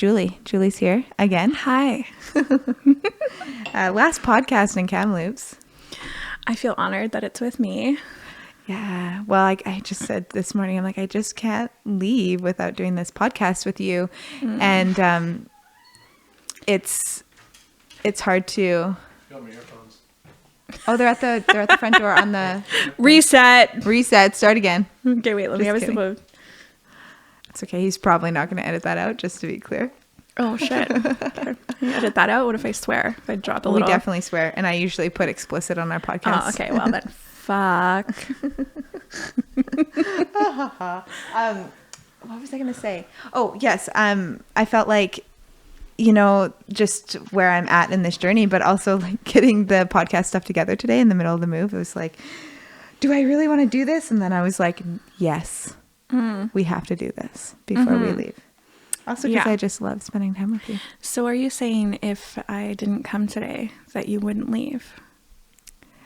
Julie. Julie's here again. Hi. Last podcast in Kamloops. I feel honored that it's with me. Yeah. Well, I just said this morning, I'm like, I just can't leave without doing this podcast with you. And it's hard to... Oh, they're at the front door on the... Reset. Start again. Okay, wait, let me have a sip of... It's okay. He's probably not going to edit that out, just to be clear. Oh, shit. Can you edit that out? What if I swear? If I drop a little... We definitely swear. And I usually put explicit on our podcast. Oh, okay. Well, then fuck. What was I going to say? Oh, yes. I felt like, just where I'm at in this journey, but also like getting the podcast stuff together today in the middle of the move. It was like, do I really want to do this? And then I was like, yes, we have to do this before we leave. Also, because I just love spending time with you. So are you saying if I didn't come today that you wouldn't leave?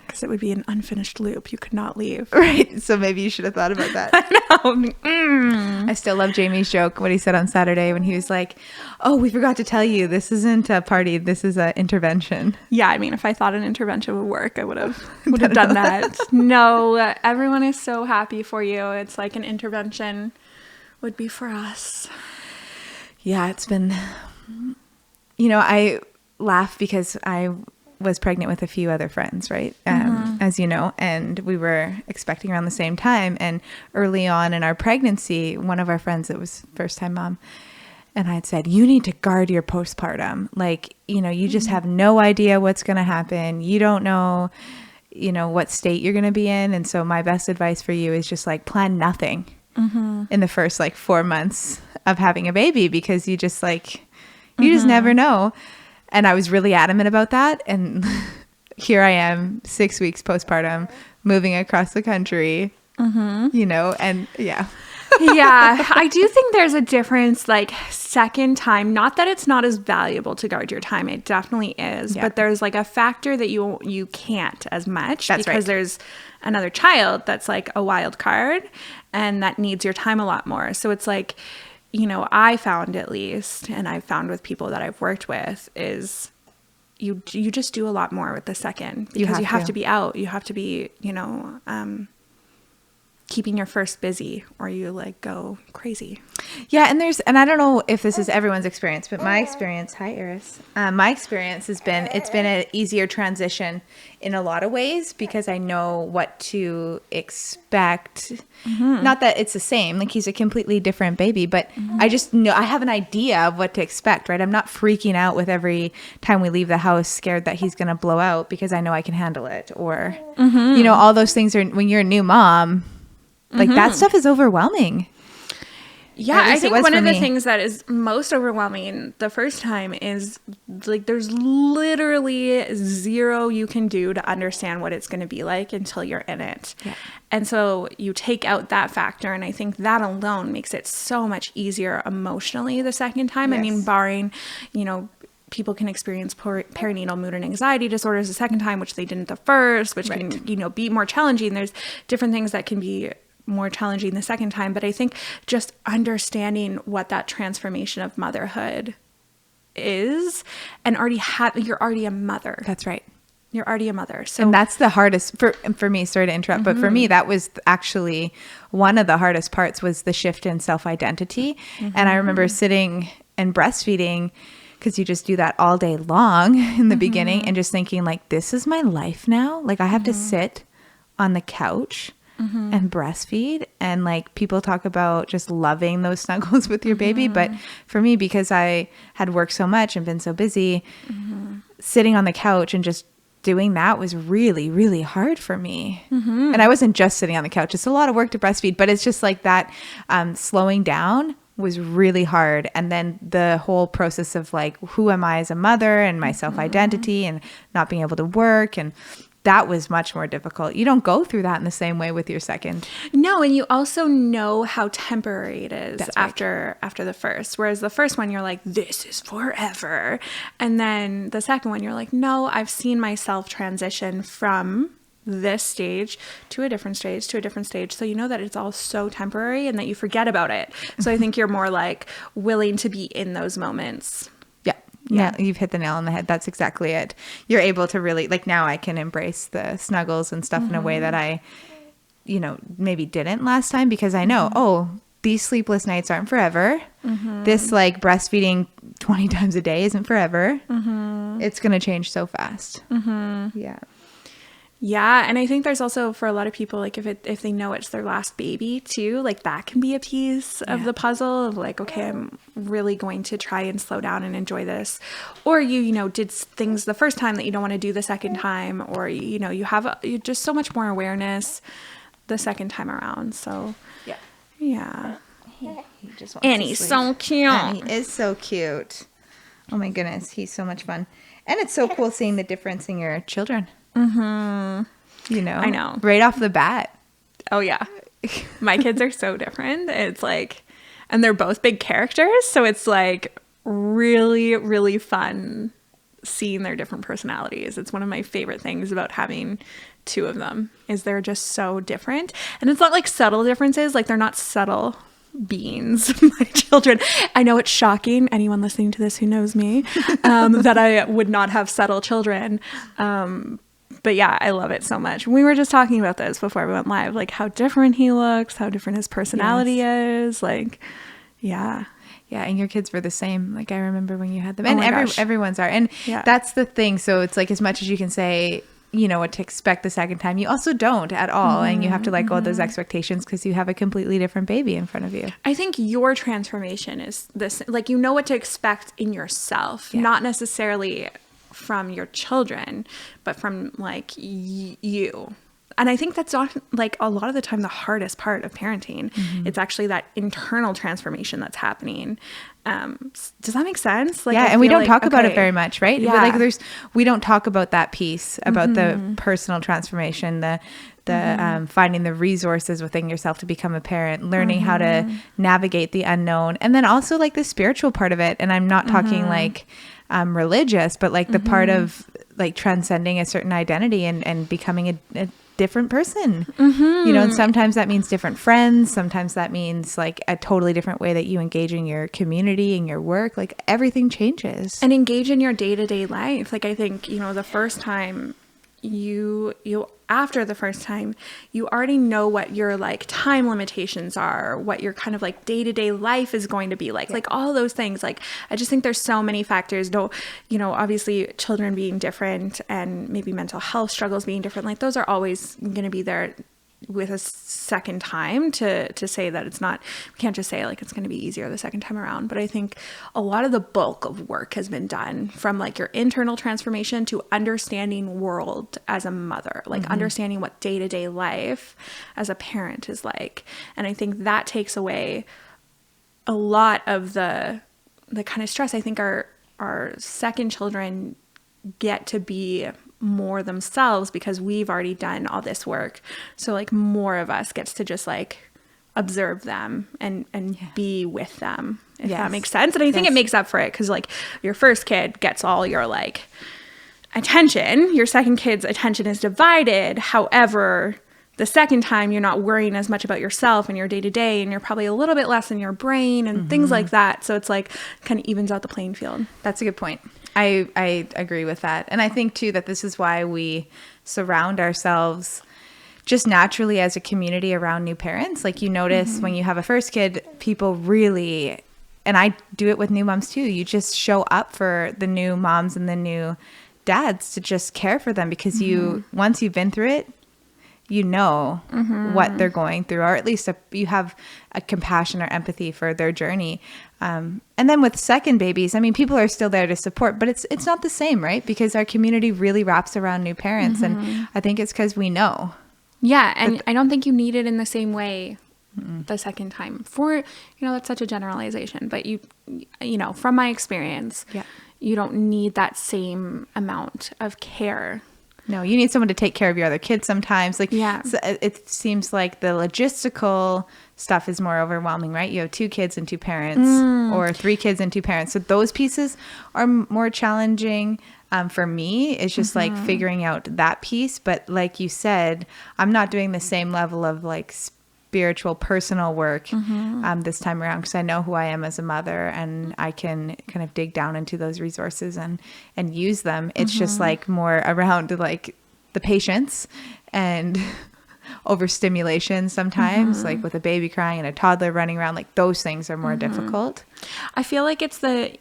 Because it would be an unfinished loop. You could not leave. Right. So maybe you should have thought about that. I know. I still love Jamie's joke, what he said on Saturday when he was like, oh, we forgot to tell you, this isn't a party. This is an intervention. Yeah. I mean, if I thought an intervention would work, I would have done that. No, everyone is so happy for you. It's like an intervention would be for us. Yeah, it's been, I laugh because I was pregnant with a few other friends, right? As you know, and we were expecting around the same time. And early on in our pregnancy, one of our friends, it was first time mom, and I had said, you need to guard your postpartum. Like, you just have no idea what's going to happen. You don't know, what state you're going to be in. And so my best advice for you is just like plan nothing in the first 4 months of having a baby, because you just just never know. And I was really adamant about that. And here I am 6 weeks postpartum, moving across the country, and yeah. Yeah, I do think there's a difference, second time, not that it's not as valuable to guard your time. It definitely is. Yeah. But there's a factor that you can't as much. That's because right. There's another child that's a wild card and that needs your time a lot more. So it's I found, at least, and I've found with people that I've worked with, is you just do a lot more with the second, because you have to be out. You have to be, keeping your first busy, or you go crazy. Yeah. And I don't know if this is everyone's experience, but my experience, hi Eris, my experience has been, it's been an easier transition in a lot of ways, because I know what to expect. Not that it's the same, he's a completely different baby, but I just know, I have an idea of what to expect, right? I'm not freaking out with every time we leave the house, scared that he's going to blow out, because I know I can handle it. Or, all those things are, when you're a new mom, that stuff is overwhelming. Yeah, I think one of the things that is most overwhelming the first time is there's literally zero you can do to understand what it's going to be like until you're in it. Yeah. And so you take out that factor, and I think that alone makes it so much easier emotionally the second time. Yes. I mean, barring, people can experience perinatal mood and anxiety disorders the second time, which they didn't the first, which can, be more challenging. There's different things that can be more challenging the second time. But I think just understanding what that transformation of motherhood is, and you're already a mother. That's right. You're already a mother. So, and that's the hardest for me, sorry to interrupt, but for me, that was actually one of the hardest parts, was the shift in self-identity. And I remember sitting and breastfeeding, because you just do that all day long in the beginning, and just thinking this is my life now. I have to sit on the couch and breastfeed, and people talk about just loving those snuggles with your baby. But for me, because I had worked so much and been so busy, sitting on the couch and just doing that was really, really hard for me. And I wasn't just sitting on the couch. It's a lot of work to breastfeed, but it's just that slowing down was really hard. And then the whole process of who am I as a mother, and my self-identity, and not being able to work, and that was much more difficult. You don't go through that in the same way with your second. No, and you also know how temporary it is. That's after the first. Whereas the first one, you're like, this is forever. And then the second one, you're like, no, I've seen myself transition from this stage to a different stage to a different stage. So you know that it's all so temporary and that you forget about it. So I think you're more like willing to be in those moments. Yeah, you've hit the nail on the head. That's exactly it. You're able to really, like, now I can embrace the snuggles and stuff in a way that I, you know, maybe didn't last time, because I know, oh, these sleepless nights aren't forever. This, like, breastfeeding 20 times a day isn't forever. It's going to change so fast. Yeah. Yeah, and I think there's also, for a lot of people, like if they know it's their last baby too, like that can be a piece of the puzzle of like, okay, I'm really going to try and slow down and enjoy this. Or you know, did things the first time that you don't want to do the second time, or you know, you have just so much more awareness the second time around. So yeah. He just wants And to he's sleep. so cute. And he is so cute. Oh my goodness, he's so much fun. And it's so cool seeing the difference in your children. You know, I know. Right off the bat. Oh yeah. My kids are so different. It's like, and they're both big characters. So it's like really, really fun seeing their different personalities. It's one of my favorite things about having two of them is they're just so different. And it's not like subtle differences. Like they're not subtle beings, my children. I know it's shocking, anyone listening to this who knows me, that I would not have subtle children. But yeah, I love it so much. We were just talking about this before we went live, like how different he looks, how different his personality is. Like, yeah. Yeah, and your kids were the same. Like, I remember when you had them. Oh And my gosh. everyone's are. And Yeah. that's the thing. So it's like, as much as you can say, you know what to expect the second time, you also don't at all. And you have to let go of those expectations because you have a completely different baby in front of you. I think your transformation is this, like, you know what to expect in yourself, not necessarily from your children, but from like you. And I think that's often, like, a lot of the time the hardest part of parenting. It's actually that internal transformation that's happening. Does that make sense? Like, Yeah, I and we feel don't like, talk about it okay, very much, right? Yeah. Like we don't talk about that piece about the personal transformation, the finding the resources within yourself to become a parent, learning how to navigate the unknown, and then also like the spiritual part of it. And I'm not talking like religious, but like the part of like transcending a certain identity and becoming a different person, you know, and sometimes that means different friends. Sometimes that means like a totally different way that you engage in your community and your work. Like everything changes. And engage in your day-to-day life. Like, I think, you know, the first time after the first time, you already know what your like time limitations are, what your kind of like day-to-day life is going to be like all those things. Like, I just think there's so many factors, though, you know, obviously children being different and maybe mental health struggles being different, like those are always going to be there with a second time to say that it's not, we can't just say like it's going to be easier the second time around. But I think a lot of the bulk of work has been done from like your internal transformation to understanding world as a mother, like understanding what day-to-day life as a parent is like. And I think that takes away a lot of the kind of stress. I think our second children get to be more themselves because we've already done all this work. So like more of us gets to just like observe them and be with them, if that makes sense. And I think it makes up for it because like your first kid gets all your like attention, your second kid's attention is divided. However, the second time you're not worrying as much about yourself and your day-to-day, and you're probably a little bit less in your brain and things like that. So it's like kind of evens out the playing field. That's a good point. I agree with that. And I think too that this is why we surround ourselves just naturally as a community around new parents. Like you notice when you have a first kid, people really, and I do it with new moms too, you just show up for the new moms and the new dads to just care for them because you, once you've been through it, you know what they're going through, or at least you have a compassion or empathy for their journey. And then with second babies, I mean, people are still there to support, but it's not the same, right? Because our community really wraps around new parents. And I think it's because we know. Yeah. And I don't think you need it in the same way the second time for, you know, that's such a generalization, but you know, from my experience, you don't need that same amount of care. No, you need someone to take care of your other kids sometimes. Like, Yeah. so it seems like the logistical stuff is more overwhelming, right? You have 2 kids and 2 parents or 3 kids and 2 parents. So those pieces are more challenging. for me, it's just like figuring out that piece. But like you said, I'm not doing the same level of like spiritual personal work this time around, because I know who I am as a mother, and I can kind of dig down into those resources and use them. It's just like more around like the patience and overstimulation sometimes, like with a baby crying and a toddler running around, like those things are more difficult. I feel like it's the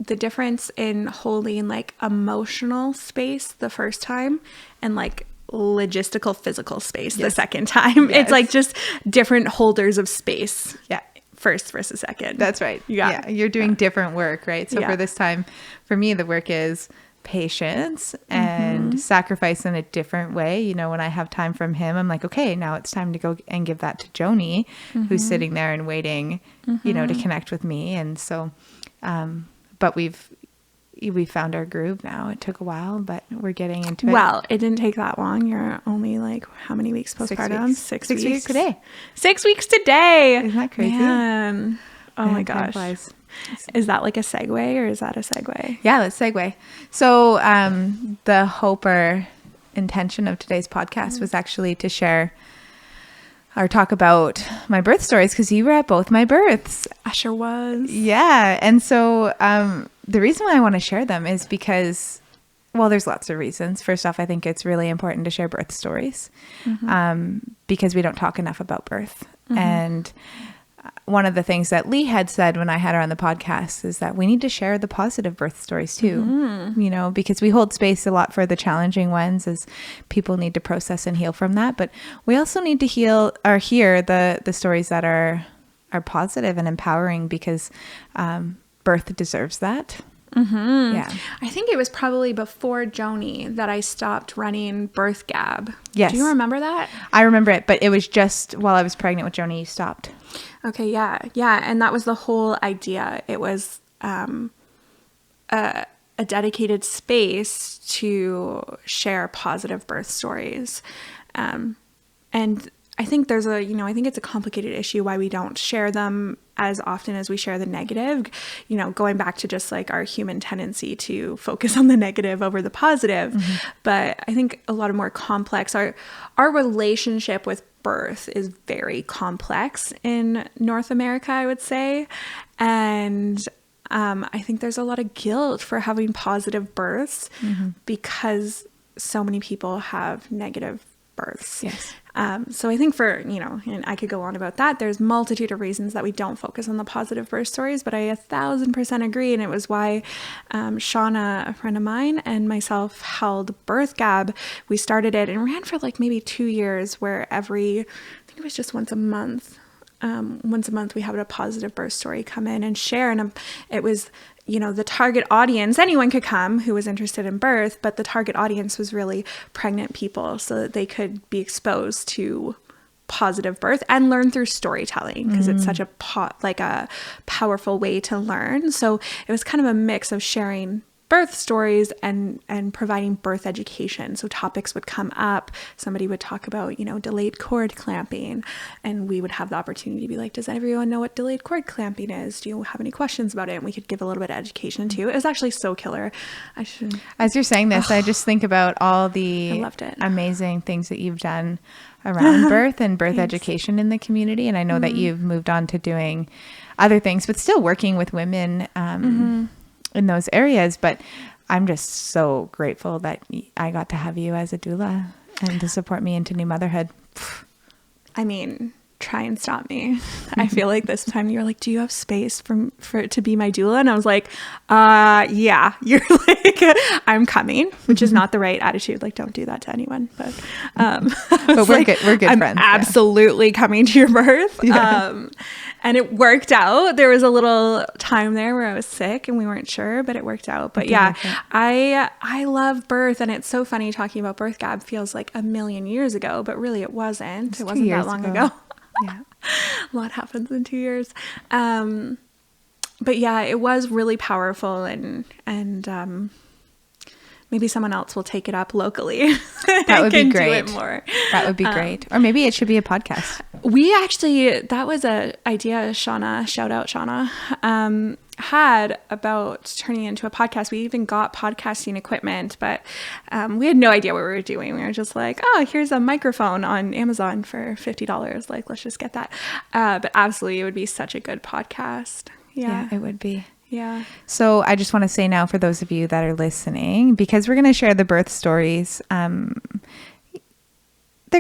difference in holding like emotional space the first time and like logistical physical space the second time. It's like just different holders of space. Yeah. First versus second. That's right. Yeah. You're doing different work, right? So for this time, for me, the work is patience and sacrifice in a different way. You know, when I have time from him, I'm like, okay, now it's time to go and give that to Joni, who's sitting there and waiting, you know, to connect with me. And so, but we found our groove now. It took a while, but we're getting into it. Well, it didn't take that long. You're only like, how many weeks postpartum? 6 weeks today. 6 weeks today. Isn't that crazy? Man. Oh my gosh. Is that like a segue, or is that a segue? Yeah, let's segue. So the hope or intention of today's podcast was actually to share or talk about my birth stories, because you were at both my births. I sure was. Yeah. And so the reason why I want to share them is because, well, there's lots of reasons. First off, I think it's really important to share birth stories because we don't talk enough about birth. And one of the things that Lee had said when I had her on the podcast is that we need to share the positive birth stories too, you know, because we hold space a lot for the challenging ones, as people need to process and heal from that. But we also need to hear the stories that are positive and empowering, because birth deserves that. Yeah. I think it was probably before Joni that I stopped running Birth Gab. Yes. Do you remember that? I remember it, but it was just while I was pregnant with Joni, you stopped. Okay. Yeah. Yeah. And that was the whole idea. It was a dedicated space to share positive birth stories. And I think I think it's a complicated issue why we don't share them as often as we share the negative, you know, going back to just like our human tendency to focus on the negative over the positive. But I think a lot of more complex, our relationship with birth is very complex in North America, I would say. And I think there's a lot of guilt for having positive births because so many people have negative births. Yes. So I think for, you know, and I could go on about that, there's multitude of reasons that we don't focus on the positive birth stories, but I 1,000% agree. And it was why Shauna, a friend of mine, and myself held Birth Gab. We started it and ran for like maybe 2 years, where I think it was just once a month. Once a month we have a positive birth story come in and share. And it was, you know, the target audience, anyone could come who was interested in birth, but the target audience was really pregnant people, so that they could be exposed to positive birth and learn through storytelling, because it's such a powerful way to learn. So it was kind of a mix of sharing birth stories and providing birth education. So topics would come up. Somebody would talk about, you know, delayed cord clamping, and we would have the opportunity to be like, does everyone know what delayed cord clamping is? Do you have any questions about it? And we could give a little bit of education too. It was actually so killer. As you're saying this, I just think about all the amazing things that you've done around birth and birth education in the community. And I know that you've moved on to doing other things, but still working with women in those areas. But I'm just so grateful that I got to have you as a doula and to support me into new motherhood. I mean, try and stop me. I feel like this time you were like, do you have space for it to be my doula? And I was like, yeah. You're like, I'm coming, which is not the right attitude. Like, don't do that to anyone. But we're like, good. We're good I'm friends. Absolutely coming to your birth. Yeah. And it worked out. There was a little time there where I was sick and we weren't sure, but it worked out. But yeah, I love birth. And it's so funny talking about Birth Gab. Feels like a million years ago, but really it wasn't. It wasn't that long ago. Yeah. A lot happens in 2 years. But yeah, it was really powerful, and maybe someone else will take it up locally. That would be great. Do it more. That would be great. Or maybe it should be a podcast. We actually, that was an idea Shauna, shout out Shauna, had about turning into a podcast. We even got podcasting equipment, but we had no idea what we were doing. We were just like, oh, here's a microphone on Amazon for $50. Like, let's just get that. But absolutely, it would be such a good podcast. Yeah, it would be. Yeah. So I just want to say now, for those of you that are listening, because we're going to share the birth stories, they're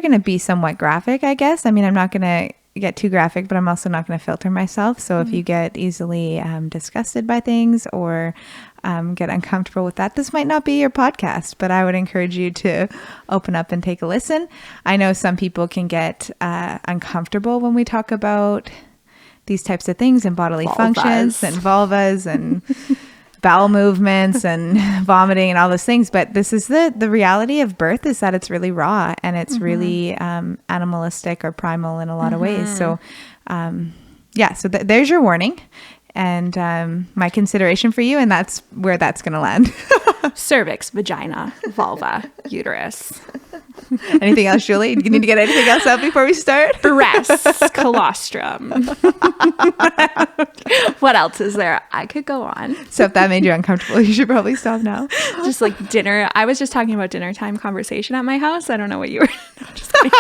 going to be somewhat graphic, I guess. I mean, I'm not going to get too graphic, but I'm also not going to filter myself. So if you get easily disgusted by things or get uncomfortable with that, this might not be your podcast, but I would encourage you to open up and take a listen. I know some people can get uncomfortable when we talk about these types of things and bodily functions and vulvas and bowel movements and vomiting and all those things. But this is the reality of birth, is that it's really raw and it's really animalistic or primal in a lot of ways. So so there's your warning and my consideration for you, and that's where that's going to land. Cervix, vagina, vulva, uterus. Anything else, Julie? You need to get anything else out before we start? Breasts, colostrum. What else is there? I could go on. So if that made you uncomfortable, you should probably stop now. Just like dinner. I was just talking about dinner time conversation at my house. I don't know what you were. No, just kidding.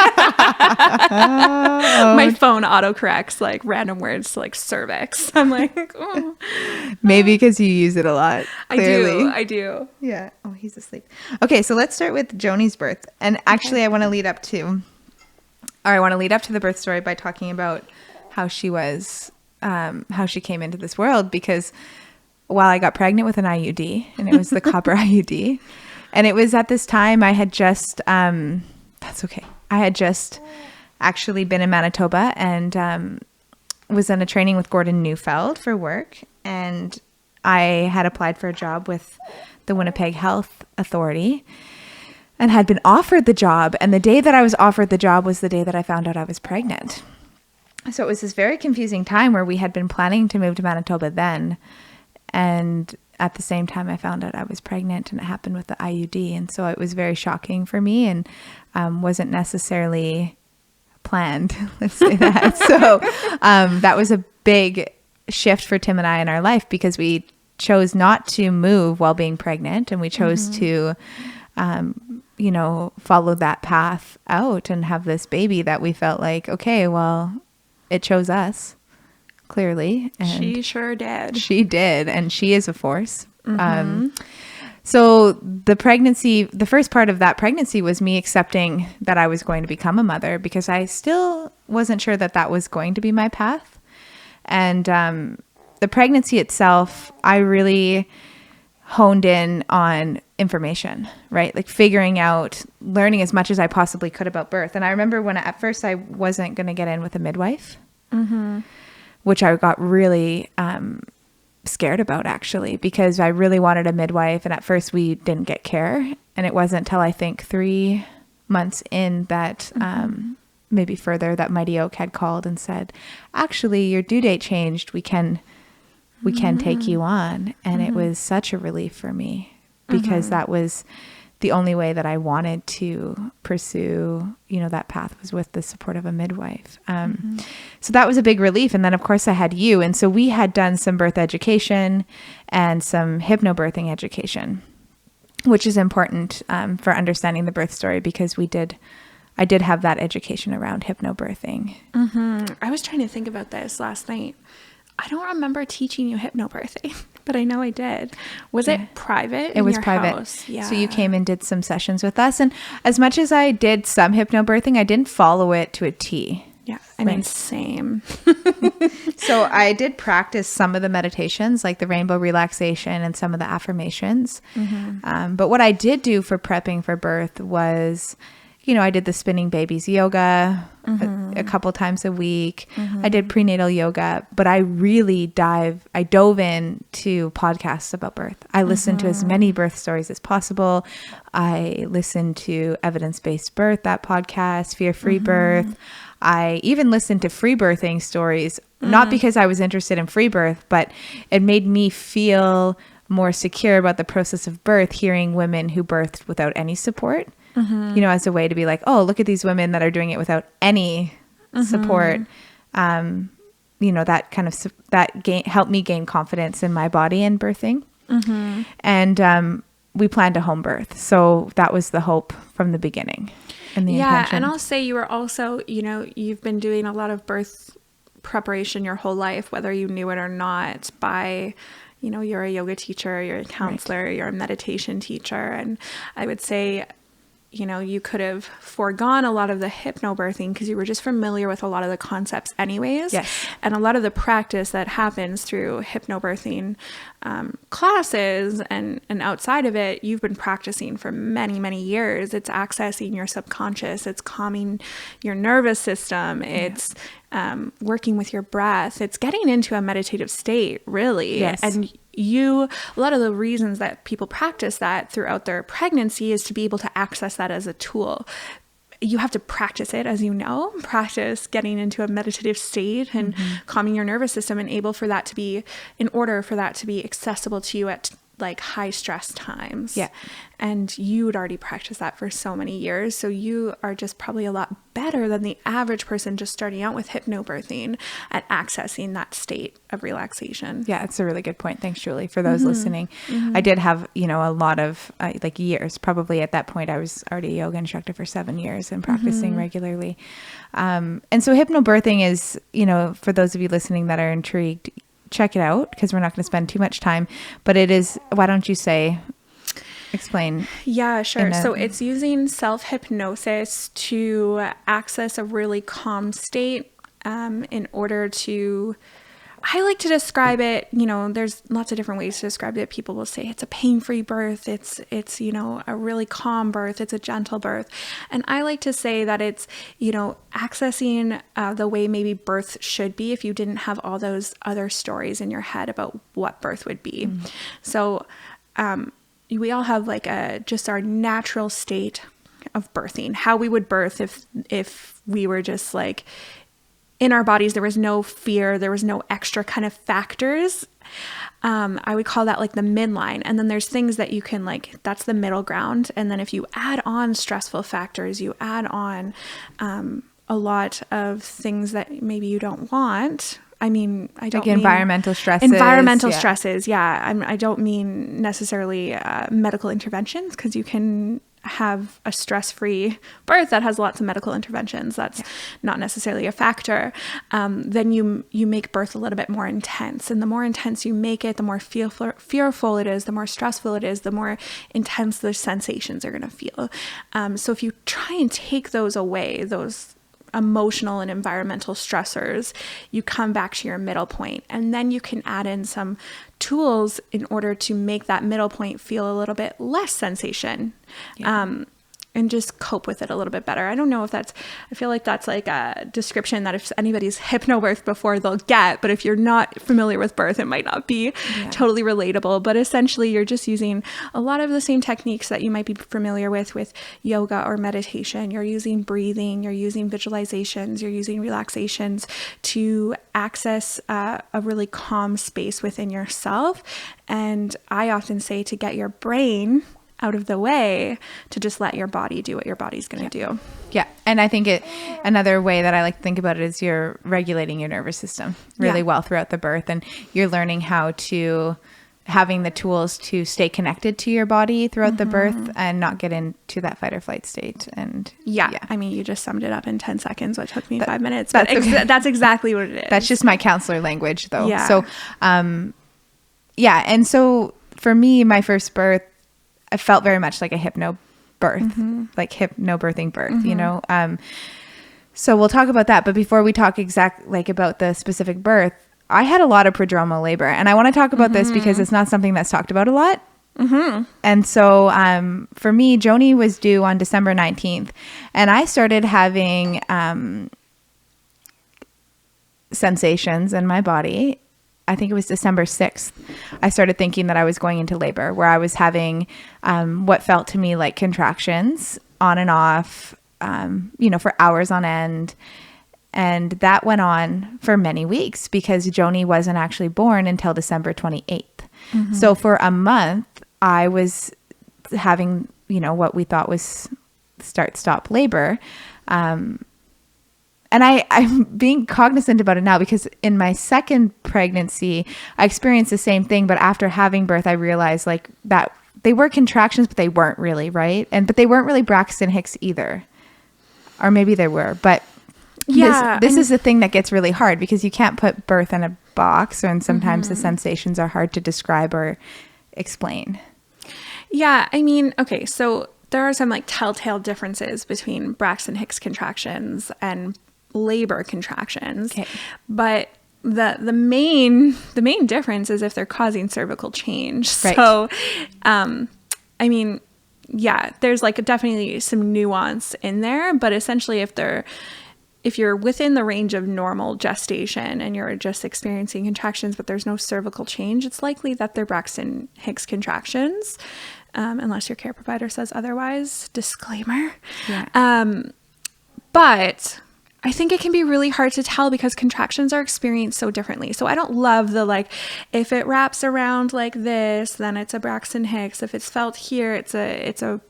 My phone autocorrects like random words to like cervix. I'm like, oh. Maybe because you use it a lot. Clearly. I do. Yeah. Oh, he's asleep. Okay, so let's start with Joni's birth. And actually, I want to lead up to the birth story by talking about how she was, how she came into this world. Because while I got pregnant with an IUD, and it was the copper IUD, and it was at this time I had just, that's okay. I had just actually been in Manitoba and was in a training with Gordon Neufeld for work, and I had applied for a job with the Winnipeg Health Authority and had been offered the job. And the day that I was offered the job was the day that I found out I was pregnant. So it was this very confusing time where we had been planning to move to Manitoba then. And at the same time, I found out I was pregnant, and it happened with the IUD. And so it was very shocking for me and wasn't necessarily planned, let's say that. So that was a big shift for Tim and I in our life, because we chose not to move while being pregnant, and we chose to follow that path out and have this baby that we felt like, okay, well, it chose us, clearly. And she sure did. She did, and she is a force. So the first part of that pregnancy was me accepting that I was going to become a mother, because I still wasn't sure that that was going to be my path. And the pregnancy itself, I really honed in on information, right? Like figuring out, learning as much as I possibly could about birth. And I remember when at first I wasn't going to get in with a midwife, which I got really scared about, actually, because I really wanted a midwife. And at first we didn't get care. And it wasn't until I think 3 months in that maybe further, that Mighty Oak had called and said, actually, your due date changed. We can take you on. And it was such a relief for me, because that was the only way that I wanted to pursue, that path, was with the support of a midwife. So that was a big relief. And then of course I had you. And so we had done some birth education and some hypnobirthing education, which is important for understanding the birth story, because I did have that education around hypnobirthing. I was trying to think about this last night. I don't remember teaching you hypnobirthing, but I know I did. Was it private? It was private. House? Yeah. So you came and did some sessions with us. And as much as I did some hypnobirthing, I didn't follow it to a T. Yeah. I mean, same. So I did practice some of the meditations, like the rainbow relaxation and some of the affirmations. But what I did do for prepping for birth was, I did the spinning babies yoga a couple times a week. I did prenatal yoga, but I really dove into podcasts about birth. I listened to as many birth stories as possible. I listened to Evidence-Based Birth, that podcast, Fear-Free Birth. I even listened to free birthing stories, not because I was interested in free birth, but it made me feel more secure about the process of birth, hearing women who birthed without any support. As a way to be like, oh, look at these women that are doing it without any support, that kind of, helped me gain confidence in my body in birthing. And we planned a home birth. So that was the hope from the beginning and the intention. And I'll say you were also, you've been doing a lot of birth preparation your whole life, whether you knew it or not, by, you're a yoga teacher, you're a counselor, you're a meditation teacher. And I would say, you could have foregone a lot of the hypnobirthing because you were just familiar with a lot of the concepts anyways. Yes. And a lot of the practice that happens through hypnobirthing classes and outside of it, you've been practicing for many, many years. It's accessing your subconscious. It's calming your nervous system. It's working with your breath. It's getting into a meditative state, really. Yes. And a lot of the reasons that people practice that throughout their pregnancy is to be able to access that as a tool. You have to practice it, as practice getting into a meditative state and calming your nervous system, and in order for that to be accessible to you at like high stress times. Yeah. And you would already practice that for so many years. So you are just probably a lot better than the average person just starting out with hypnobirthing at accessing that state of relaxation. Yeah, it's a really good point. Thanks, Julie, for those listening. I did have, a lot of years. Probably at that point, I was already a yoga instructor for 7 years and practicing regularly. And so hypnobirthing is, for those of you listening that are intrigued, check it out, because we're not going to spend too much time. But it is, why don't you explain? Yeah, sure. So it's using self-hypnosis to access a really calm state in order to, I like to describe it, there's lots of different ways to describe it. People will say it's a pain-free birth. It's a really calm birth. It's a gentle birth. And I like to say that it's, accessing the way maybe birth should be if you didn't have all those other stories in your head about what birth would be. So we all have just our natural state of birthing, how we would birth if we were just in our bodies, there was no fear, there was no extra kind of factors. I would call that the midline. And then there's things that you can that's the middle ground. And then if you add on stressful factors, you add on a lot of things that maybe you don't want. I mean, I don't mean environmental stresses. Stresses. Yeah. I don't mean necessarily medical interventions, because you can have a stress-free birth that has lots of medical interventions. That's not necessarily a factor. Then you make birth a little bit more intense. And the more intense you make it, the more fearful it is, the more stressful it is, the more intense those sensations are going to feel. So if you try and take those away, those emotional and environmental stressors, you come back to your middle point, and then you can add in some tools in order to make that middle point feel a little bit less sensation. And just cope with it a little bit better. I don't know if I feel like that's a description that if anybody's hypnobirthed before, they'll get, but if you're not familiar with birth, it might not be totally relatable. But essentially, you're just using a lot of the same techniques that you might be familiar with yoga or meditation. You're using breathing, you're using visualizations, you're using relaxations to access a really calm space within yourself. And I often say to get your brain out of the way, to just let your body do what your body's going to do. Yeah. And I think another way that I like to think about it is you're regulating your nervous system really well throughout the birth, and you're learning having the tools to stay connected to your body throughout the birth and not get into that fight or flight state. And I mean, you just summed it up in 10 seconds, what took me 5 minutes, but that's exactly what it is. That's just my counselor language though. Yeah. So, and so for me, my first birth, I felt very much like a hypnobirthing birth, so we'll talk about that. But before we talk about the specific birth, I had a lot of prodromal labor, and I want to talk about this because it's not something that's talked about a lot. And so for me, Joni was due on December 19th, and I started having sensations in my body. I think it was December 6th, I started thinking that I was going into labor, where I was having what felt to me like contractions on and off, for hours on end. And that went on for many weeks because Joni wasn't actually born until December 28th. So for a month, I was having, what we thought was start-stop labor. I'm being cognizant about it now because in my second pregnancy, I experienced the same thing. But after having birth, I realized like that they were contractions, but they weren't really, right? But they weren't really Braxton Hicks either. Or maybe they were. But this is the thing that gets really hard because you can't put birth in a box. And sometimes the sensations are hard to describe or explain. Yeah. I mean, okay. So there are some like telltale differences between Braxton Hicks contractions and labor contractions. Okay. But the main difference is if they're causing cervical change. Right. So, I mean, yeah, there's like definitely some nuance in there, but essentially if you're within the range of normal gestation and you're just experiencing contractions, but there's no cervical change, it's likely that they're Braxton Hicks contractions, unless your care provider says otherwise. Disclaimer. Yeah. But I think it can be really hard to tell because contractions are experienced so differently. So I don't love the like, if it wraps around like this, then it's a Braxton Hicks. If it's felt here, it's a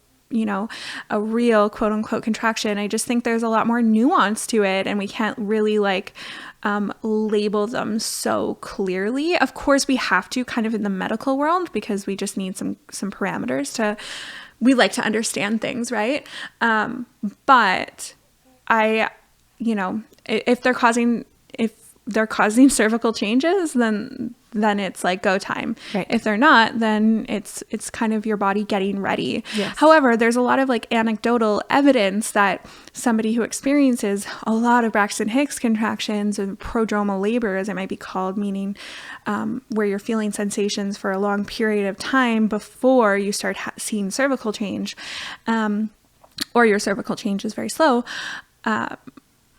a real quote unquote contraction. I just think there's a lot more nuance to it and we can't really like label them so clearly. Of course we have to kind of in the medical world because we just need some parameters we like to understand things, right? But if they're causing cervical changes, then it's like go time. Right. If they're not, then it's kind of your body getting ready. Yes. However, there's a lot of like anecdotal evidence that somebody who experiences a lot of Braxton Hicks contractions and prodromal labor, as it might be called, meaning where you're feeling sensations for a long period of time before you start seeing cervical change, or your cervical change is very slow. What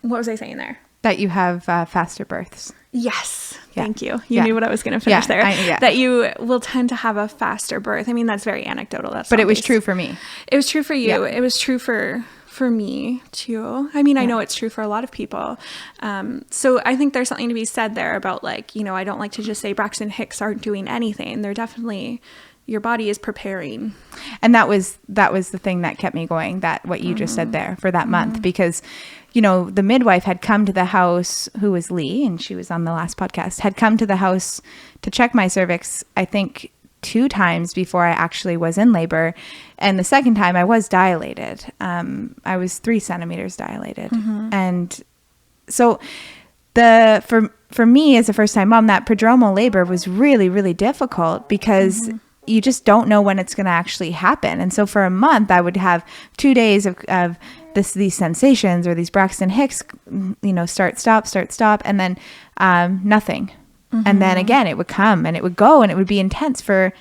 was I saying there? That you have faster births. Yes. Yeah. Thank you. You knew what I was going to finish there. That you will tend to have a faster birth. I mean, that's very anecdotal. But it was true for me. It was true for you. Yeah. It was true for me too. I mean, I know it's true for a lot of people. So I think there's something to be said there about like, I don't like to just say Braxton Hicks aren't doing anything. They're definitely, your body is preparing. And that was the thing that kept me going, that what you just said there for that month, because the midwife had come to the house, who was Lee, and she was on the last podcast, had come to the house to check my cervix, I think 2 times before I actually was in labor. And the second time I was dilated. I was 3 centimeters dilated. Mm-hmm. And so for me as a first time mom, that prodromal labor was really, really difficult because you just don't know when it's going to actually happen. And so for a month I would have 2 days of these sensations or these Braxton Hicks, start, stop, and then nothing. Mm-hmm. And then again, it would come and it would go and it would be intense for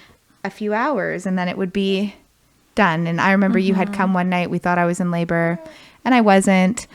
a few hours and then it would be done. And I remember you had come one night, we thought I was in labor and I wasn't.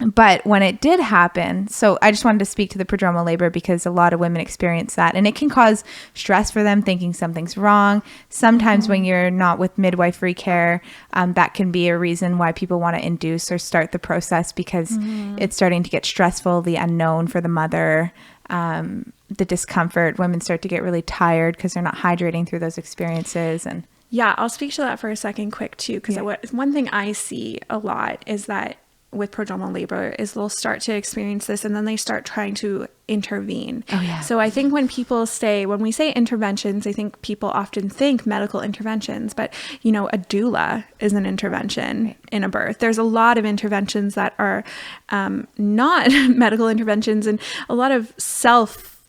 But when it did happen, so I just wanted to speak to the prodromal labor because a lot of women experience that and it can cause stress for them thinking something's wrong. Sometimes when you're not with midwifery care, that can be a reason why people want to induce or start the process because it's starting to get stressful, the unknown for the mother, the discomfort. Women start to get really tired because they're not hydrating through those experiences. And yeah, I'll speak to that for a second quick too, because one thing I see a lot is that with prodromal labor is they'll start to experience this and then they start trying to intervene. Oh, yeah. So I think when we say interventions, I think people often think medical interventions, but a doula is an intervention in a birth. There's a lot of interventions that are not medical interventions and a lot of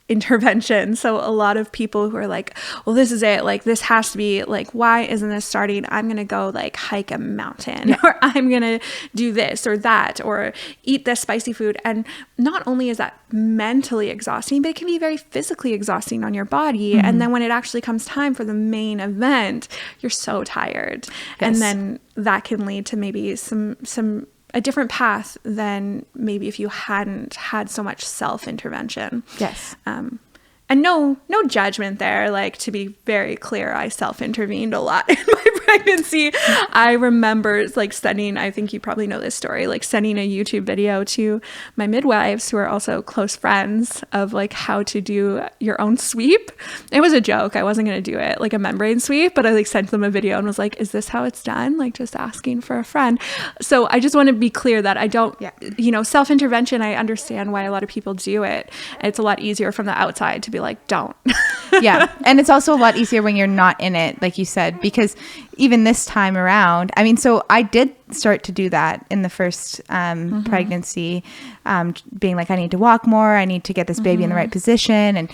intervention. So a lot of people who are like, well, this is it. Like, this has to be like, why isn't this starting? I'm going to go like hike a mountain or I'm going to do this or that or eat this spicy food. And not only is that mentally exhausting, but it can be very physically exhausting on your body. Mm-hmm. And then when it actually comes time for the main event, you're so tired. Yes. And then that can lead to maybe a different path than maybe if you hadn't had so much self-intervention. Yes. And no judgment there. Like, to be very clear, I self-intervened a lot in my pregnancy, I remember like sending, I think you probably know this story, like sending a YouTube video to my midwives who are also close friends of like how to do your own sweep. It was a joke. I wasn't going to do it like a membrane sweep, but I like sent them a video and was like, is this how it's done? Like just asking for a friend. So I just want to be clear that I don't, self-intervention, I understand why a lot of people do it. It's a lot easier from the outside to be like, don't. Yeah. And it's also a lot easier when you're not in it, like you said, because even this time around, I mean, so I did start to do that in the first pregnancy, being like, I need to walk more. I need to get this baby in the right position.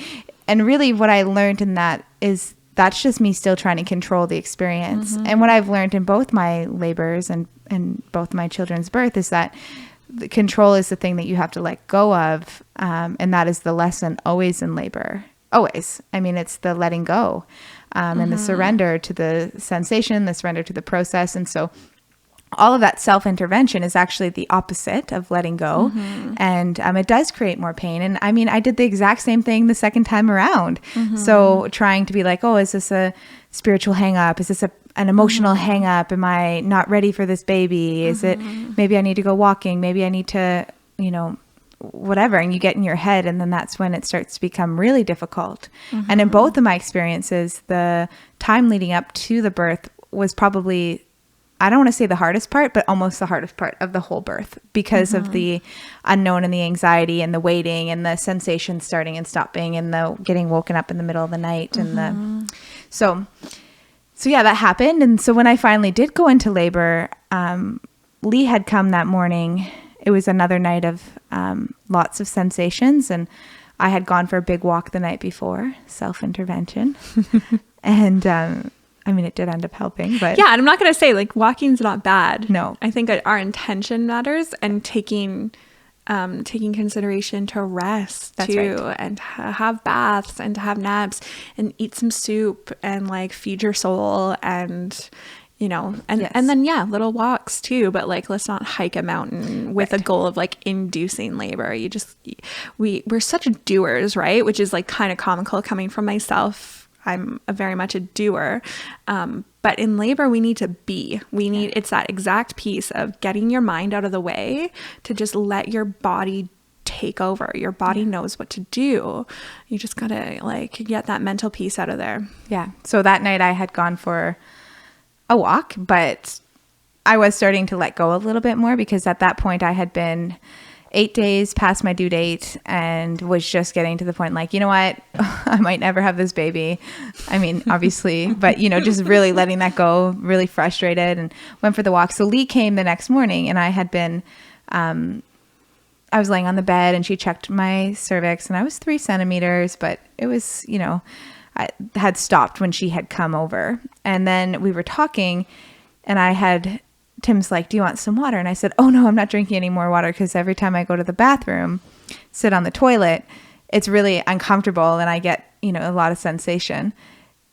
And really what I learned in that is that's just me still trying to control the experience. And what I've learned in both my labors and both my children's birth is that the control is the thing that you have to let go of. And that is the lesson always in labor. Always. I mean, it's the letting go and the surrender to the sensation, the surrender to the process. And so all of that self-intervention is actually the opposite of letting go. And it does create more pain. And I mean, I did the exact same thing the second time around. So trying to be like, oh, is this a spiritual hang up? Is this an emotional hang up? Am I not ready for this baby? Is it, maybe I need to go walking? Maybe I need to, whatever. And you get in your head, and then that's when it starts to become really difficult. And in both of my experiences, the time leading up to the birth was probably, I don't want to say the hardest part, but almost the hardest part of the whole birth because of the unknown and the anxiety and the waiting and the sensation starting and stopping and the getting woken up in the middle of the night. And so yeah, that happened. And so when I finally did go into labor, Lee had come that morning. It was another night of lots of sensations, and I had gone for a big walk the night before, self-intervention. And I mean, it did end up helping, but yeah, and I'm not going to say like walking's not bad. No, I think our intention matters, and taking consideration to rest and to have baths and to have naps and eat some soup and like feed your soul and and then little walks too, but like let's not hike a mountain with a goal of like inducing labor. We're such doers, right? Which is like kind of comical coming from myself. I'm very much a doer. But in labor, we need to be. It's that exact piece of getting your mind out of the way to just let your body take over. Your body knows what to do. You just got to like get that mental piece out of there. Yeah. So that night I had gone for a walk, but I was starting to let go a little bit more because at that point I had been 8 days past my due date and was just getting to the point like, you know what, I might never have this baby. I mean, obviously, but just really letting that go, really frustrated, and went for the walk. So Lee came the next morning, and I had been, I was laying on the bed, and she checked my cervix, and I was 3 centimeters, but it was, I had stopped when she had come over. And then we were talking, and Tim's like, do you want some water? And I said, oh no, I'm not drinking any more water, because every time I go to the bathroom, sit on the toilet, it's really uncomfortable and I get, a lot of sensation.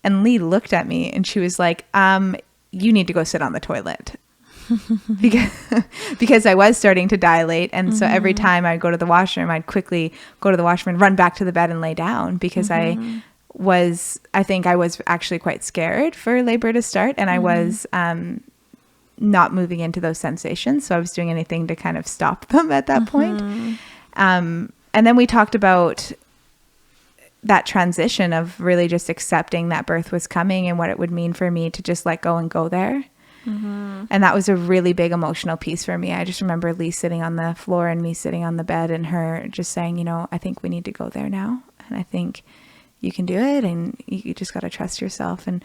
And Lee looked at me and she was like, you need to go sit on the toilet. because I was starting to dilate. And so every time I'd go to the washroom, I'd quickly go to the washroom and run back to the bed and lay down because I think I was actually quite scared for labor to start. And I was, not moving into those sensations. So I was doing anything to kind of stop them at that point. And then we talked about that transition of really just accepting that birth was coming and what it would mean for me to just let go and go there. And that was a really big emotional piece for me. I just remember Lee sitting on the floor and me sitting on the bed and her just saying, I think we need to go there now. And I think you can do it. And you just got to trust yourself. And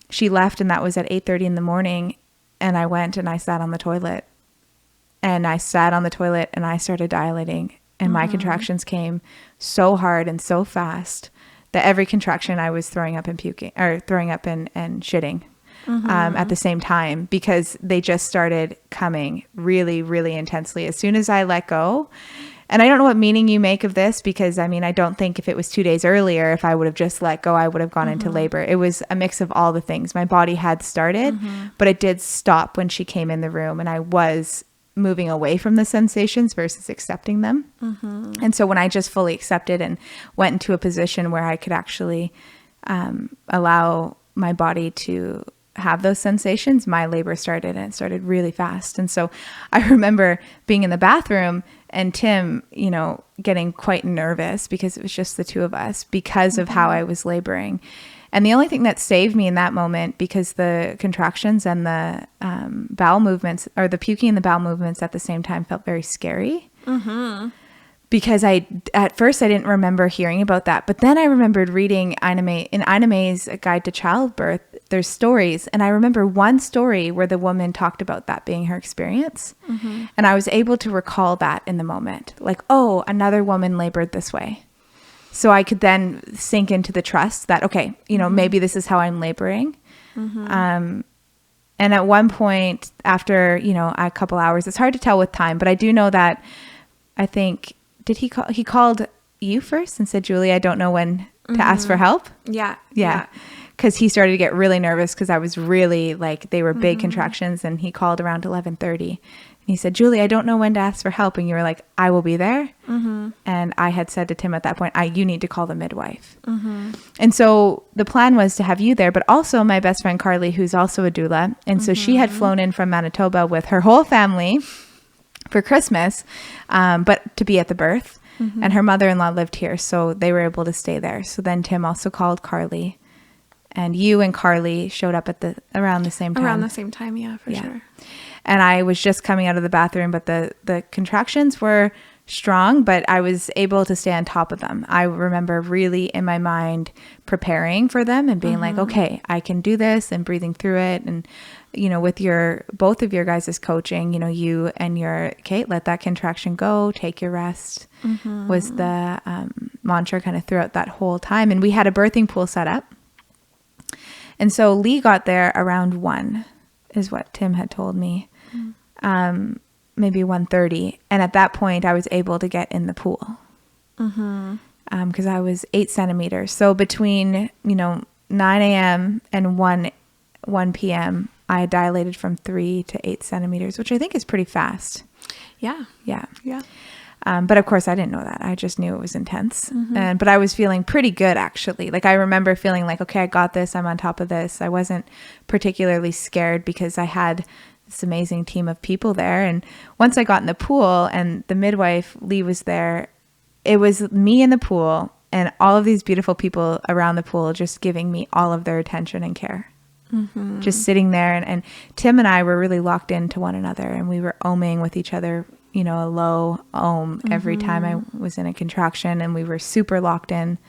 she left, and that was at 8:30 in the morning. And I went and I sat on the toilet, and I started dilating, and my contractions came so hard and so fast that every contraction I was throwing up and puking, or throwing up and shitting at the same time, because they just started coming really, really intensely as soon as I let go. And I don't know what meaning you make of this, because I mean, I don't think if it was 2 days earlier, if I would have just let go, I would have gone into labor. It was a mix of all the things. My body had started, but it did stop when she came in the room, and I was moving away from the sensations versus accepting them. And so when I just fully accepted and went into a position where I could actually allow my body to have those sensations, my labor started, and it started really fast. And so I remember being in the bathroom and Tim, you know, getting quite nervous because it was just the two of us because of how I was laboring. And the only thing that saved me in that moment, because the contractions and the bowel movements, or the puking and the bowel movements at the same time, felt very scary. Because at first I didn't remember hearing about that. But then I remembered reading Ina May's Guide to Childbirth, there's stories. And I remember one story where the woman talked about that being her experience. And I was able to recall that in the moment. Like, oh, another woman labored this way. So I could then sink into the trust that, okay, you know, maybe this is how I'm laboring. And at one point after, you know, a couple hours, it's hard to tell with time, but I do know that I think, he called you first and said, Julie, I don't know when to ask for help. Yeah. Because he started to get really nervous because I was really like, they were big contractions, and he called around 11:30. He said, Julie, I don't know when to ask for help. And you were like, I will be there. And I had said to Tim at that point, you need to call the midwife. And so the plan was to have you there, but also my best friend, Carly, who's also a doula. And so she had flown in from Manitoba with her whole family for Christmas, but to be at the birth. And her mother-in-law lived here, so they were able to stay there. So then Tim also called Carly, and you and Carly showed up at around the same time. Around the same time, yeah, for sure. And I was just coming out of the bathroom, but the contractions were strong, but I was able to stay on top of them. I remember really in my mind preparing for them and being like, okay, I can do this, and breathing through it. And, you know, with both of your guys' coaching, you know, you and your Kate, let that contraction go, take your rest, was the mantra kind of throughout that whole time. And we had a birthing pool set up. And so Lee got there around 1, is what Tim had told me. Maybe 1:30. And at that point I was able to get in the pool. Because I was 8 centimeters. So between, you know, 9 a.m. and 1 p.m., I had dilated from 3 to 8 centimeters, which I think is pretty fast. Yeah. But of course I didn't know that. I just knew it was intense. But I was feeling pretty good, actually. Like, I remember feeling like, okay, I got this. I'm on top of this. I wasn't particularly scared because I had this amazing team of people there. And once I got in the pool and the midwife, Lee, was there, it was me in the pool and all of these beautiful people around the pool just giving me all of their attention and care. Just sitting there. And Tim and I were really locked into one another, and we were oming with each other, you know, a low om every time I was in a contraction, and we were super locked in.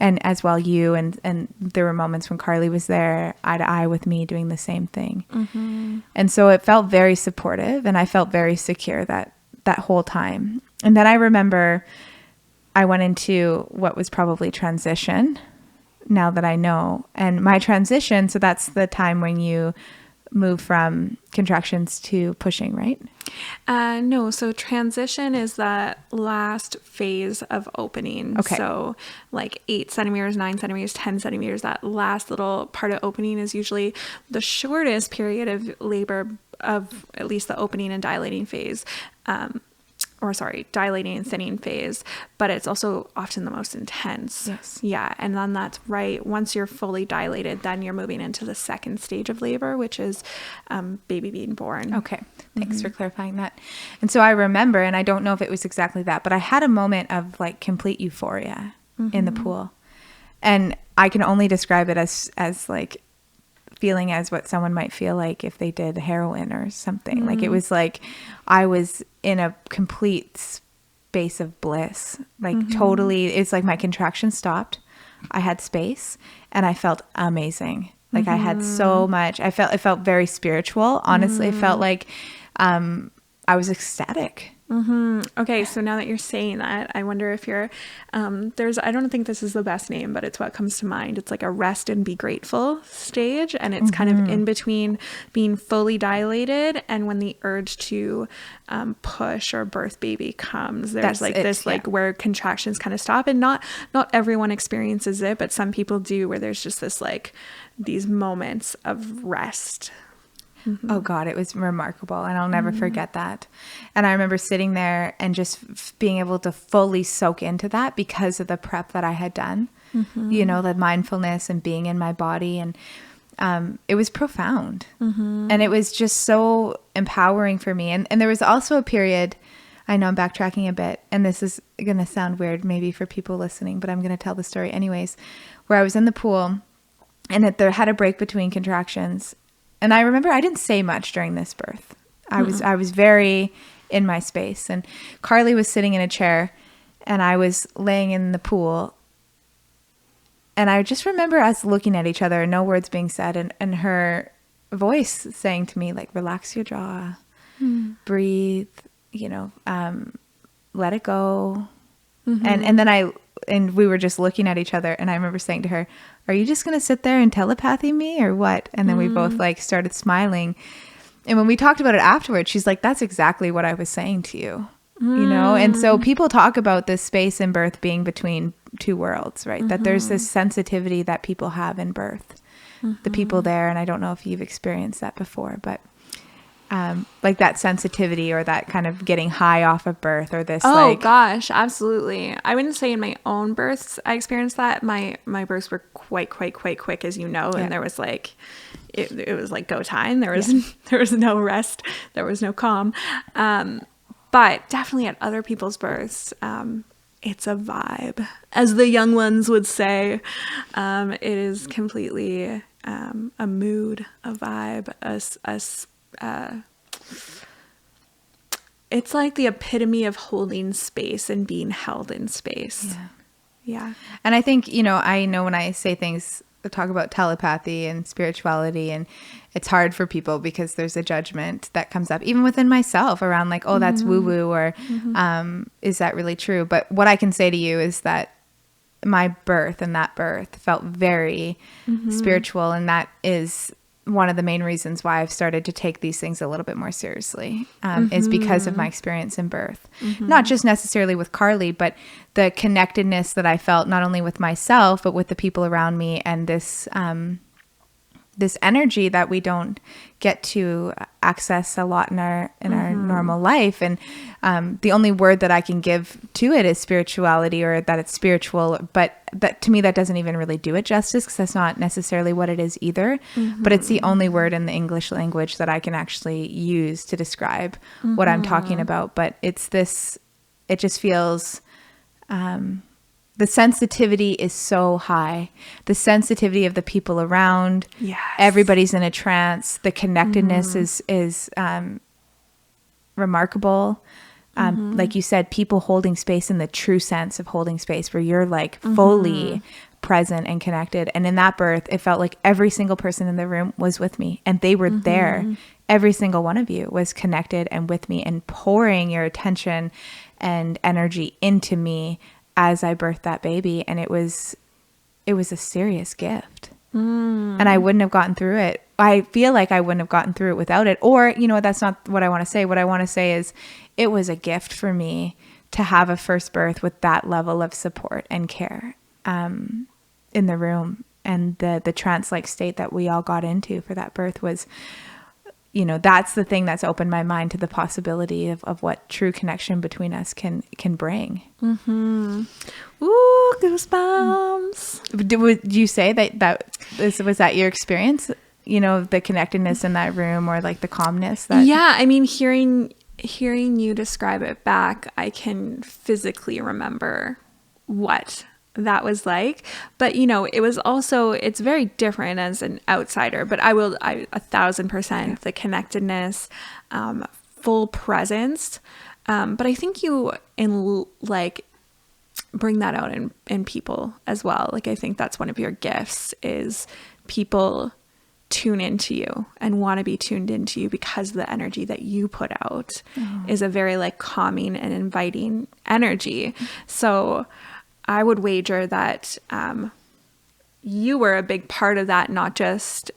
And as well you, and there were moments when Carly was there eye to eye with me doing the same thing. And so it felt very supportive, and I felt very secure that whole time. And then I remember I went into what was probably transition, now that I know. And my transition, so that's the time when you move from contractions to pushing, right? No. So transition is that last phase of opening. Okay. So like 8 centimeters, 9 centimeters, 10 centimeters, that last little part of opening is usually the shortest period of labor, of at least the opening and dilating phase. Dilating and thinning phase, but it's also often the most intense. Yes. Yeah. And then that's right. Once you're fully dilated, then you're moving into the second stage of labor, which is baby being born. Okay. Thanks for clarifying that. And so I remember, and I don't know if it was exactly that, but I had a moment of like complete euphoria in the pool. And I can only describe it as like feeling as what someone might feel like if they did heroin or something. Like, it was like I was in a complete space of bliss, like totally. It's like my contractions stopped, I had space, and I felt amazing. Like I had so much. It felt very spiritual, honestly. It felt like I was ecstatic. Okay, so now that you're saying that, I wonder if you're, I don't think this is the best name, but it's what comes to mind. It's like a rest and be grateful stage. And it's kind of in between being fully dilated and when the urge to push or birth baby comes. There's where contractions kind of stop. And not everyone experiences it, but some people do, where there's just this like these moments of rest. Oh God, it was remarkable. And I'll never forget that. And I remember sitting there and just being able to fully soak into that because of the prep that I had done, you know, the mindfulness and being in my body. And it was profound. And it was just so empowering for me. And there was also a period, I know I'm backtracking a bit, and this is going to sound weird maybe for people listening, but I'm going to tell the story anyways, where I was in the pool and there had a break between contractions. And I remember I didn't say much during this birth. I was very in my space, and Carly was sitting in a chair and I was laying in the pool. And I just remember us looking at each other, no words being said, and her voice saying to me, like, relax your jaw, breathe, let it go. And we were just looking at each other, and I remember saying to her, are you just going to sit there and telepathy me or what? And then we both like started smiling. And when we talked about it afterwards, she's like, that's exactly what I was saying to you, And so people talk about this space in birth being between two worlds, right? That there's this sensitivity that people have in birth, the people there. And I don't know if you've experienced that before, but like that sensitivity or that kind of getting high off of birth or this. Oh gosh, absolutely. I wouldn't say in my own births I experienced that. My births were quite quick, as you know, and there was like, it was like go time. There was no rest. There was no calm. But definitely at other people's births, it's a vibe, as the young ones would say. It is completely a mood, a vibe, it's like the epitome of holding space and being held in space. Yeah. And I think, I know when I say things, talk about telepathy and spirituality, and it's hard for people because there's a judgment that comes up even within myself around like, oh, that's woo woo, or is that really true? But what I can say to you is that my birth and that birth felt very spiritual. And that is one of the main reasons why I've started to take these things a little bit more seriously, is because of my experience in birth. Not just necessarily with Carly, but the connectedness that I felt not only with myself, but with the people around me, and this energy that we don't get to access a lot in our normal life. And the only word that I can give to it is spirituality, or that it's spiritual, but that to me, that doesn't even really do it justice, because that's not necessarily what it is either. But it's the only word in the English language that I can actually use to describe what I'm talking about. But it's this, it just feels, the sensitivity is so high. The sensitivity of the people around. Yes. Everybody's in a trance. The connectedness is remarkable. Like you said, people holding space in the true sense of holding space, where you're like fully present and connected. And in that birth, it felt like every single person in the room was with me, and they were there. Every single one of you was connected and with me, and pouring your attention and energy into me as I birthed that baby. And it was a serious gift. And I wouldn't have gotten through it. I feel like I wouldn't have gotten through it without it. Or, that's not what I want to say. What I want to say is it was a gift for me to have a first birth with that level of support and care in the room. And the trance-like state that we all got into for that birth was, that's the thing that's opened my mind to the possibility of what true connection between us can bring. Ooh, goosebumps. Would you say was that your experience? The connectedness in that room, or like the calmness? Yeah, I mean, hearing you describe it back, I can physically remember what that was like. But it was also, it's very different as an outsider, but I 1,000% the connectedness, full presence. But I think you bring that out in people as well. Like, I think that's one of your gifts, is people tune into you and want to be tuned into you because the energy that you put out is a very calming and inviting energy. So I would wager that you were a big part of that, not just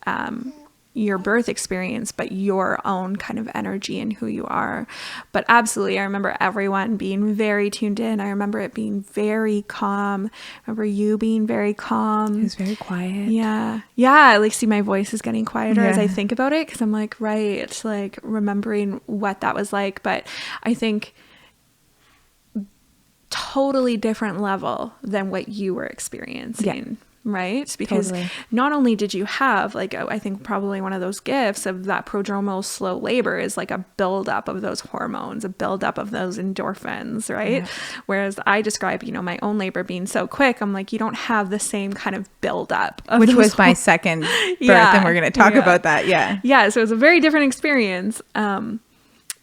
your birth experience, but your own kind of energy and who you are. But absolutely, I remember everyone being very tuned in. I remember it being very calm. I remember you being very calm. It was very quiet. Yeah. Yeah. See, my voice is getting quieter as I think about it, because I'm remembering what that was like. But I think totally different level than what you were experiencing. right? Because not only did you have like, I think probably one of those gifts of that prodromal slow labor is like a buildup of those hormones, a buildup of those endorphins, right? Yeah. Whereas I describe, you know, my own labor being so quick, I'm like, you don't have the same kind of buildup. Which was my second birth, and we're going to talk about that. Yeah. Yeah. So it was a very different experience.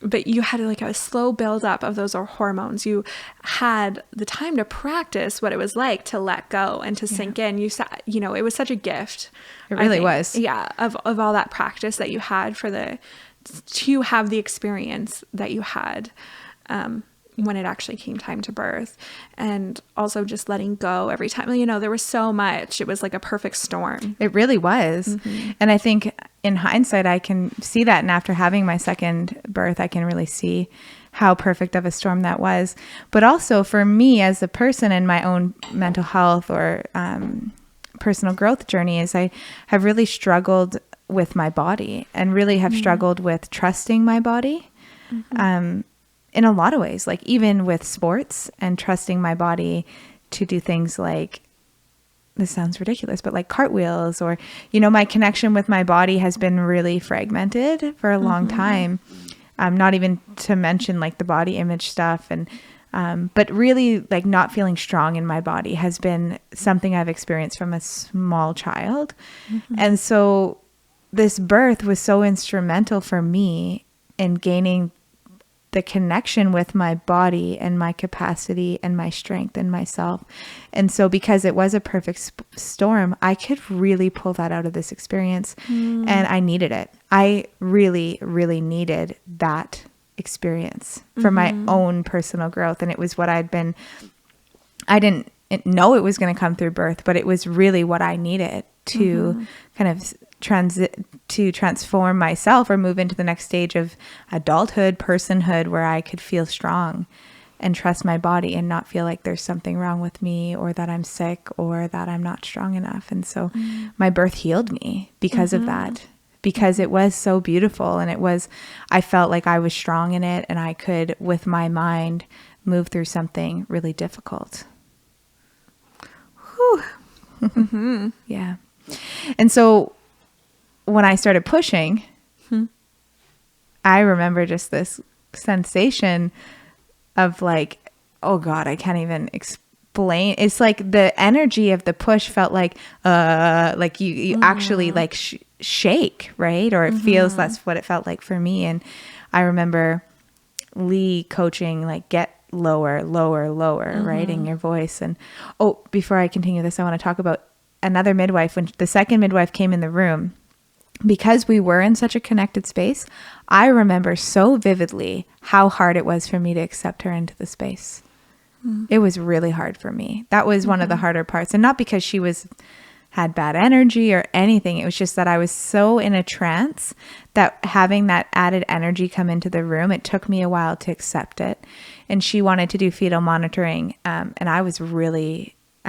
But you had like a slow buildup of those hormones. You had the time to practice what it was like to let go and to sink in. You know, it was such a gift. It really was. Yeah. Of all that practice that you had to have the experience that you had, when it actually came time to birth, and also just letting go every time. You know, there was so much. It was like a perfect storm. It really was. And I think in hindsight, I can see that. And after having my second birth, I can really see how perfect of a storm that was. But also for me as a person in my own mental health or personal growth journey is I have really struggled with my body and really have struggled with trusting my body. In a lot of ways, like even with sports and trusting my body to do things like, this sounds ridiculous, but like cartwheels, or, you know, my connection with my body has been really fragmented for a long time. Not even to mention like the body image stuff. And, but really like not feeling strong in my body has been something I've experienced from a small child. And so this birth was so instrumental for me in gaining the connection with my body and my capacity and my strength and myself. And so because it was a perfect storm, I could really pull that out of this experience. And I needed it. I really, really needed that experience for my own personal growth. And it was what I didn't know it was going to come through birth, but it was really what I needed to kind of transform myself or move into the next stage of adulthood, personhood, where I could feel strong and trust my body and not feel like there's something wrong with me or that I'm sick or that I'm not strong enough. And so my birth healed me because of that, because it was so beautiful. And I felt like I was strong in it, and I could, with my mind, move through something really difficult. Whew. Yeah. And so when I started pushing, I remember just this sensation of like, oh God, I can't even explain. It's like the energy of the push felt like you actually like shake, right? Or it feels, that's what it felt like for me. And I remember Lee coaching, like, get lower, right, in your voice. And before I continue this, I want to talk about another midwife. When the second midwife came in the room, because we were in such a connected space, I remember so vividly how hard it was for me to accept her into the space. It was really hard for me. That was one of the harder parts. And not because she had bad energy or anything. It was just that I was so in a trance that having that added energy come into the room, it took me a while to accept it. And she wanted to do fetal monitoring. And I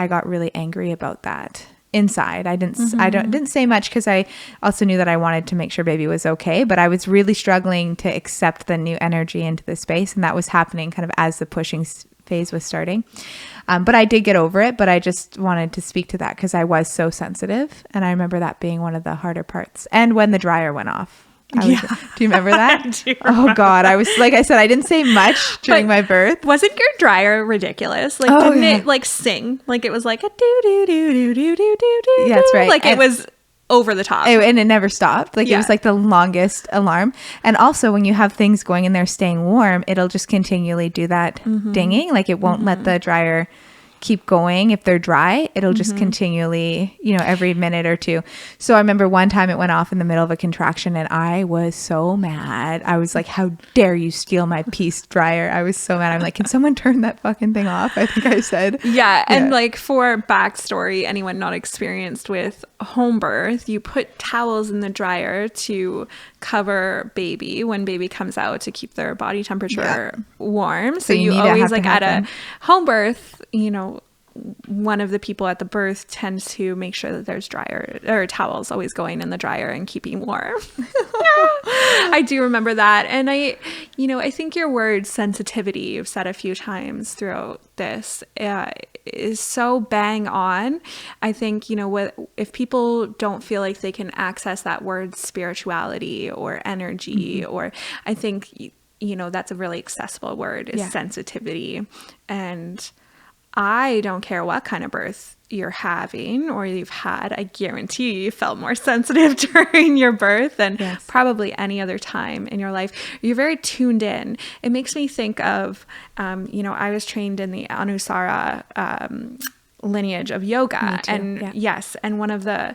got really angry about that. Inside, I didn't say much because I also knew that I wanted to make sure baby was okay, but I was really struggling to accept the new energy into the space, and that was happening kind of as the pushing phase was starting. But I did get over it, but I just wanted to speak to that because I was so sensitive, and I remember that being one of the harder parts. And when the dryer went off. Do you remember that? I do remember. Oh God, I was, like I said, I didn't say much during my birth. Wasn't your dryer ridiculous? Like, didn't it like sing? Like it was like a do do do do do do do do. Yeah, that's right. Like it was over the top, and it never stopped. Like it was like the longest alarm. And also, when you have things going in there staying warm, it'll just continually do that dinging. Like it won't let the dryer keep going. If they're dry, it'll just continually, every minute or two. So I remember one time it went off in the middle of a contraction, and I was so mad. I was like, how dare you steal my piece dryer? I was so mad. I'm like, can someone turn that fucking thing off? I think I said. Yeah. And like, for backstory, anyone not experienced with home birth, you put towels in the dryer to cover baby when baby comes out, to keep their body temperature warm. So you always, like, at a home birth, one of the people at the birth tends to make sure that there's dryer or towels always going in the dryer and keeping warm. I do remember that. And I think your word sensitivity, you've said a few times throughout this, is so bang on. I think, if people don't feel like they can access that word spirituality or energy, or I think, that's a really accessible word, is sensitivity. And I don't care what kind of birth you're having or you've had. I guarantee you felt more sensitive during your birth than probably any other time in your life. You're very tuned in. It makes me think of, I was trained in the Anusara lineage of yoga. And and one of the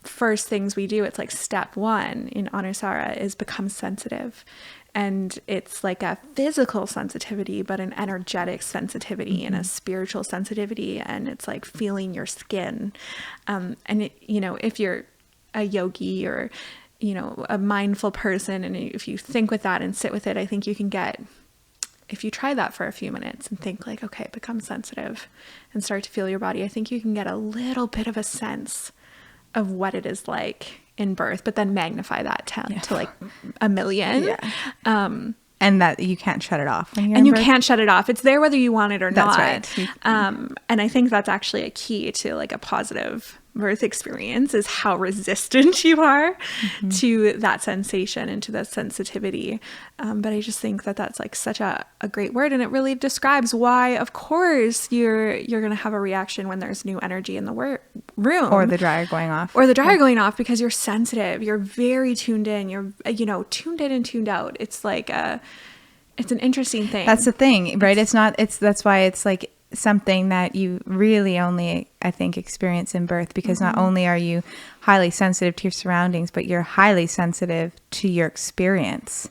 first things we do, it's like step 1 in Anusara, is become sensitive. And it's like a physical sensitivity, but an energetic sensitivity and a spiritual sensitivity. And it's like feeling your skin. And, if you're a yogi or, a mindful person, and if you think with that and sit with it, I think you can get, if you try that for a few minutes and think like, okay, become sensitive and start to feel your body, I think you can get a little bit of a sense of what it is like in birth, but then magnify that to like a million. And that you can't shut it off. And you can't shut it off. It's there whether you want it or not. That's right. And I think that's actually a key to like a positive birth experience, is how resistant you are to that sensation and to that sensitivity. But I just think that that's like such a great word, and it really describes why, of course, you're going to have a reaction when there's new energy in the room, or the dryer going off, because you're sensitive. You're very tuned in. You're tuned in and tuned out. It's like it's an interesting thing. That's the thing, right? That's why it's like something that you really only, I think, experience in birth, because not only are you highly sensitive to your surroundings, but you're highly sensitive to your experience,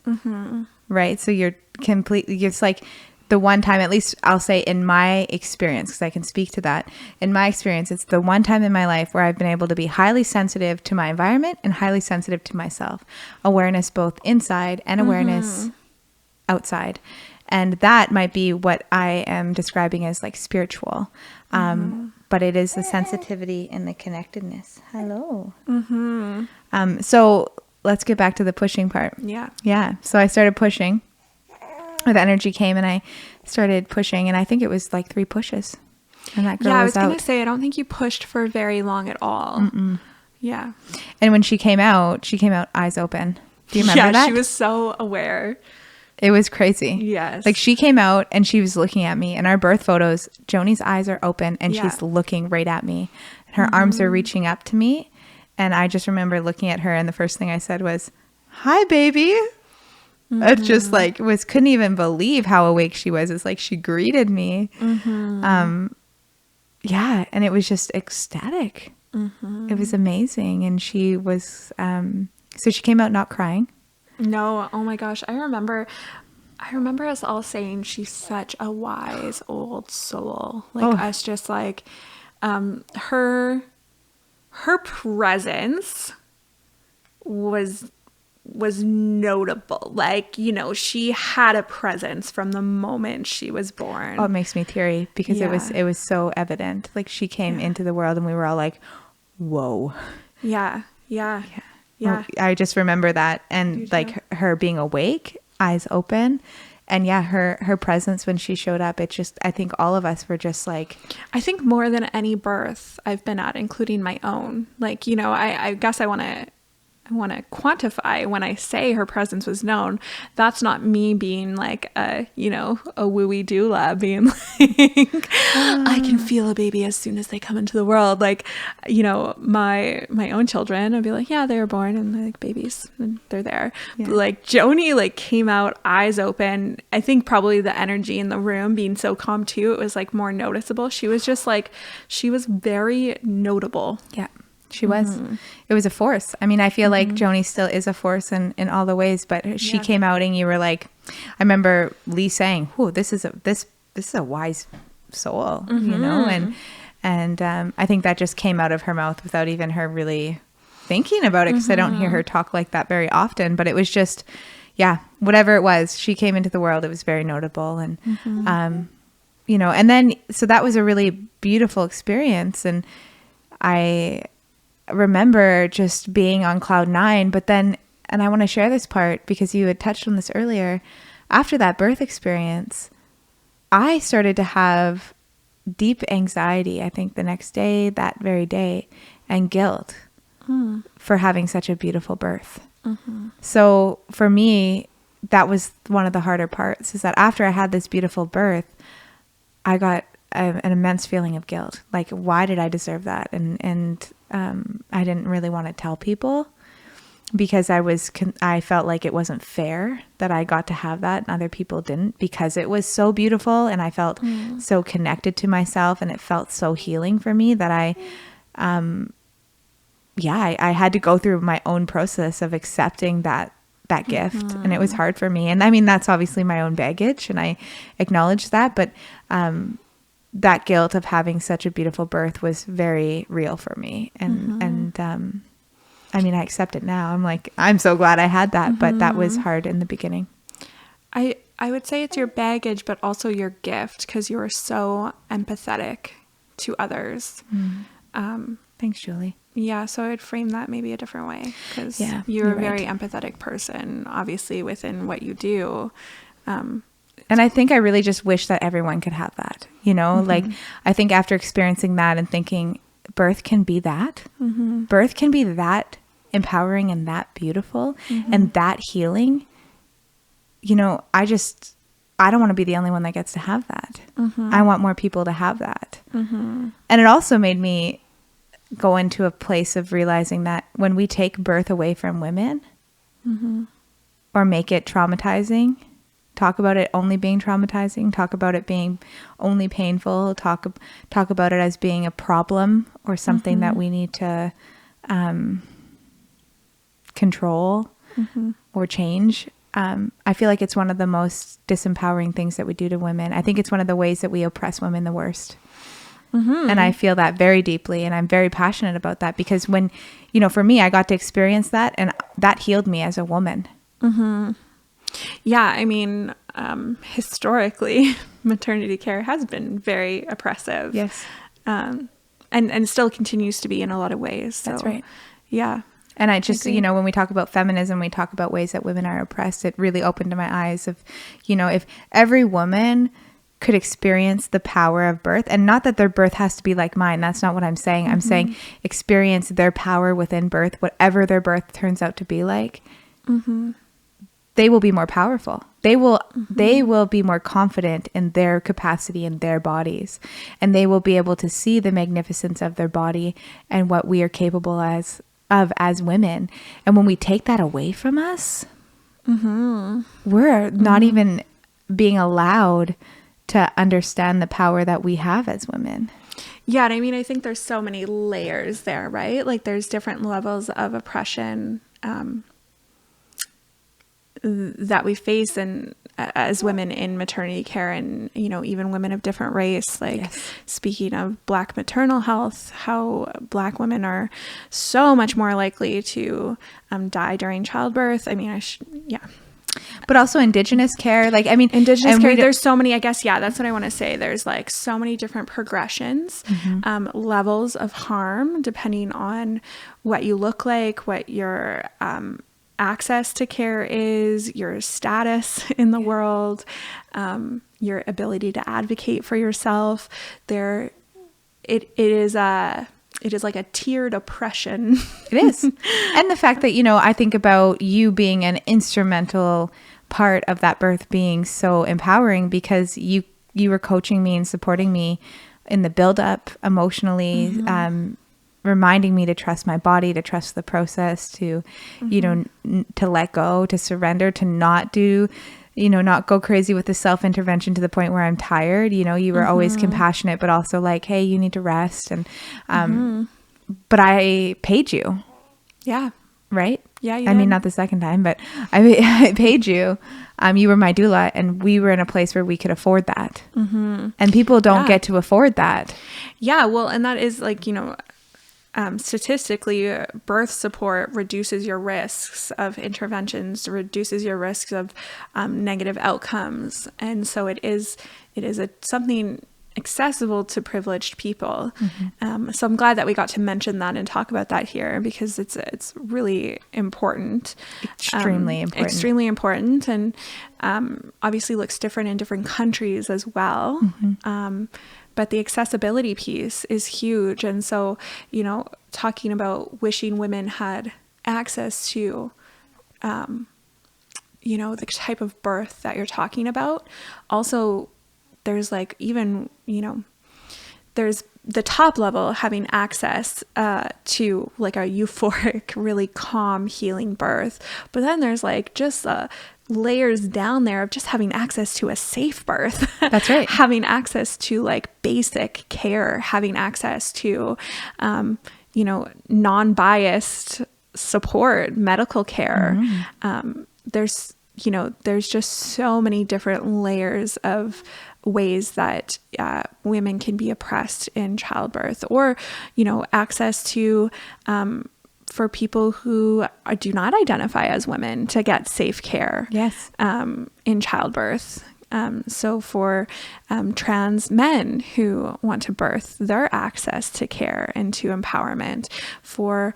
right? So you're completely, it's like the one time, at least I'll say in my experience, because I can speak to that, in my experience, it's the one time in my life where I've been able to be highly sensitive to my environment and highly sensitive to myself. Awareness both inside and awareness outside. And that might be what I am describing as like spiritual. But it is the sensitivity and the connectedness. Hello. So let's get back to the pushing part. Yeah. So I started pushing. The energy came and I started pushing. And I think it was like 3 pushes. And that girl was out. I was going to say, I don't think you pushed for very long at all. Yeah. And when she came out eyes open. Do you remember that? She was so aware. It was crazy. Yes. Like she came out and she was looking at me. In our birth photos, Joni's eyes are open and she's looking right at me. And her arms are reaching up to me. And I just remember looking at her and the first thing I said was, "Hi, baby." It just like couldn't even believe how awake she was. It's like she greeted me. And it was just ecstatic. It was amazing. And she was, so she came out not crying. No, oh my gosh. I remember us all saying she's such a wise old soul. Like us just like her presence was notable. Like, she had a presence from the moment she was born. Oh, it makes me teary because it was so evident. Like she came into the world and we were all like, whoa. Yeah. I just remember that, and like her being awake, eyes open, and her presence when she showed up, it just, I think all of us were just like, I think more than any birth I've been at, including my own, like, I guess I want to quantify when I say her presence was known. That's not me being like a wooey doula being like, I can feel a baby as soon as they come into the world. Like, my own children, I'd be like, yeah, they were born and they're like babies and they're there. Yeah. But like Joni like came out eyes open. I think probably the energy in the room being so calm too, it was like more noticeable. She was just like, she was very notable. Yeah. She was. It was a force. I mean, I feel like Joni still is a force in all the ways, but she came out and you were like, I remember Lee saying, "Whoa, this is a wise soul," and I think that just came out of her mouth without even her really thinking about it, because I don't hear her talk like that very often. But it was just, whatever it was, she came into the world. It was very notable, and and then so that was a really beautiful experience, and I remember just being on cloud 9, but then I want to share this part because you had touched on this earlier. After that birth experience, I started to have deep anxiety, I think the next day, that very day, and guilt for having such a beautiful birth. So for me, that was one of the harder parts, is that after I had this beautiful birth, I got an immense feeling of guilt. Like, why did I deserve that? And I didn't really want to tell people because I felt like it wasn't fair that I got to have that and other people didn't, because it was so beautiful and I felt so connected to myself, and it felt so healing for me that I had to go through my own process of accepting that gift. And it was hard for me. And I mean, that's obviously my own baggage, and I acknowledge that, but that guilt of having such a beautiful birth was very real for me. And I mean, I accept it now. I'm like, I'm so glad I had that, but that was hard in the beginning. I would say it's your baggage, but also your gift, because you are so empathetic to others. Thanks, Julie. Yeah, so I would frame that maybe a different way, because you're a very empathetic person, obviously, within what you do. And I think I really just wish that everyone could have that, you know, like I think after experiencing that and thinking birth can be that, birth can be that empowering and that beautiful and that healing, you know, I don't want to be the only one that gets to have that. I want more people to have that. And it also made me go into a place of realizing that when we take birth away from women or make it traumatizing, talk about it only being traumatizing, talk about it being only painful, talk about it as being a problem or something that we need to control or change. I feel like it's one of the most disempowering things that we do to women. I think it's one of the ways that we oppress women the worst. And I feel that very deeply, and I'm very passionate about that, because when, you know, for me, I got to experience that, and that healed me as a woman. Yeah, I mean, historically, maternity care has been very oppressive. Yes. And still continues to be in a lot of ways. So, that's right. Yeah. And I just, you know, when we talk about feminism, we talk about ways that women are oppressed. It really opened my eyes of, you know, if every woman could experience the power of birth, and not that their birth has to be like mine. That's not what I'm saying. I'm saying experience their power within birth, whatever their birth turns out to be like. They will be more powerful. They will be more confident in their capacity in their bodies, and they will be able to see the magnificence of their body and what we are capable of as women. And when we take that away from us, we're not even being allowed to understand the power that we have as women. Yeah, and I mean, I think there's so many layers there, right? Like there's different levels of oppression that we face as women in maternity care, and, you know, even women of different race. Like speaking of Black maternal health, how Black women are so much more likely to die during childbirth. I mean, but also Indigenous care. Like, I mean, Indigenous care, there's so many, I guess, that's what I want to say. There's like so many different progressions, levels of harm, depending on what you look like, what your access to care is, your status in the world, your ability to advocate for yourself. It is like a tiered oppression. It is. And the fact that, you know, I think about you being an instrumental part of that birth being so empowering, because you were coaching me and supporting me in the build up emotionally, reminding me to trust my body, to trust the process, to, you know, to let go, to surrender, to not do, you know, not go crazy with the self-intervention to the point where I'm tired. You know, you were always compassionate, but also like, hey, you need to rest. And, but I paid you. Yeah. Right? Yeah. I mean, not the second time, but I paid you. You were my doula, and we were in a place where we could afford that. And people don't get to afford that. Yeah. Well, and that is like, you know, statistically, birth support reduces your risks of interventions, reduces your risks of negative outcomes, and so it is something accessible to privileged people. So I'm glad that we got to mention that and talk about that here, because it's really important. Extremely important. And obviously looks different in different countries as well. But the accessibility piece is huge. And so, you know, talking about wishing women had access to, you know, the type of birth that you're talking about. Also, there's like, even, you know, there's the top level, having access to like a euphoric, really calm, healing birth. But then there's like just layers down there of just having access to a safe birth. That's right. Having access to like basic care, having access to, you know, non-biased support, medical care. There's, you know, there's just so many different layers of ways that women can be oppressed in childbirth, or, you know, access to, for people who do not identify as women, to get safe care. Yes. In childbirth. So for trans men who want to birth, their access to care and to empowerment. For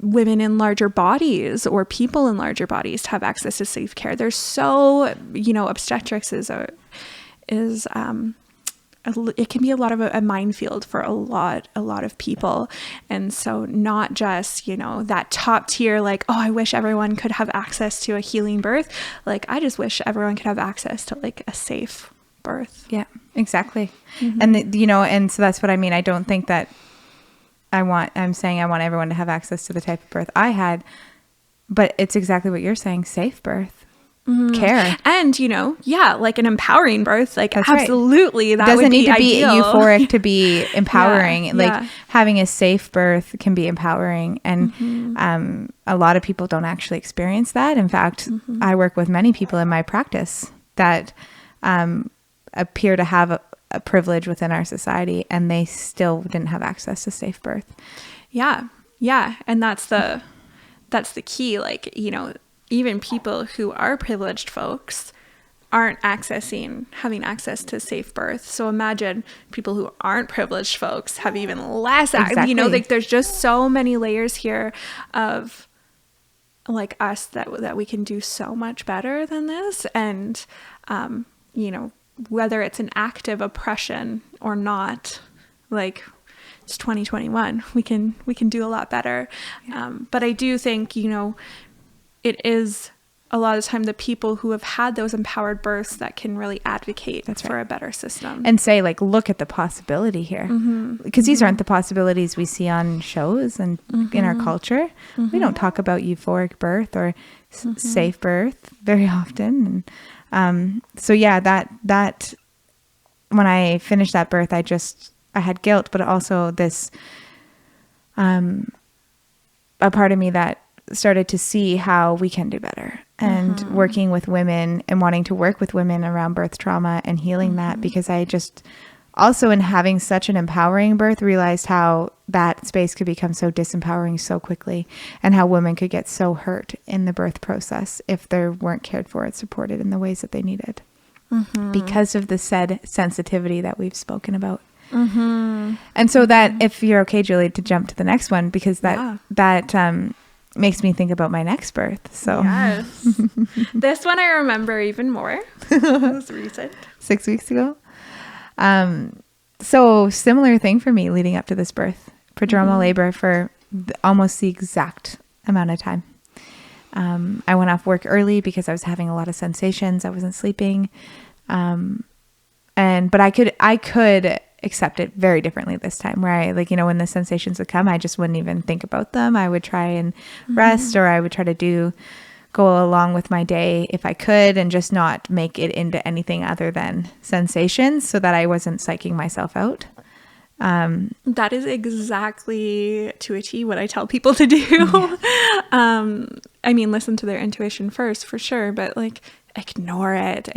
women in larger bodies or people in larger bodies to have access to safe care. There's so, you know, obstetrics is it can be a lot of a minefield for a lot of people. And so not just, you know, that top tier, like, oh, I wish everyone could have access to a healing birth. Like, I just wish everyone could have access to like a safe birth. Yeah, exactly. And you know, and so that's what I mean. I don't think that I'm saying I want everyone to have access to the type of birth I had, but it's exactly what you're saying. Safe birth. Care. And, you know, yeah, like an empowering birth, like That's absolutely. Right. That doesn't would need be to be ideal. Euphoric to be empowering. Yeah. Having a safe birth can be empowering. And a lot of people don't actually experience that. In fact, I work with many people in my practice that appear to have a privilege within our society, and they still didn't have access to safe birth. Yeah. Yeah. And that's the key. Like, you know, even people who are privileged folks aren't having access to safe birth. So imagine people who aren't privileged folks have even less access. Exactly. You know, like there's just so many layers here of like us that we can do so much better than this. And, you know, whether it's an active oppression or not, like it's 2021, we can do a lot better. But I do think, you know, it is a lot of the time the people who have had those empowered births that can really advocate for a better system. And say, like, look at the possibility here. Because these aren't the possibilities we see on shows and in our culture. We don't talk about euphoric birth or safe birth very often. And so, yeah, that when I finished that birth, I had guilt, but also this, a part of me that started to see how we can do better, and working with women and wanting to work with women around birth trauma and healing that, because I just also, in having such an empowering birth, realized how that space could become so disempowering so quickly, and how women could get so hurt in the birth process if they weren't cared for and supported in the ways that they needed, because of the said sensitivity that we've spoken about. And so that, if you're okay, Julie, to jump to the next one, because that makes me think about my next birth. So yes. This one I remember even more. It was recent. 6 weeks ago. So similar thing for me leading up to this birth. Prodromal labor for almost the exact amount of time. I went off work early because I was having a lot of sensations. I wasn't sleeping. But I could accept it very differently this time, where I, like, you know, when the sensations would come, I just wouldn't even think about them. I would try and rest, or I would try to go along with my day if I could, and just not make it into anything other than sensations, so that I wasn't psyching myself out. That is exactly to a T what I tell people to do. Yeah. I mean, listen to their intuition first, for sure, but like, ignore it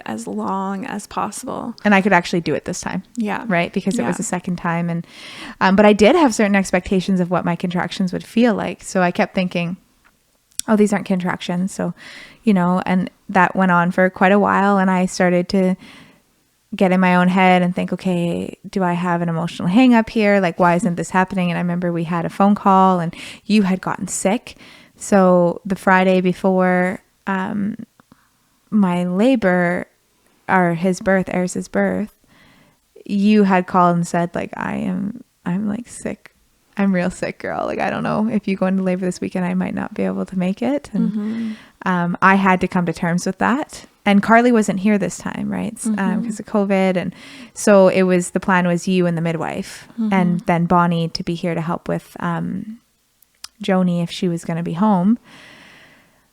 as long as possible. And I could actually do it this time. Yeah. Right. Because it was the second time. And, but I did have certain expectations of what my contractions would feel like. So I kept thinking, oh, these aren't contractions. So, you know, and that went on for quite a while. And I started to get in my own head and think, okay, do I have an emotional hang up here? Like, why isn't this happening? And I remember we had a phone call and you had gotten sick. So the Friday before my labor, or his birth, Eris's birth, you had called and said, like, I'm like sick. I'm real sick, girl. Like, I don't know if you go into labor this weekend, I might not be able to make it. And I had to come to terms with that. And Carly wasn't here this time, right? Because of COVID. And so the plan was you and the midwife, and then Bonnie to be here to help with Joni if she was going to be home,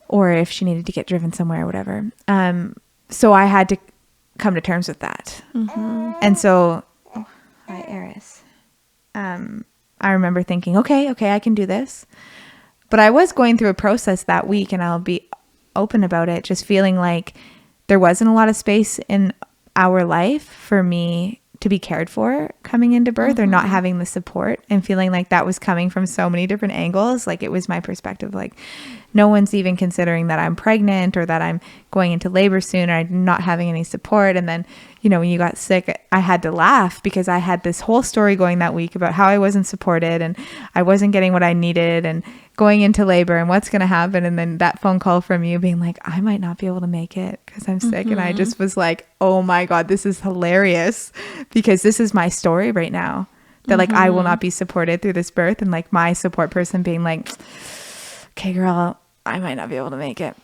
or if she needed to get driven somewhere or whatever. So I had to come to terms with that. And so, hi, Eris. I remember thinking, okay, I can do this. But I was going through a process that week, and I'll be open about it, just feeling like there wasn't a lot of space in our life for me to be cared for coming into birth, or not having the support, and feeling like that was coming from so many different angles. Like, it was my perspective, like, no one's even considering that I'm pregnant or that I'm going into labor soon, or I'm not having any support. And then, when you got sick, I had to laugh because I had this whole story going that week about how I wasn't supported and I wasn't getting what I needed and going into labor and what's going to happen. And then that phone call from you being like, I might not be able to make it because I'm sick. And I just was like, oh my God, this is hilarious, because this is my story right now, that like, I will not be supported through this birth. And like, my support person being like, okay, girl, I might not be able to make it.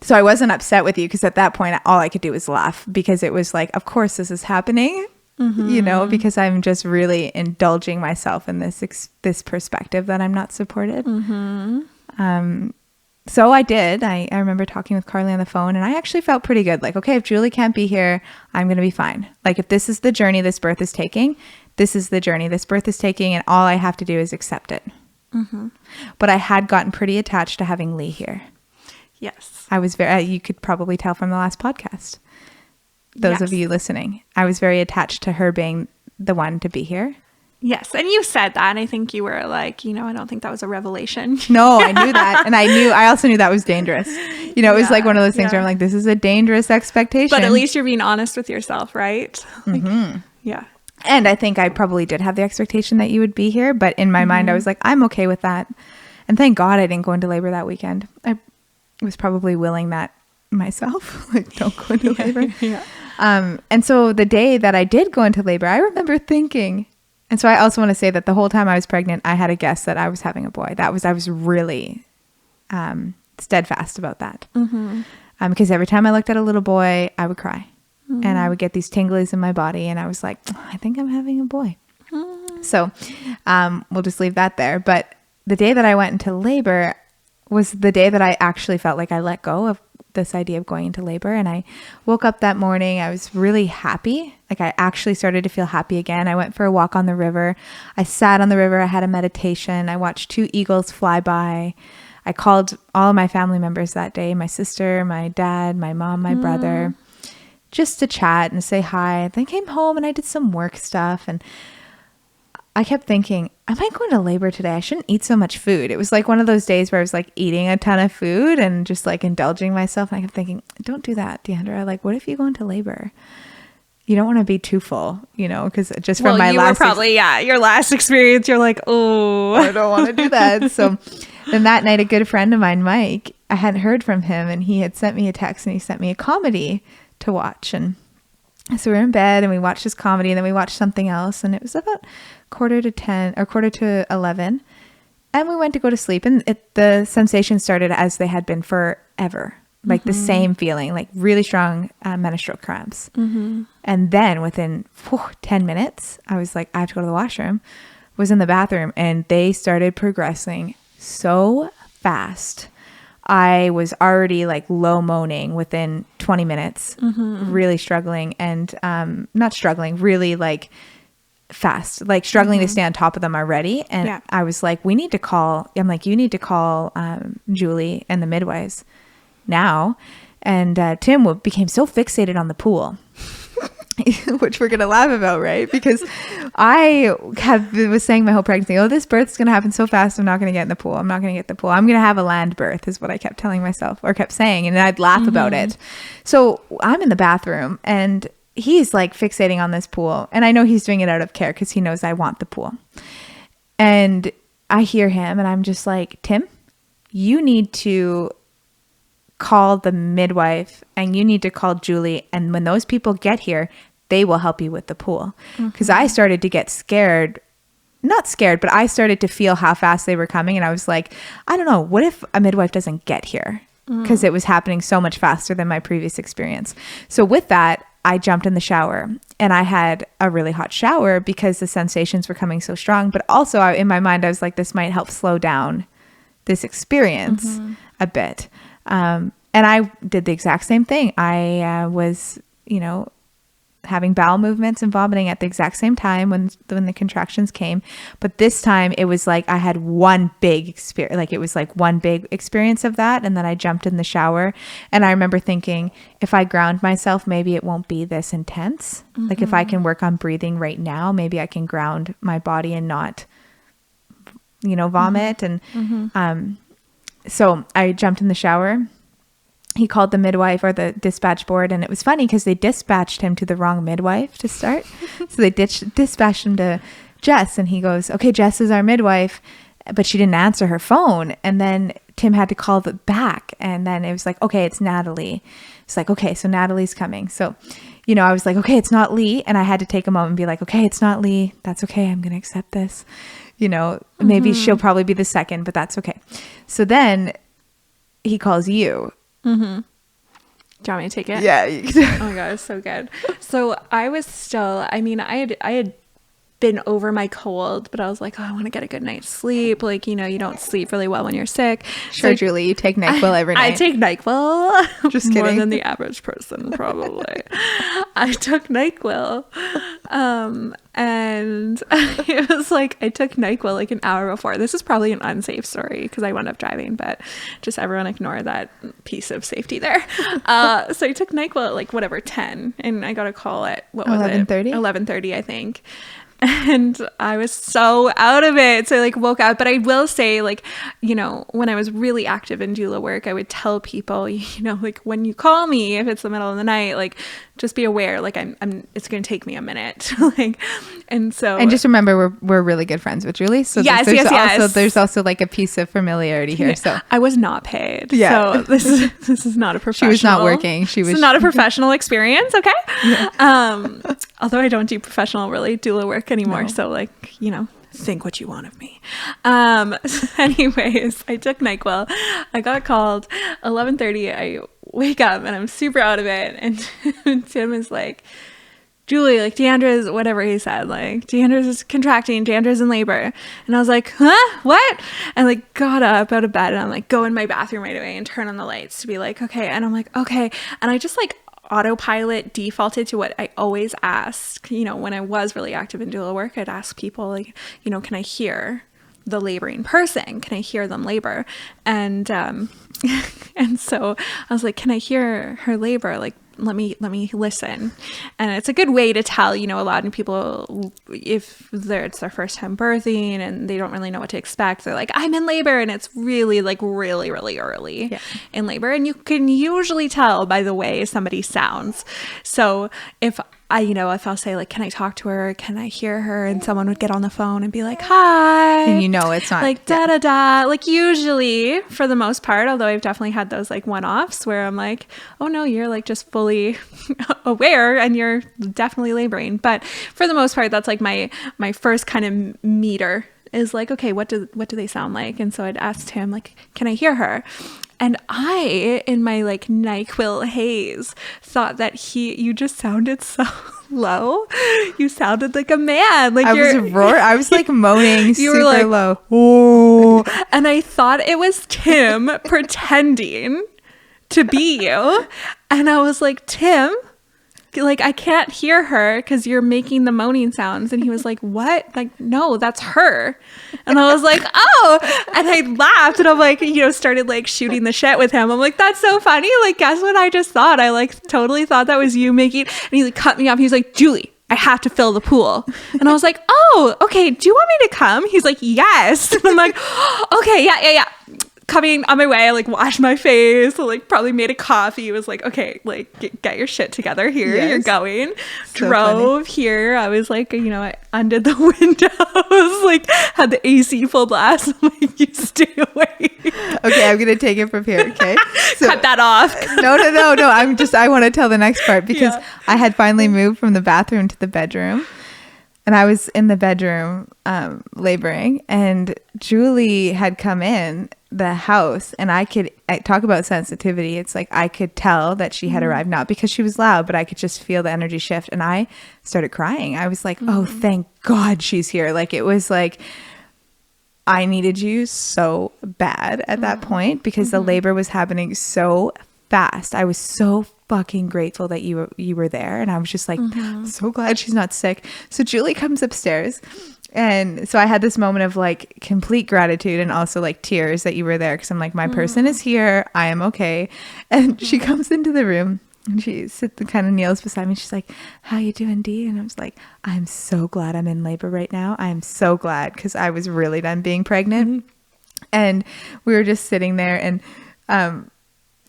So I wasn't upset with you, because at that point, all I could do was laugh, because it was like, of course this is happening, because I'm just really indulging myself in this perspective that I'm not supported. So I did. I remember talking with Carly on the phone, and I actually felt pretty good. Like, okay, if Julie can't be here, I'm going to be fine. Like, if this is the journey this birth is taking, this is the journey this birth is taking, and all I have to do is accept it. But I had gotten pretty attached to having Lee here. Yes. I was you could probably tell from the last podcast, those of you listening, I was very attached to her being the one to be here. Yes. And you said that, and I think you were like, I don't think that was a revelation. No, I knew that. And I also knew that was dangerous. It was like one of those things where I'm like, this is a dangerous expectation. But at least you're being honest with yourself, right? Like, yeah. And I think I probably did have the expectation that you would be here, but in my mind, I was like, I'm okay with that. And thank God I didn't go into labor that weekend. I was probably willing that myself, like, don't go into labor. And so the day that I did go into labor, I remember thinking, and so I also want to say that the whole time I was pregnant, I had a guess that I was having a boy. I was really steadfast about that. Because every time I looked at a little boy, I would cry. And I would get these tinglies in my body, and I was like, I think I'm having a boy. So we'll just leave that there. But the day that I went into labor was the day that I actually felt like I let go of this idea of going into labor. And I woke up that morning, I was really happy. Like, I actually started to feel happy again. I went for a walk on the river. I sat on the river. I had a meditation. I watched 2 eagles fly by. I called all of my family members that day, my sister, my dad, my mom, my brother, just to chat and say hi. Then I came home and I did some work stuff, and I kept thinking, am I going to labor today? I shouldn't eat so much food. It was like one of those days where I was like eating a ton of food and just like indulging myself. And I kept thinking, don't do that, Deandra. Like, what if you go into labor? You don't want to be too full, because just from my last... your last experience, you're like, oh, I don't want to do that. So then that night, a good friend of mine, Mike, I hadn't heard from him, and he had sent me a text, and he sent me a comedy to watch. And so we were in bed and we watched this comedy, and then we watched something else, and it was about 10:45 or 11:45, and we went to go to sleep, and the sensation started as they had been forever, like the same feeling, like really strong menstrual cramps. And then within 10 minutes, I was like, I have to go to the washroom. Was in the bathroom, and they started progressing so fast. I was already like low moaning within 20 minutes, really struggling, and not struggling, really like fast, like struggling to stay on top of them already. And I was like, you need to call Julie and the midwives now. And Tim became so fixated on the pool, which we're going to laugh about, right? Because I was saying my whole pregnancy, this birth's going to happen so fast, I'm not going to get in the pool. I'm not going to get in the pool. I'm going to have a land birth is what I kept telling myself, or kept saying. And I'd laugh about it. So I'm in the bathroom, and he's like fixating on this pool. And I know he's doing it out of care because he knows I want the pool. And I hear him and I'm just like, Tim, you need to call the midwife and you need to call Julie. And when those people get here, they will help you with the pool. Because I started to get scared. Not scared, but I started to feel how fast they were coming. And I was like, I don't know, what if a midwife doesn't get here? Because it was happening so much faster than my previous experience. So with that, I jumped in the shower and I had a really hot shower because the sensations were coming so strong. But also in my mind, I was like, this might help slow down this experience a bit. And I did the exact same thing. I was, having bowel movements and vomiting at the exact same time when the contractions came. But this time it was like I had one big experience, like it was like one big experience of that. And then I jumped in the shower and I remember thinking, if I ground myself, maybe it won't be this intense. Like if I can work on breathing right now, maybe I can ground my body and not, vomit. And so I jumped in the shower. He called the midwife or the dispatch board, and it was funny because they dispatched him to the wrong midwife to start. So they dispatched him to Jess, and he goes, okay, Jess is our midwife, but she didn't answer her phone. And then Tim had to call it back, and then it was like, okay, it's Natalie. It's like, okay, so Natalie's coming. So, I was like, okay, it's not Lee. And I had to take a moment and be like, okay, it's not Lee. That's okay. I'm going to accept this. Maybe she'll probably be the second, but that's okay. So then he calls you. Do you want me to take it? Yeah. Oh my god, it's so good. So I was still, I had been over my cold, but I was like, oh, I want to get a good night's sleep. Like, you don't sleep really well when you're sick. Sure, so Julie, you take NyQuil every night. I take NyQuil. Just kidding. More than the average person, probably. I took NyQuil. And it was like, I took NyQuil like an hour before. This is probably an unsafe story because I wound up driving, but just everyone ignore that piece of safety there. So I took NyQuil at like whatever, 10, and I got a call at, what was 11:30? it? 11:30, I think. And I was so out of it. So I like woke up. But I will say, like, when I was really active in doula work, I would tell people, like, when you call me, if it's the middle of the night, like, just be aware, like, it's going to take me a minute. And just remember, we're really good friends with Julie. So yes. There's also like a piece of familiarity here. So I was not paid. Yeah. So this is not a professional. She was not working. This is not a professional experience. Okay. Yeah. Although I don't do professional really doula work anymore. No. So like, think what you want of me. Anyways, I took NyQuil. I got called 11:30. I wake up and I'm super out of it. And Tim is like, Julie, like, Deandra's, whatever he said, like, Deandra's contracting, Deandra's in labor. And I was like, huh? What? And like got up out of bed and I'm like, go in my bathroom right away and turn on the lights to be like, okay. And I'm like, okay. And I just like autopilot defaulted to what I always ask, when I was really active in doula work. I'd ask people like, can I hear the laboring person? Can I hear them labor? And so I was like, can I hear her labor? Like, let me listen. And it's a good way to tell, a lot of people, if it's their first time birthing and they don't really know what to expect, they're like, I'm in labor, and it's really like really, really early in labor. And you can usually tell by the way somebody sounds. So if I'll say like, can I talk to her? Can I hear her? And someone would get on the phone and be like, hi. And it's not like da. Like usually for the most part, although I've definitely had those like one-offs where I'm like, oh no, you're like just fully aware and you're definitely laboring. But for the most part, that's like my first kind of meter is like, okay, what do they sound like? And so I'd asked him like, can I hear her? And I, in my like NyQuil haze, thought that you just sounded so low. You sounded like a man. Like I was like moaning you super were like, low. Oh. And I thought it was Tim pretending to be you. And I was like, Tim, like, I can't hear her because you're making the moaning sounds. And he was like, what? Like, no, that's her. And I was like, oh. And I laughed and I'm like, started like shooting the shit with him. I'm like, that's so funny. Like, guess what I just thought? I like totally thought that was you making. And he like cut me off. He was like, Julie, I have to fill the pool. And I was like, oh, okay. Do you want me to come? He's like, yes. And I'm like, okay, yeah. coming on my way, I like washed my face, like probably made a coffee, was like, okay, like get your shit together here. Yes. You're going. So drove funny. Here. I was like, you know, I undid the windows, like had the AC full blast. I'm like, you stay away. Okay, I'm gonna take it from here. Okay, so, cut that off. No. I want to tell the next part because I had finally moved from the bathroom to the bedroom. And I was in the bedroom laboring, and Julie had come in the house, and I talk about sensitivity. It's like I could tell that she had arrived, not because she was loud, but I could just feel the energy shift. And I started crying. I was like, oh, thank God she's here. Like, it was like I needed you so bad at that point because the labor was happening so fast. I was so fucking grateful that you were there, and I was just like so glad she's not sick. So Julie comes upstairs, and so I had this moment of like complete gratitude and also like tears that you were there, because I'm like, my person is here, I am okay. And she comes into the room and she kind of kneels beside me. She's like, how you doing, Dee? And I was like, I'm so glad I'm in labor right now. I'm so glad, because I was really done being pregnant. And we were just sitting there, and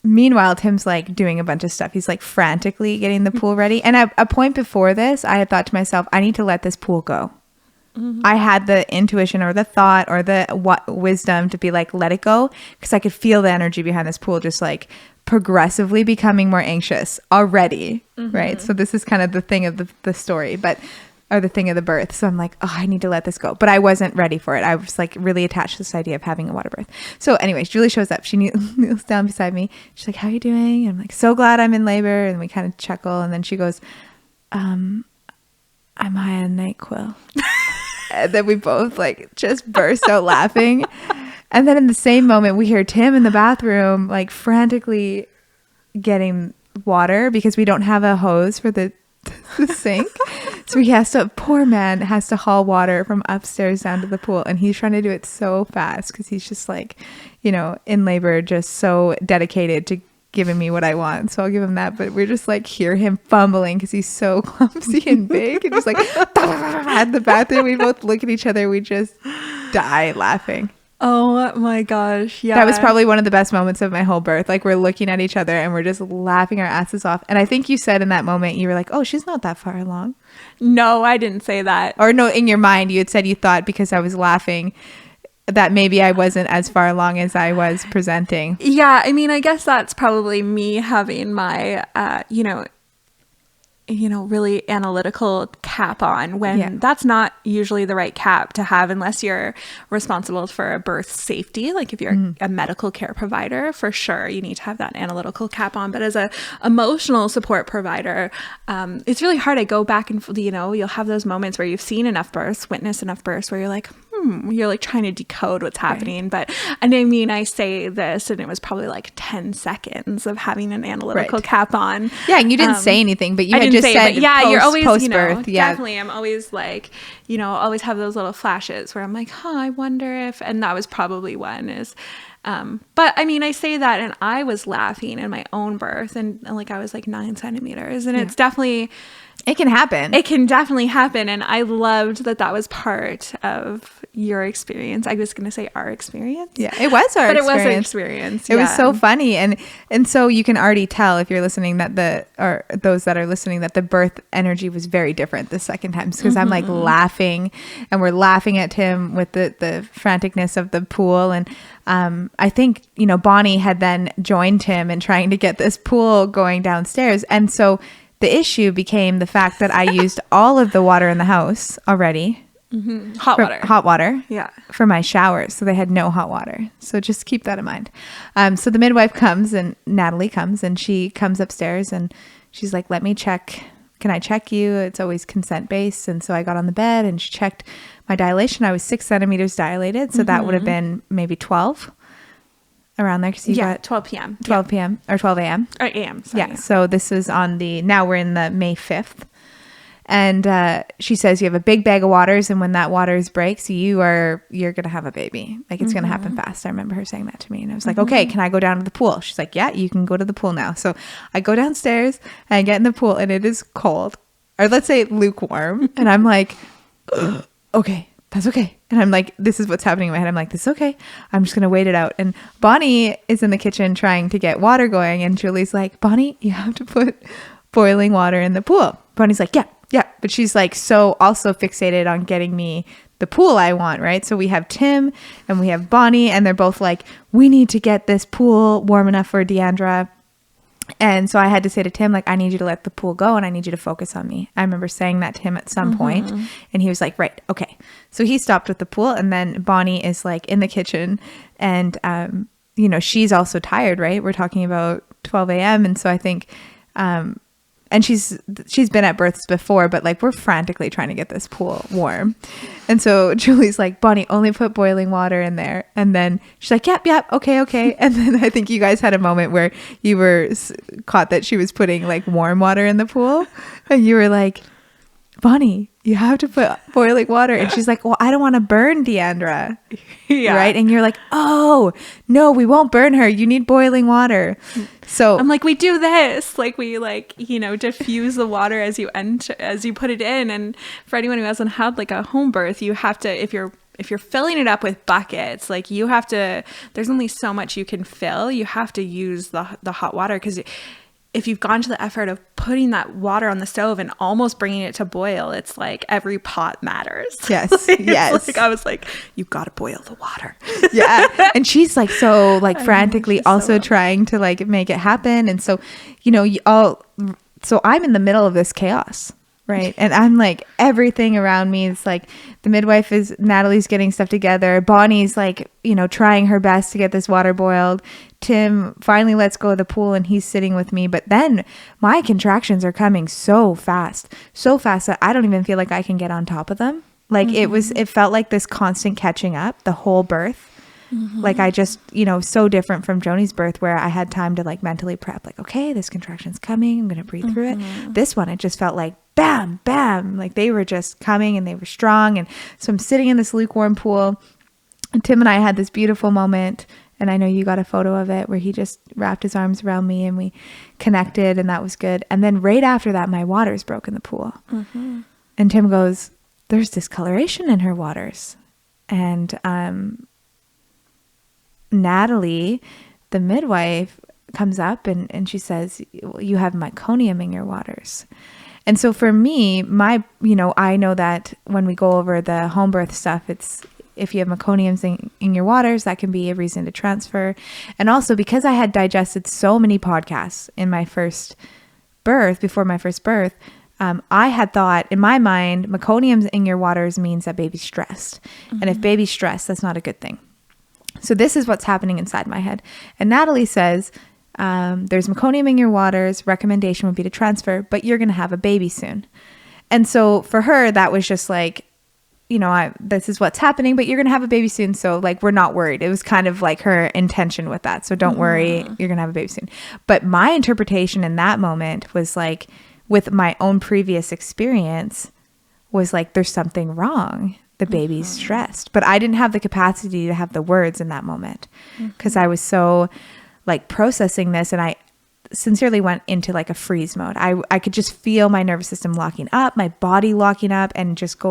meanwhile, Tim's like doing a bunch of stuff. He's like frantically getting the pool ready. And at a point before this, I had thought to myself, I need to let this pool go. I had the intuition or the thought or the wisdom to be like, let it go. Because I could feel the energy behind this pool just like progressively becoming more anxious already. Right. So this is kind of the thing of the story, or the thing of the birth. So I'm like, oh, I need to let this go. But I wasn't ready for it. I was like really attached to this idea of having a water birth. So anyways, Julie shows up. She kneels down beside me. She's like, how are you doing? And I'm like, so glad I'm in labor. And we kind of chuckle. And then she goes, I'm high on NyQuil. And then we both like just burst out laughing. And then in the same moment, we hear Tim in the bathroom, like frantically getting water because we don't have a hose for the sink. So poor man has to haul water from upstairs down to the pool, and he's trying to do it so fast because he's just like, you know, in labor, just so dedicated to giving me what I want. So I'll give him that. But we're just like, hear him fumbling because he's so clumsy and big, and just like at the bathroom, we both look at each other, we just die laughing. Oh my gosh. Yeah. That was probably one of the best moments of my whole birth. Like, we're looking at each other and we're just laughing our asses off. And I think you said in that moment, you were like, oh, she's not that far along. No, I didn't say that. Or no, in your mind, you had said you thought because I was laughing that maybe I wasn't as far along as I was presenting. Yeah. I mean, I guess that's probably me having my, really analytical cap on when that's not usually the right cap to have unless you're responsible for a birth safety. Like if you're a medical care provider, for sure, you need to have that analytical cap on. But as a emotional support provider, it's really hard. I go back and, you'll have those moments where you've seen enough births, witnessed enough births where you're like, you're like trying to decode what's happening. Right. But and I mean, I say this and it was probably like 10 seconds of having an analytical cap on. Yeah. And you didn't say anything, but you had just said, you're always, post-birth. Definitely. I'm always like, always have those little flashes where I'm like, I wonder if, and that was probably one is, but I mean, I say that and I was laughing in my own birth and like, I was like 9 centimeters and it's definitely, it can happen. It can definitely happen. And I loved that was part of your experience. I was going to say our experience. Yeah, it was our experience. But it was an experience. It was so funny. And so you can already tell if you're listening or those that are listening, that the birth energy was very different the second time. Because I'm like laughing and we're laughing at Tim with the franticness of the pool. And I think, Bonnie had then joined him in trying to get this pool going downstairs. And so the issue became the fact that I used all of the water in the house already. Hot water. Yeah. For my shower. So they had no hot water. So just keep that in mind. So the midwife comes and Natalie comes and she comes upstairs and she's like, let me check. Can I check you? It's always consent based. And so I got on the bed and she checked my dilation. I was 6 centimeters dilated. So that would have been maybe 12. Around there, because you got 12 p.m. 12 p.m. or 12 a.m. Or a.m. Sorry, yeah. So this was now we're in the May 5th. And she says you have a big bag of waters, and when that waters breaks, you're going to have a baby. Like it's going to happen fast. I remember her saying that to me. And I was like, okay, can I go down to the pool? She's like, yeah, you can go to the pool now. So I go downstairs and I get in the pool and it is cold, or let's say lukewarm. And I'm like, okay, that's okay. And I'm like, this is what's happening in my head. I'm like, this is okay. I'm just going to wait it out. And Bonnie is in the kitchen trying to get water going. And Julie's like, Bonnie, you have to put boiling water in the pool. Bonnie's like, yeah. But she's like, so also fixated on getting me the pool I want, right? So we have Tim and we have Bonnie, and they're both like, we need to get this pool warm enough for Deandra. And so I had to say to Tim, like, I need you to let the pool go and I need you to focus on me. I remember saying that to him at some point, and he was like, right, okay. So he stopped with the pool, and then Bonnie is like in the kitchen, and, you know, she's also tired, right? We're talking about 12 a.m. And so I think, and she's been at births before, but like we're frantically trying to get this pool warm. And so Julie's like, Bonnie, only put boiling water in there. And then she's like, yep, okay. And then I think you guys had a moment where you were caught that she was putting like warm water in the pool. And you were like, Bonnie, you have to put boiling water. And she's like, well, I don't want to burn Deandra. Yeah. Right. And you're like, oh, no, we won't burn her. You need boiling water. So I'm like, we do this. Like we like, you know, diffuse the water as you put it in. And for anyone who hasn't had like a home birth, you have to, if you're filling it up with buckets, like you have to, there's only so much you can fill. You have to use the hot water, because if you've gone to the effort of putting that water on the stove and almost bringing it to boil, it's like every pot matters. Yes. Yes. Like I was like, you got to boil the water. Yeah. And she's like, so like frantically also trying to like make it happen. And so, you know, so I'm in the middle of this chaos. Right. And I'm like, everything around me is like, the midwife is, Natalie's getting stuff together. Bonnie's like, you know, trying her best to get this water boiled. Tim finally lets go of the pool and he's sitting with me. But then my contractions are coming so fast that I don't even feel like I can get on top of them. Like it felt like this constant catching up the whole birth. Like I just, you know, so different from Joni's birth, where I had time to like mentally prep, like, okay, this contraction's coming. I'm going to breathe through it. This one, it just felt like bam, bam. Like they were just coming and they were strong. And so I'm sitting in this lukewarm pool, and Tim and I had this beautiful moment. And I know you got a photo of it where he just wrapped his arms around me and we connected, and that was good. And then right after that, my waters broke in the pool. And Tim goes, there's discoloration in her waters. And, Natalie, the midwife, comes up and she says, you have meconium in your waters. And so for me, I know that when we go over the home birth stuff, it's, if you have meconiums in your waters, that can be a reason to transfer. And also because I had digested so many podcasts in my first birth, before my first birth, I had thought in my mind, meconiums in your waters means that baby's stressed. And if baby's stressed, that's not a good thing. So this is what's happening inside my head. And Natalie says, there's meconium in your waters. Recommendation would be to transfer, but you're going to have a baby soon. And so for her, that was just like, you know, this is what's happening, but you're going to have a baby soon. So like, we're not worried. It was kind of like her intention with that. So don't worry, you're going to have a baby soon. But my interpretation in that moment was like, with my own previous experience, was like, there's something wrong. The baby's stressed. But I didn't have the capacity to have the words in that moment, because I was so like processing this, and I sincerely went into like a freeze mode. I could just feel my nervous system locking up, my body locking up, and just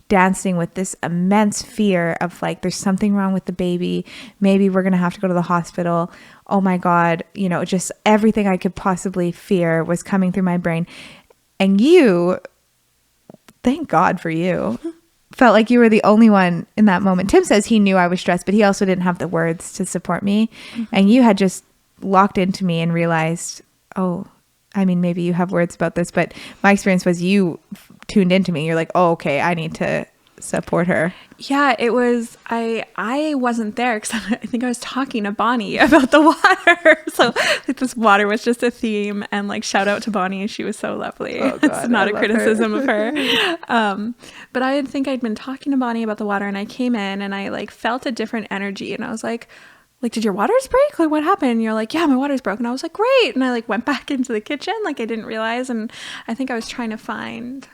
dancing with this immense fear of like, there's something wrong with the baby. Maybe we're going to have to go to the hospital. Oh my God. You know, just everything I could possibly fear was coming through my brain. And you, thank God for you, felt like you were the only one in that moment. Tim says he knew I was stressed, but he also didn't have the words to support me. And you had just locked into me and realized, oh, I mean, maybe you have words about this, but my experience was you tuned into me. You're like, oh, okay, I need to support her. Yeah, it was, I wasn't there because I think I was talking to Bonnie about the water. So like this water was just a theme, and like shout out to Bonnie. She was so lovely. Oh, God, it's not a criticism of her. But I think I'd been talking to Bonnie about the water, and I came in and I like felt a different energy, and I was like, did your waters break? Like, what happened? And you're like, yeah, my water's broken. I was like, great. And I like went back into the kitchen. Like I didn't realize. And I think I was trying to find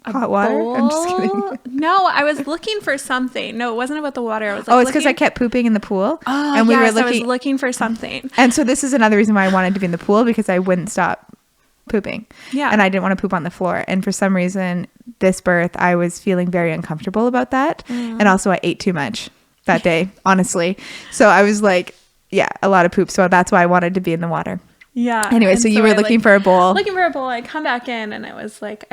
hot water? Bowl? I'm just kidding. No, I was looking for something. No, it wasn't about the water. I was like, it's because I kept pooping in the pool. Oh, and I was looking for something. And so this is another reason why I wanted to be in the pool, because I wouldn't stop pooping. Yeah. And I didn't want to poop on the floor. And for some reason, this birth, I was feeling very uncomfortable about that. And also I ate too much that day, honestly. So I was like, yeah, a lot of poop. So that's why I wanted to be in the water. Yeah. Anyway, so you were looking for a bowl. Looking for a bowl. I come back in and I was like,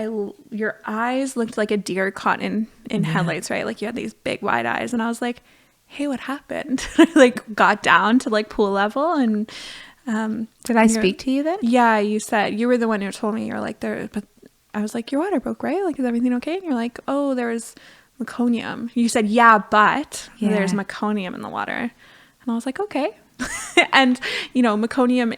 your eyes looked like a deer caught in headlights, right? Like you had these big wide eyes. And I was like, hey, what happened? I like got down to like pool level and did I speak to you then? Yeah, you said you were the one who told me. You're like there, but I was like, your water broke, right? Like, is everything okay? And you're like, oh, there's meconium. You said, yeah, but there's meconium in the water. And I was like, okay. And meconium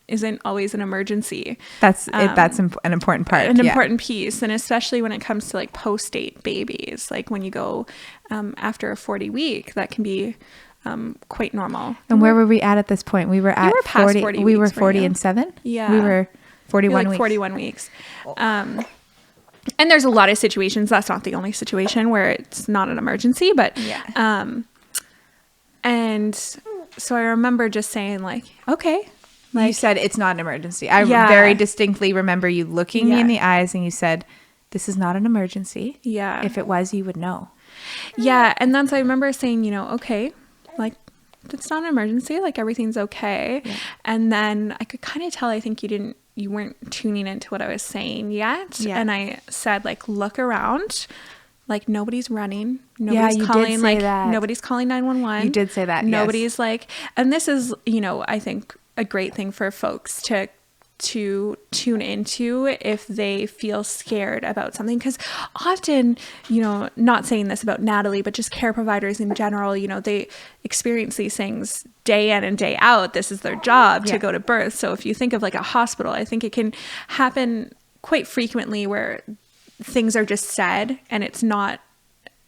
isn't always an emergency. That's an important part. An important piece, and especially when it comes to like post-date babies, like when you go after a 40 week, that can be quite normal. And where were we at this point? We were at past 40 we were weeks, 40 and 7. Yeah, we were 41 weeks. 41 weeks. And there's a lot of situations. That's not the only situation where it's not an emergency, but and so I remember just saying like, okay. Like, you said it's not an emergency. I very distinctly remember you looking me in the eyes and you said, this is not an emergency. Yeah. If it was, you would know. Yeah. And then so I remember saying, okay, like it's not an emergency. Like everything's okay. Yeah. And then I could kind of tell, I think you weren't tuning into what I was saying yet. Yeah. And I said like, look around. Like nobody's running. Nobody's calling. Did say that. Nobody's calling 911. You did say that. Nobody's like, and this is, I think a great thing for folks to tune into if they feel scared about something. Because often, not saying this about Natalie, but just care providers in general, they experience these things day in and day out. This is their job to go to birth. So if you think of like a hospital, I think it can happen quite frequently where things are just said and it's not,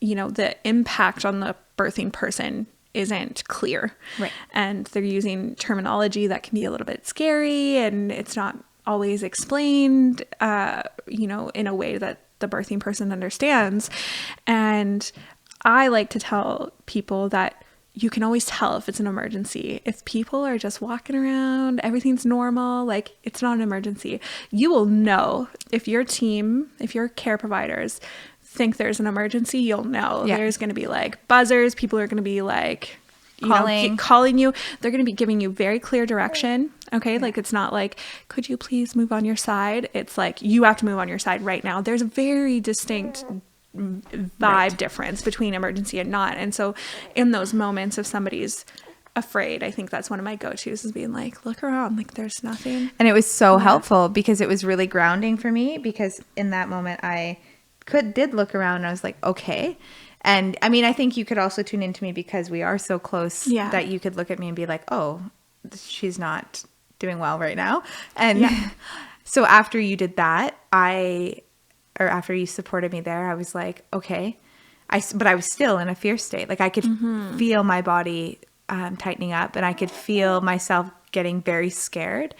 the impact on the birthing person isn't clear. Right. And they're using terminology that can be a little bit scary and it's not always explained, in a way that the birthing person understands. And I like to tell people that you can always tell if it's an emergency. If people are just walking around, everything's normal, like it's not an emergency. You will know if your team, if your care providers think there's an emergency, you'll know. There's going to be like buzzers. People are going to be like calling you. They're going to be giving you very clear direction. Okay. Like it's not like, could you please move on your side? It's like, you have to move on your side right now. There's a very distinct vibe difference between emergency and not. And so in those moments, if somebody's afraid, I think that's one of my go-tos is being like, look around, like there's nothing. And it was so helpful because it was really grounding for me, because in that moment I did look around and I was like, okay. And I mean, I think you could also tune into me because we are so close that you could look at me and be like, oh, she's not doing well right now. And so after you did that, after you supported me there, I was like, okay. But I was still in a fear state. Like I could feel my body tightening up and I could feel myself getting very scared.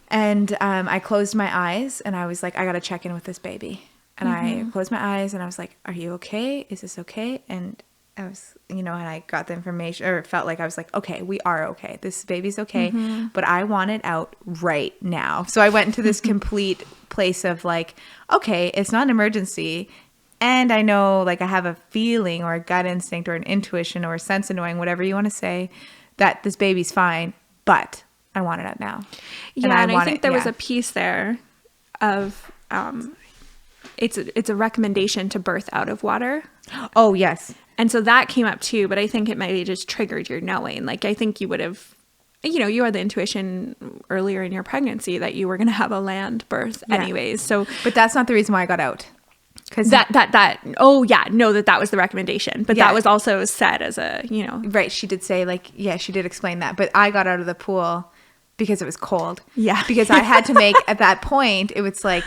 And I closed my eyes and I was like, I got to check in with this baby. And I closed my eyes and I was like, are you okay? Is this okay? And I was, and I got the information, or it felt like I was like, okay, we are okay. This baby's okay. But I want it out right now. So I went into this complete place of like, okay, it's not an emergency. And I know like I have a feeling or a gut instinct or an intuition or a sense of knowing, whatever you want to say, that this baby's fine, but I want it out now. Yeah. And I think there was a piece there of, it's a recommendation to birth out of water. Oh, yes. And so that came up too, but I think it maybe just triggered your knowing. Like I think you would have, you had the intuition earlier in your pregnancy that you were going to have a land birth anyways. So, but that's not the reason why I got out. Because that was the recommendation, but that was also said as a, right. She did say like, she did explain that, but I got out of the pool because it was cold. Yeah. Because I had to make, at that point, it was like,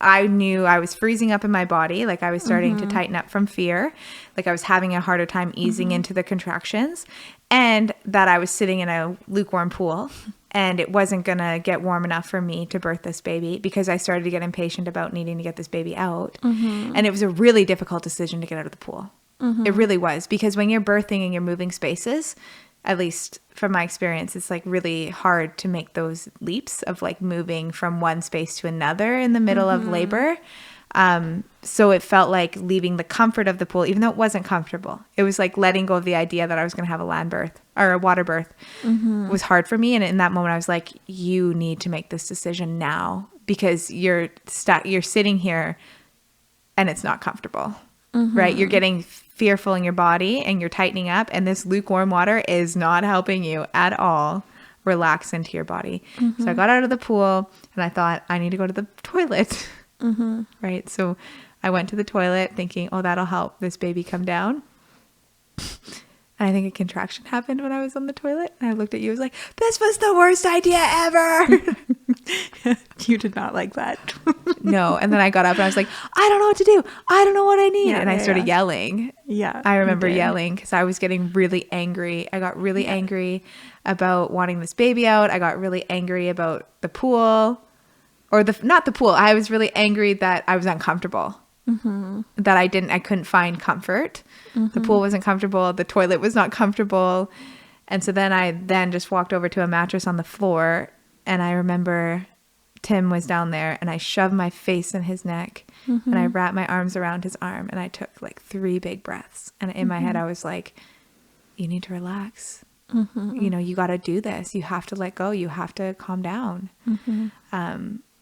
I knew I was freezing up in my body. Like I was starting to tighten up from fear. Like I was having a harder time easing into the contractions, and that I was sitting in a lukewarm pool and it wasn't going to get warm enough for me to birth this baby, because I started to get impatient about needing to get this baby out. And it was a really difficult decision to get out of the pool. It really was, because when you're birthing and you're moving spaces, at least from my experience, it's like really hard to make those leaps of like moving from one space to another in the middle of labor. So it felt like leaving the comfort of the pool, even though it wasn't comfortable. It was like letting go of the idea that I was going to have a land birth or a water birth was hard for me. And in that moment, I was like, you need to make this decision now because you're sitting here and it's not comfortable, right? You're getting fearful in your body and you're tightening up, and this lukewarm water is not helping you at all relax into your body. So I got out of the pool and I thought, I need to go to the toilet. Right. So I went to the toilet thinking, oh, that'll help this baby come down. And I think a contraction happened when I was on the toilet. And I looked at you. I was like, this was the worst idea ever. You did not like that. No. And then I got up and I was like, I don't know what to do. I don't know what I need. And I started yelling. Yeah. I remember yelling because I was getting really angry. I got really angry about wanting this baby out. I got really angry about the pool. Or not the pool. I was really angry that I was uncomfortable, that I couldn't find comfort. The pool wasn't comfortable. The toilet was not comfortable. And so then I just walked over to a mattress on the floor. And I remember Tim was down there and I shoved my face in his neck and I wrapped my arms around his arm and I took like 3 big breaths. And in my head, I was like, you need to relax. You know, you got to do this. You have to let go. You have to calm down.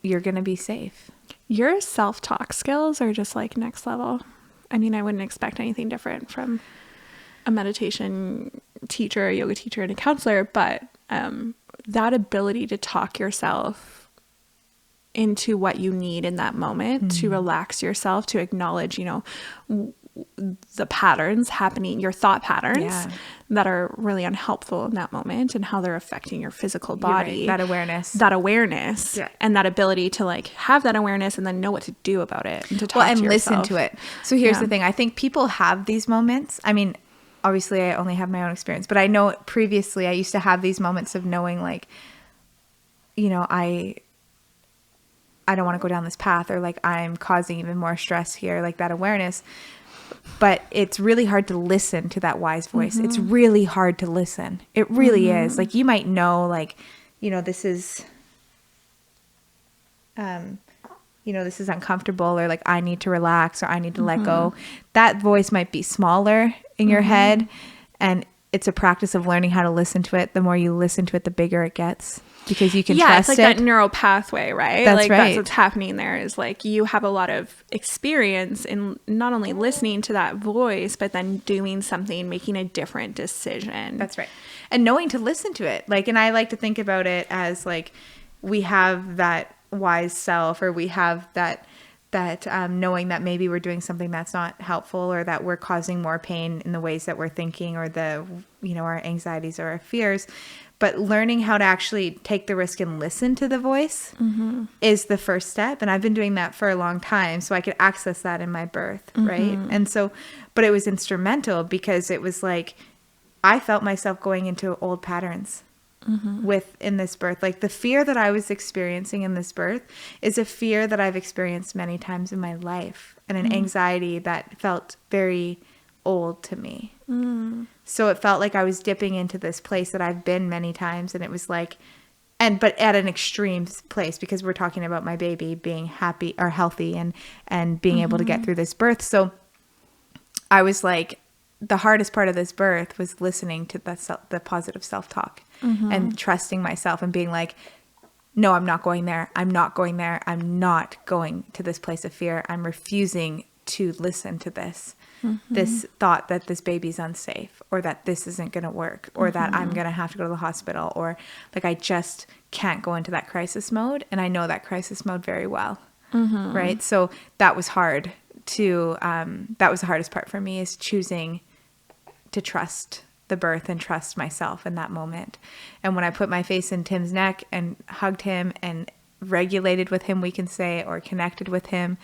You're going to be safe. Your self-talk skills are just like next level. I mean, I wouldn't expect anything different from a meditation teacher, a yoga teacher, and a counselor, but that ability to talk yourself into what you need in that moment, to relax yourself, to acknowledge, you know, the patterns happening, your thought patterns that are really unhelpful in that moment and how they're affecting your physical body. Right. That awareness and that ability to like have that awareness and then know what to do about it and to talk and to listen to it. So here's the thing. I think people have these moments. I mean, obviously I only have my own experience, but I know previously I used to have these moments of knowing like, you know, I don't want to go down this path, or like I'm causing even more stress here, like that awareness. But it's really hard to listen to that wise voice. It's really hard to listen. It really is. Like you might know, like, you know, this is, this is uncomfortable, or like I need to relax, or I need to let go. That voice might be smaller in your head, and it's a practice of learning how to listen to it. The more you listen to it, the bigger it gets, because you can trust it. Yeah, it's like that neural pathway, right? That's like right. That's what's happening there, is like you have a lot of experience in not only listening to that voice, but then doing something, making a different decision. That's right. And knowing to listen to it. Like, and I like to think about it as like we have that wise self, or we have that knowing that maybe we're doing something that's not helpful, or that we're causing more pain in the ways that we're thinking, or our anxieties or our fears. But learning how to actually take the risk and listen to the voice is the first step. And I've been doing that for a long time, so I could access that in my birth, right? And so, but it was instrumental because it was like I felt myself going into old patterns in this birth. Like the fear that I was experiencing in this birth is a fear that I've experienced many times in my life, and an anxiety that felt very old to me. So it felt like I was dipping into this place that I've been many times, and it was like, but at an extreme place, because we're talking about my baby being happy or healthy and being able to get through this birth. So I was like, the hardest part of this birth was listening to the positive self-talk and trusting myself and being like, no, I'm not going there. I'm not going there. I'm not going to this place of fear. I'm refusing to listen to this thought that this baby's unsafe, or that this isn't going to work, or that I'm going to have to go to the hospital, or like I just can't go into that crisis mode. And I know that crisis mode very well. Right. So that was hard that was the hardest part for me, is choosing to trust the birth and trust myself in that moment. And when I put my face in Tim's neck and hugged him and regulated with him, we can say, or connected with him,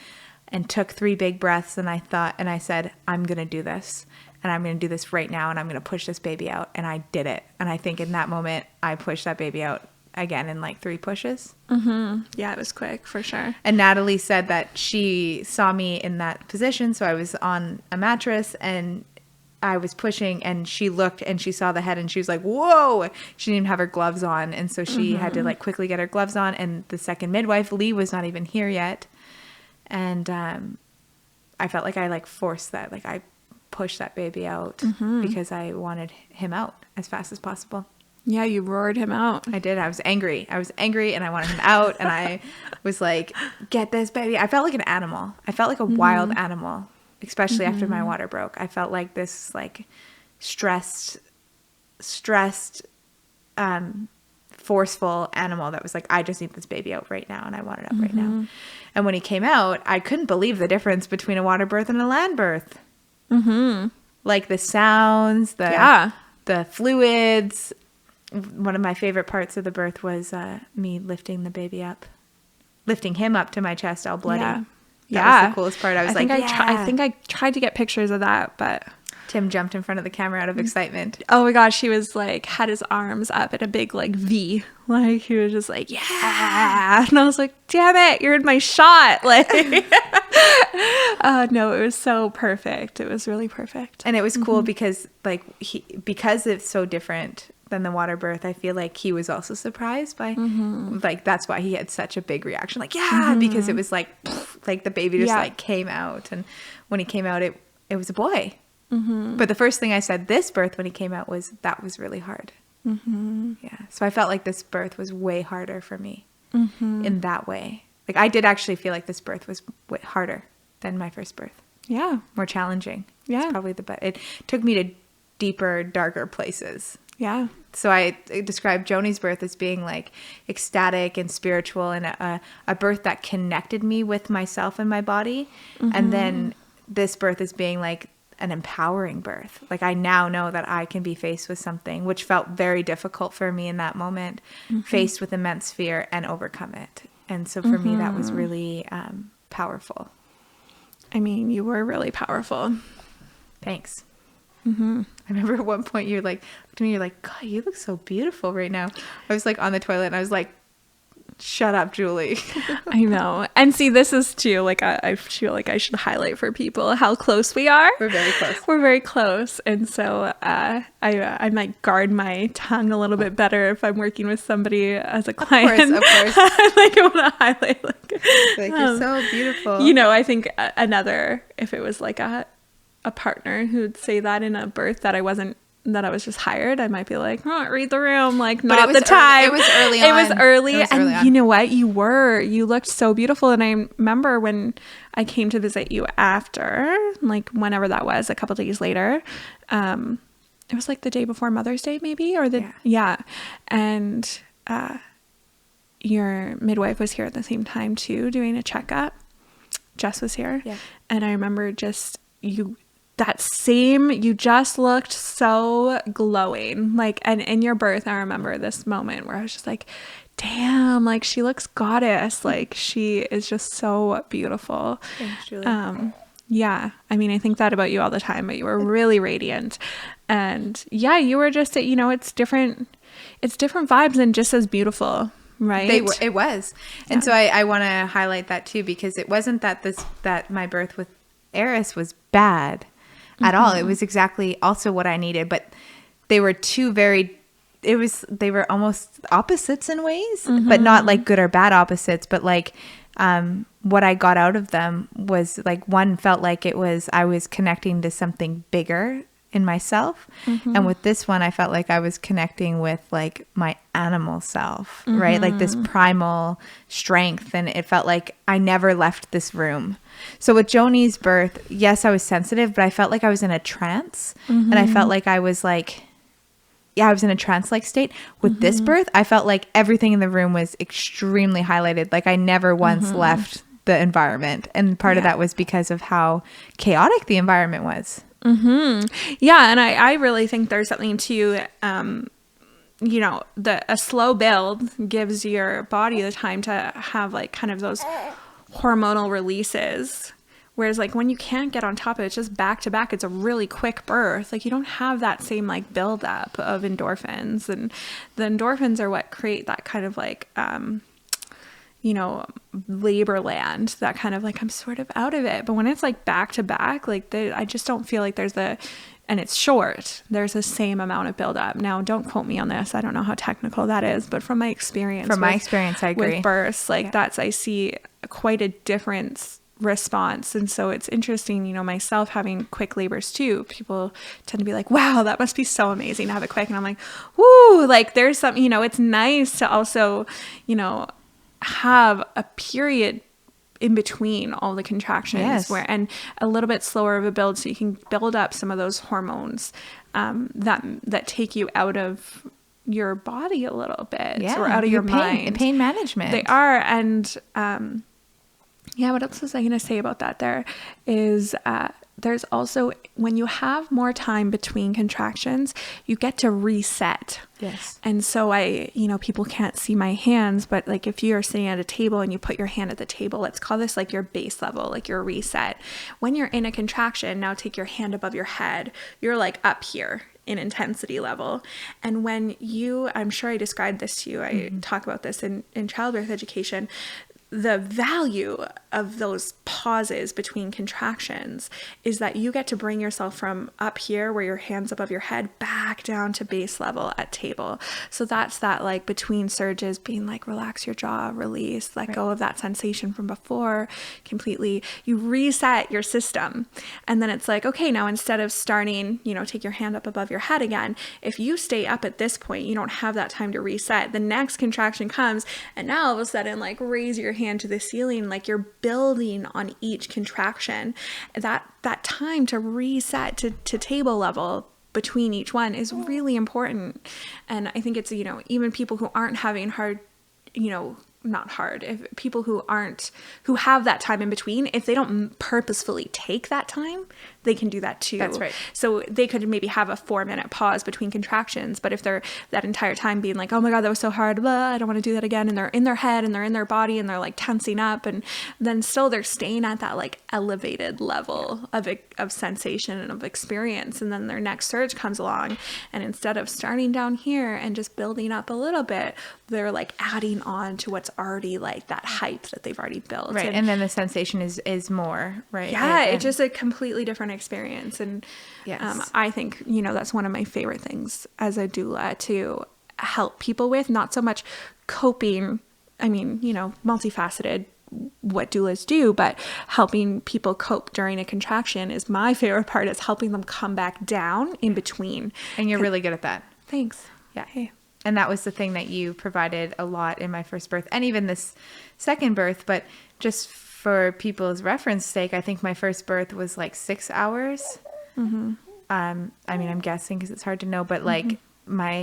and took 3 big breaths, and I said, I'm going to do this, and I'm going to do this right now, and I'm going to push this baby out. And I did it. And I think in that moment, I pushed that baby out again in like 3 pushes. Yeah, it was quick for sure. And Natalie said that she saw me in that position. So I was on a mattress, and I was pushing, and she looked and she saw the head and she was like, whoa, she didn't even have her gloves on. And so she had to like quickly get her gloves on. And the second midwife, Lee, was not even here yet. And I felt like I like forced that, like I pushed that baby out because I wanted him out as fast as possible. Yeah, you roared him out. I did. I was angry and I wanted him out. And I was like, get this baby. I felt like an animal. I felt like a wild animal, especially after my water broke. I felt like this like stressed, forceful animal that was like, I just need this baby out right now. And I want it out right now. And when he came out, I couldn't believe the difference between a water birth and a land birth. Like the sounds, the fluids. One of my favorite parts of the birth was me lifting him up to my chest all bloody. That was the coolest part. I think I tried to get pictures of that, but Tim jumped in front of the camera out of excitement. Oh my gosh, he was like, had his arms up in a big like V. Like he was just like, yeah. And I was like, damn it, you're in my shot. Like, no, it was so perfect. It was really perfect. And it was cool because like because it's so different than the water birth, I feel like he was also surprised by like that's why he had such a big reaction. Like, because it was like the baby just like came out. And when he came out, it was a boy. But the first thing I said this birth when he came out was that was really hard. Yeah. So I felt like this birth was way harder for me in that way. Like I did actually feel like this birth was way harder than my first birth. Yeah. More challenging. Yeah. It's probably the best. It took me to deeper, darker places. Yeah. So I described Joni's birth as being like ecstatic and spiritual and a birth that connected me with myself and my body. And then this birth as being like an empowering birth. Like I now know that I can be faced with something which felt very difficult for me in that moment, faced with immense fear and overcome it. And so for me, that was really powerful. I mean, you were really powerful. Thanks. I remember at one point you like looked at me, you're like, God, you look so beautiful right now. I was like on the toilet and I was like, shut up, Julie. I know. And see, this is too, like, I feel like I should highlight for people how close we are. We're very close. We're very close. And so I might guard my tongue a little bit better if I'm working with somebody as a client. Of course. Like, I want to highlight, like you're so beautiful. You know, I think if it was like a partner who'd say that in a birth that I was just hired, I might be like, oh, read the room, like not the time. It was early on. It was early. And you know what? You looked so beautiful. And I remember when I came to visit you after, like whenever that was, a couple days later, it was like the day before Mother's Day maybe, or and your midwife was here at the same time too, doing a checkup. Jess was here. Yeah. And I remember you just looked so glowing, like, and in your birth, I remember this moment where I was just like, damn, like she looks goddess. Like she is just so beautiful. Thanks, Julie. Yeah. I mean, I think that about you all the time, but you were really radiant. And yeah, you were just, you know, it's different vibes and just as beautiful. Right. It was. And so I want to highlight that too, because it wasn't that my birth with Eris was bad at all. It was exactly also what I needed, but they were they were almost opposites in ways, but not like good or bad opposites, but like what I got out of them was like one felt like I was connecting to something bigger in myself. And with this one, I felt like I was connecting with like my animal self, right? Like this primal strength. And it felt like I never left this room. So with Joni's birth, yes, I was sensitive, but I felt like I was in a trance. And I felt like I was like, I was in a trance-like state. With this birth, I felt like everything in the room was extremely highlighted. Like I never once left the environment. And part of that was because of how chaotic the environment was. Yeah. And I really think there's something to, you know, a slow build gives your body the time to have like kind of those hormonal releases. Whereas like when you can't get on top of it, it's just back to back, it's a really quick birth. Like you don't have that same like buildup of endorphins, and the endorphins are what create that kind of like, you know, labor land, that kind of like, I'm sort of out of it. But when it's like back to back, like I just don't feel like there's and it's short, there's the same amount of buildup. Now, don't quote me on this. I don't know how technical that is, but from my experience, I agree. With births, like I see quite a difference response. And so it's interesting, myself having quick labors too, people tend to be like, wow, that must be so amazing to have it quick. And I'm like, woo, like there's some, it's nice to also, have a period in between all the contractions and a little bit slower of a build, so you can build up some of those hormones that take you out of your body a little bit or out of your mind. Pain management. They are. And what else was I going to say about that? There is there's also, when you have more time between contractions, you get to reset. Yes. And so people can't see my hands, but like if you're sitting at a table and you put your hand at the table, let's call this like your base level, like your reset. When you're in a contraction, now take your hand above your head. You're like up here in intensity level. And when I'm sure I described this to you, I talk about this in childbirth education, the value of those pauses between contractions is that you get to bring yourself from up here where your hand's above your head back down to base level at table. So that's that like between surges being like, relax your jaw, release, let go of that sensation from before completely. You reset your system. And then it's like, okay, now instead of starting, take your hand up above your head again. If you stay up at this point, you don't have that time to reset. The next contraction comes and now all of a sudden like raise your hand to the ceiling, like you're building on each contraction. That time to reset to table level between each one is really important. And I think it's, even people who aren't having hard, not hard, if people who have that time in between, if they don't purposefully take that time, they can do that too. That's right. So they could maybe have a 4-minute pause between contractions, but if they're that entire time being like, oh my God, that was so hard, blah, I don't want to do that again, and they're in their head and they're in their body and they're like tensing up, and then still they're staying at that like elevated level of sensation and of experience, and then their next surge comes along, and instead of starting down here and just building up a little bit, they're like adding on to what's already like that hype that they've already built. Right. And then the sensation is more, right? Yeah. It's just a completely different experience. And yes. I think, that's one of my favorite things as a doula to help people with, not so much coping. I mean, multifaceted what doulas do, but helping people cope during a contraction is my favorite part, is helping them come back down in between. And you're really good at that. Thanks. Yeah. Hey. And that was the thing that you provided a lot in my first birth and even this second birth. But just for people's reference sake, I think my first birth was like 6 hours. Mm-hmm. I mean, I'm guessing because it's hard to know, but like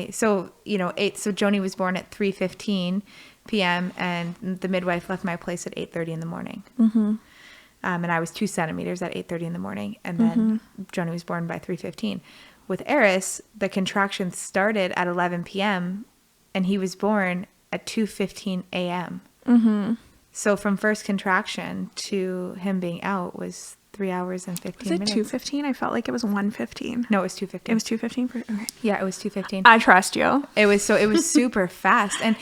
so Joni was born at 3:15 p.m. and the midwife left my place at 8:30 in the morning. Mm-hmm. And I was 2 centimeters at 8:30 in the morning. And then Joni was born by 3:15. With Eris, the contractions started at 11 p.m. and he was born at 2:15 a.m. Mm-hmm. So from first contraction to him being out was 3 hours and 15 minutes. Was it 2:15? I felt like it was 1:15. No, it was 2:15. It was 2:15? Okay. Yeah, it was 2:15. I trust you. It was super fast. And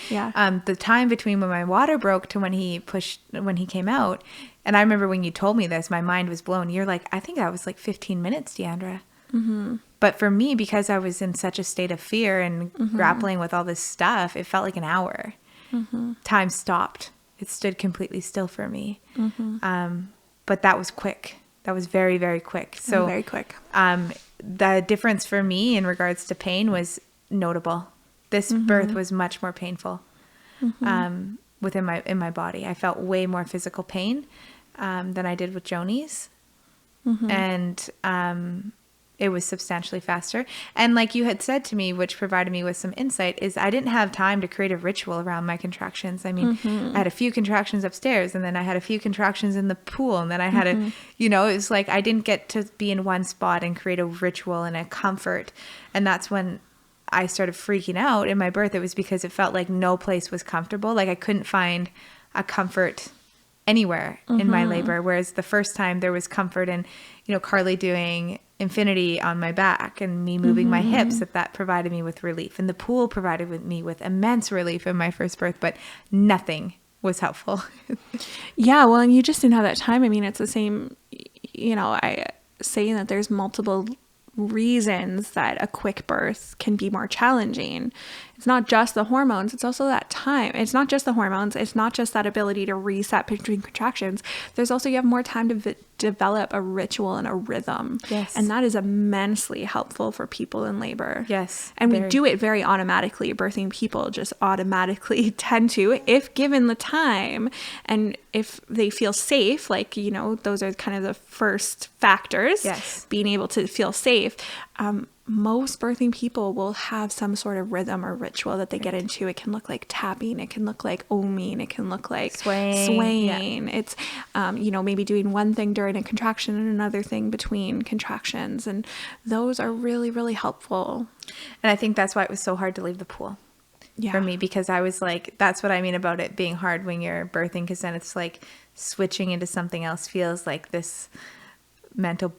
the time between when my water broke to when he came out, and I remember when you told me this, my mind was blown. You're like, I think that was like 15 minutes, Deandra. Mm-hmm. But for me, because I was in such a state of fear and grappling with all this stuff, it felt like an hour. Mm-hmm. Time stopped. It stood completely still for me. Mm-hmm. But that was quick. That was very, very quick. So very quick. The difference for me in regards to pain was notable. This birth was much more painful within my body. I felt way more physical pain than I did with Joni's. Mm-hmm. And it was substantially faster. And like you had said to me, which provided me with some insight, is I didn't have time to create a ritual around my contractions. I mean, I had a few contractions upstairs, and then I had a few contractions in the pool, and then I had it was like I didn't get to be in one spot and create a ritual and a comfort. And that's when I started freaking out in my birth. It was because it felt like no place was comfortable. Like I couldn't find a comfort anywhere in my labor. Whereas the first time there was comfort in, Carly doing infinity on my back and me moving my hips, that provided me with relief. And the pool provided me with immense relief in my first birth, but nothing was helpful. Yeah. Well, and you just didn't have that time. I mean, it's the same, I saying that there's multiple reasons that a quick birth can be more challenging. It's not just the hormones, it's also that time. It's not just the hormones, it's not just that ability to reset between contractions. There's also, you have more time to develop a ritual and a rhythm. Yes. And that is immensely helpful for people in labor. Yes. And we do it very automatically. Birthing people just automatically tend to, if given the time and if they feel safe, like, you know, those are kind of the first factors. Yes. Being able to feel safe. Most birthing people will have some sort of rhythm or ritual that they get into. It can look like tapping. It can look like oming. It can look like swaying. Yeah. It's, you know, maybe doing one thing during a contraction and another thing between contractions. And those are really, really helpful. And I think that's why it was so hard to leave the pool for me, because I was like, that's what I mean about it being hard when you're birthing, because then it's like switching into something else feels like this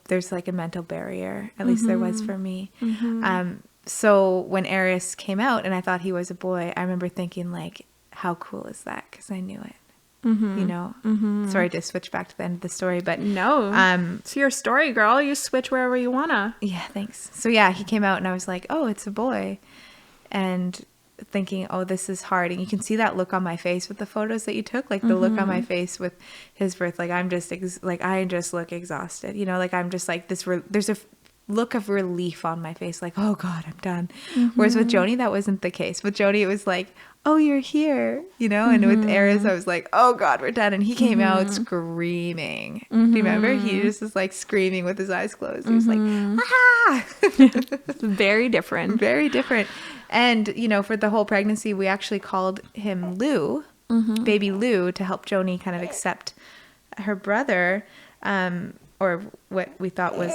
there's like a mental barrier, at least there was for me. So when Aries came out and I thought he was a boy, I remember thinking like, how cool is that? Because I knew it, you know. Sorry to switch back to the end of the story, but no, it's your story, girl. You switch wherever you wanna. Yeah, thanks. So yeah, he came out and I was like, oh, it's a boy, and thinking, oh, this is hard. And you can see that look on my face with the photos that you took, like the look on my face with his birth, like I'm just I just look exhausted, you know, like I'm just like this there's a look of relief on my face, like, oh God, I'm done. Whereas with Joni, that wasn't the case. With Joni, it was like, oh, you're here, you know. And with Aries, I was like, oh God, we're done. And he came out screaming. Do you remember? He just was like screaming with his eyes closed. He was like, ah. Very different. Very different. And, you know, for the whole pregnancy, we actually called him Lou, baby Lou, to help Joni kind of accept her brother, or what we thought was,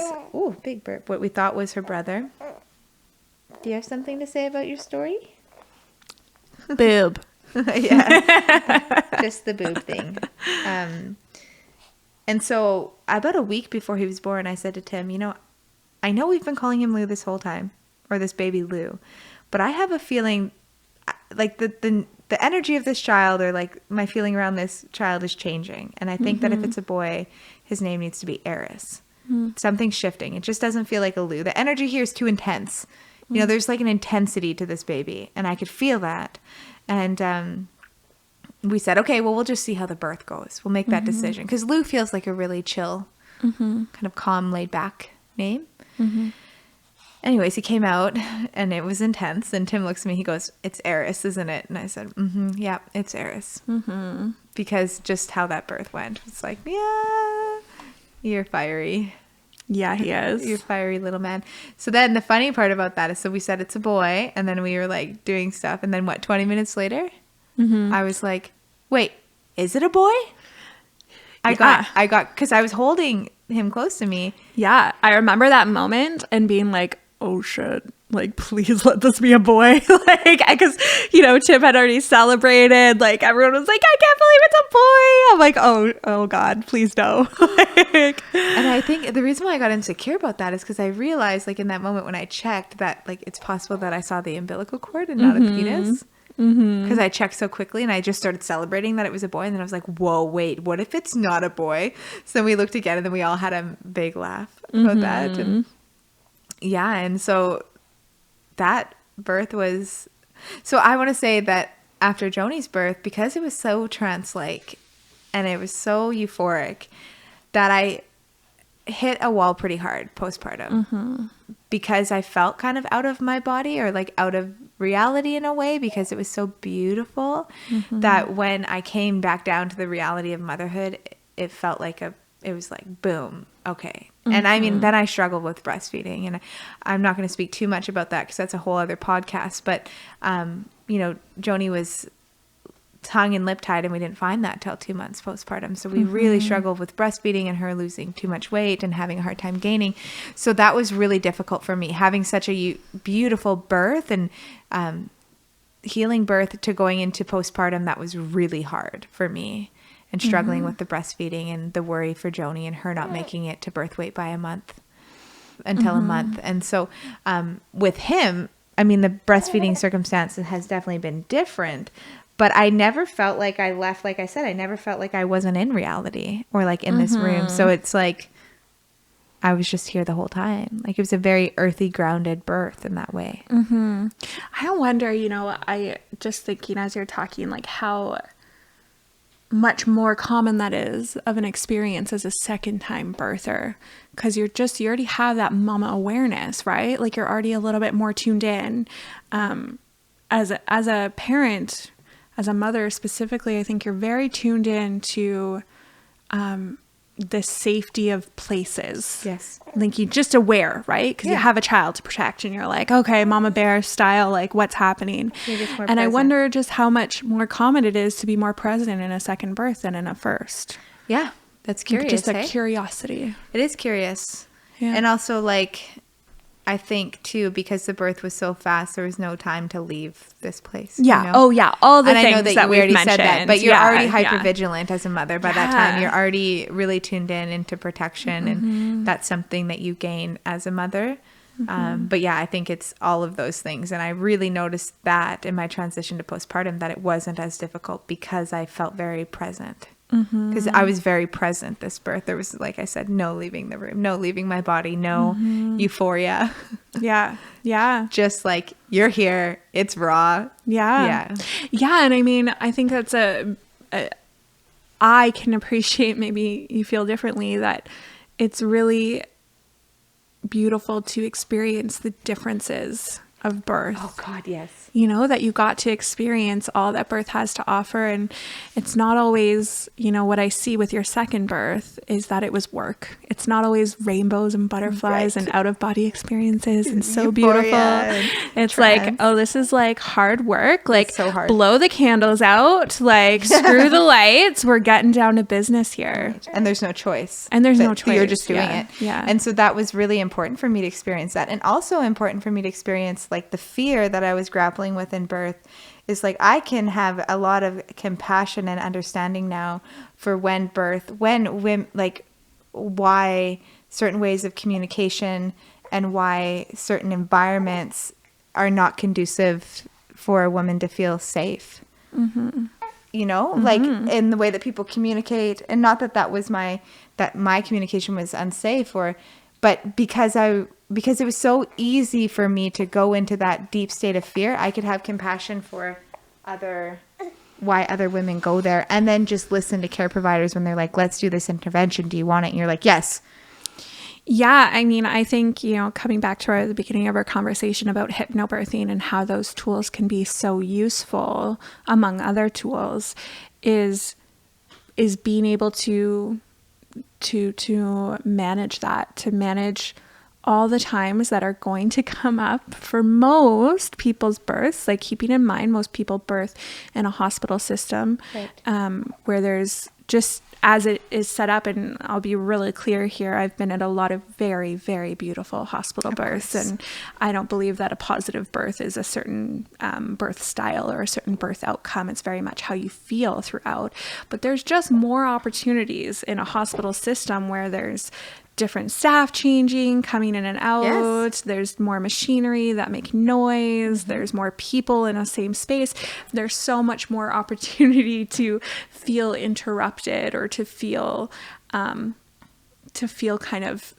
big burp, what we thought was her brother. Do you have something to say about your story? Boob. Yeah. Just the boob thing. And so about a week before he was born, I said to Tim, you know, I know we've been calling him Lou this whole time, or this baby Lou, but I have a feeling like the energy of this child, or like my feeling around this child, is changing. And I think that if it's a boy, his name needs to be Aries. Something's shifting. It just doesn't feel like a Lou. The energy here is too intense. You know, there's like an intensity to this baby, and I could feel that. And we said, okay, well, we'll just see how the birth goes. We'll make that decision. Because Lou feels like a really chill, kind of calm, laid back name. Anyways, he came out and it was intense. And Tim looks at me, he goes, it's Aries, isn't it? And I said, yeah, it's Aries. Because just how that birth went. It's like, yeah, you're fiery. Yeah, he is. You're fiery little man. So then the funny part about that is, so we said it's a boy, and then we were like doing stuff. And then 20 minutes later, I was like, wait, is it a boy? I got, because I was holding him close to me. Yeah, I remember that moment and being like, oh shit, like, please let this be a boy. Like, because, you know, Tim had already celebrated, like, everyone was like, I can't believe it's a boy. I'm like, oh God, please no. Like, and I think the reason why I got insecure about that is because I realized, like, in that moment when I checked, that, like, it's possible that I saw the umbilical cord and not a penis. Because I checked so quickly and I just started celebrating that it was a boy, and then I was like, whoa, wait, what if it's not a boy? So then we looked again, and then we all had a big laugh about that. And yeah, and so that birth was, so I want to say that after Joni's birth, because it was so trance-like and it was so euphoric, that I hit a wall pretty hard postpartum, because I felt kind of out of my body, or like out of reality in a way, because it was so beautiful that when I came back down to the reality of motherhood, it felt like it was like, boom, okay. And I mean, then I struggled with breastfeeding, and I'm not going to speak too much about that because that's a whole other podcast. But, you know, Joni was tongue and lip tied, and we didn't find that till 2 months postpartum. So we really struggled with breastfeeding and her losing too much weight and having a hard time gaining. So that was really difficult for me, having such a beautiful birth and healing birth to going into postpartum. That was really hard for me. And struggling with the breastfeeding and the worry for Joni and her not making it to birth weight by a month. And so with him, I mean, the breastfeeding circumstance has definitely been different, but I never felt like I left. Like I said, I never felt like I wasn't in reality or like in this room. So it's like, I was just here the whole time. Like, it was a very earthy, grounded birth in that way. I wonder, I just thinking as you're talking, like how much more common that is of an experience as a second time birther, because you already have that mama awareness, right? Like, you're already a little bit more tuned in. As a parent, as a mother specifically, I think you're very tuned in to the safety of places. Yes. Like, you're just aware, right? Because you have a child to protect, and you're like, okay, mama bear style, like, what's happening? And I wonder just how much more common it is to be more present in a second birth than in a first. Yeah, that's curious. Just a curiosity. It is curious. Yeah. And also, like, I think too, because the birth was so fast, there was no time to leave this place. Yeah. You know? Oh yeah. All the and things I know that that we already mentioned. said that, but you're already hyper vigilant as a mother by that time. Yeah. You're already really tuned in into protection, and that's something that you gain as a mother. But yeah, I think it's all of those things. And I really noticed that in my transition to postpartum, that it wasn't as difficult because I felt very present. Because I was very present this birth. There was, like I said, no leaving the room, no leaving my body, no euphoria. Yeah. Just like, you're here, it's raw. Yeah. And I mean, I think that's I can appreciate, maybe you feel differently, that it's really beautiful to experience the differences of birth. Oh God, yes. That you got to experience all that birth has to offer. And it's not always, what I see with your second birth is that it was work. It's not always rainbows and butterflies and out of body experiences and so beautiful. It's like, oh, this is like hard work. Like, so hard. Blow the candles out, like screw the lights. We're getting down to business here. Right. And there's no choice. You're just doing it. Yeah. And so that was really important for me to experience that. And also important for me to experience, like, the fear that I was grappling with in birth is, like, I can have a lot of compassion and understanding now for when women, like, why certain ways of communication and why certain environments are not conducive for a woman to feel safe. Like, in the way that people communicate, and not that my communication was unsafe, but because it was so easy for me to go into that deep state of fear, I could have compassion for why other women go there, and then just listen to care providers when they're like, let's do this intervention. Do you want it? And you're like, yes. Yeah. I mean, I think, coming back to the beginning of our conversation about hypnobirthing and how those tools can be so useful, among other tools, is being able to manage that, to manage all the times that are going to come up for most people's births, like keeping in mind most people birth in a hospital system, right. Where there's just, as it is set up, and I'll be really clear here, I've been at a lot of very, very beautiful hospital births, and I don't believe that a positive birth is a certain birth style or a certain birth outcome. It's very much how you feel throughout. But there's just more opportunities in a hospital system where there's different staff changing, coming in and out. Yes. There's more machinery that make noise. There's more people in a same space. There's so much more opportunity to feel interrupted or to feel kind of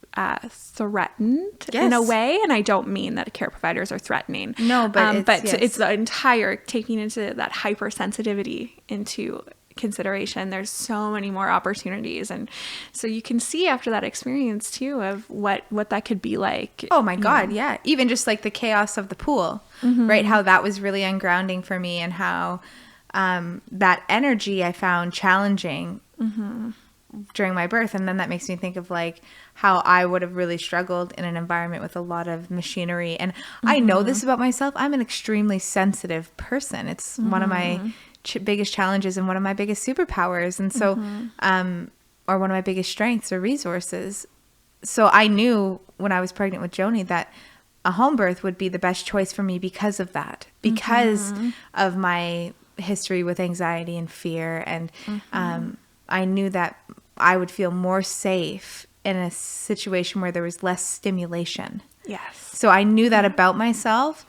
threatened in a way. And I don't mean that care providers are threatening. No, but it's the entire taking into that hypersensitivity into consideration. There's so many more opportunities, and so you can see after that experience too of what that could be like. Oh my God, yeah. Even just like the chaos of the pool, right? How that was really ungrounding for me, and how that energy I found challenging during my birth. And then that makes me think of like how I would have really struggled in an environment with a lot of machinery. And I know this about myself. I'm an extremely sensitive person. It's one of my biggest challenges and one of my biggest superpowers, and so or one of my biggest strengths or resources. So I knew when I was pregnant with Joni that a home birth would be the best choice for me because of that, because of my history with anxiety and fear, and I knew that I would feel more safe in a situation where there was less stimulation. Yes. So I knew that about myself.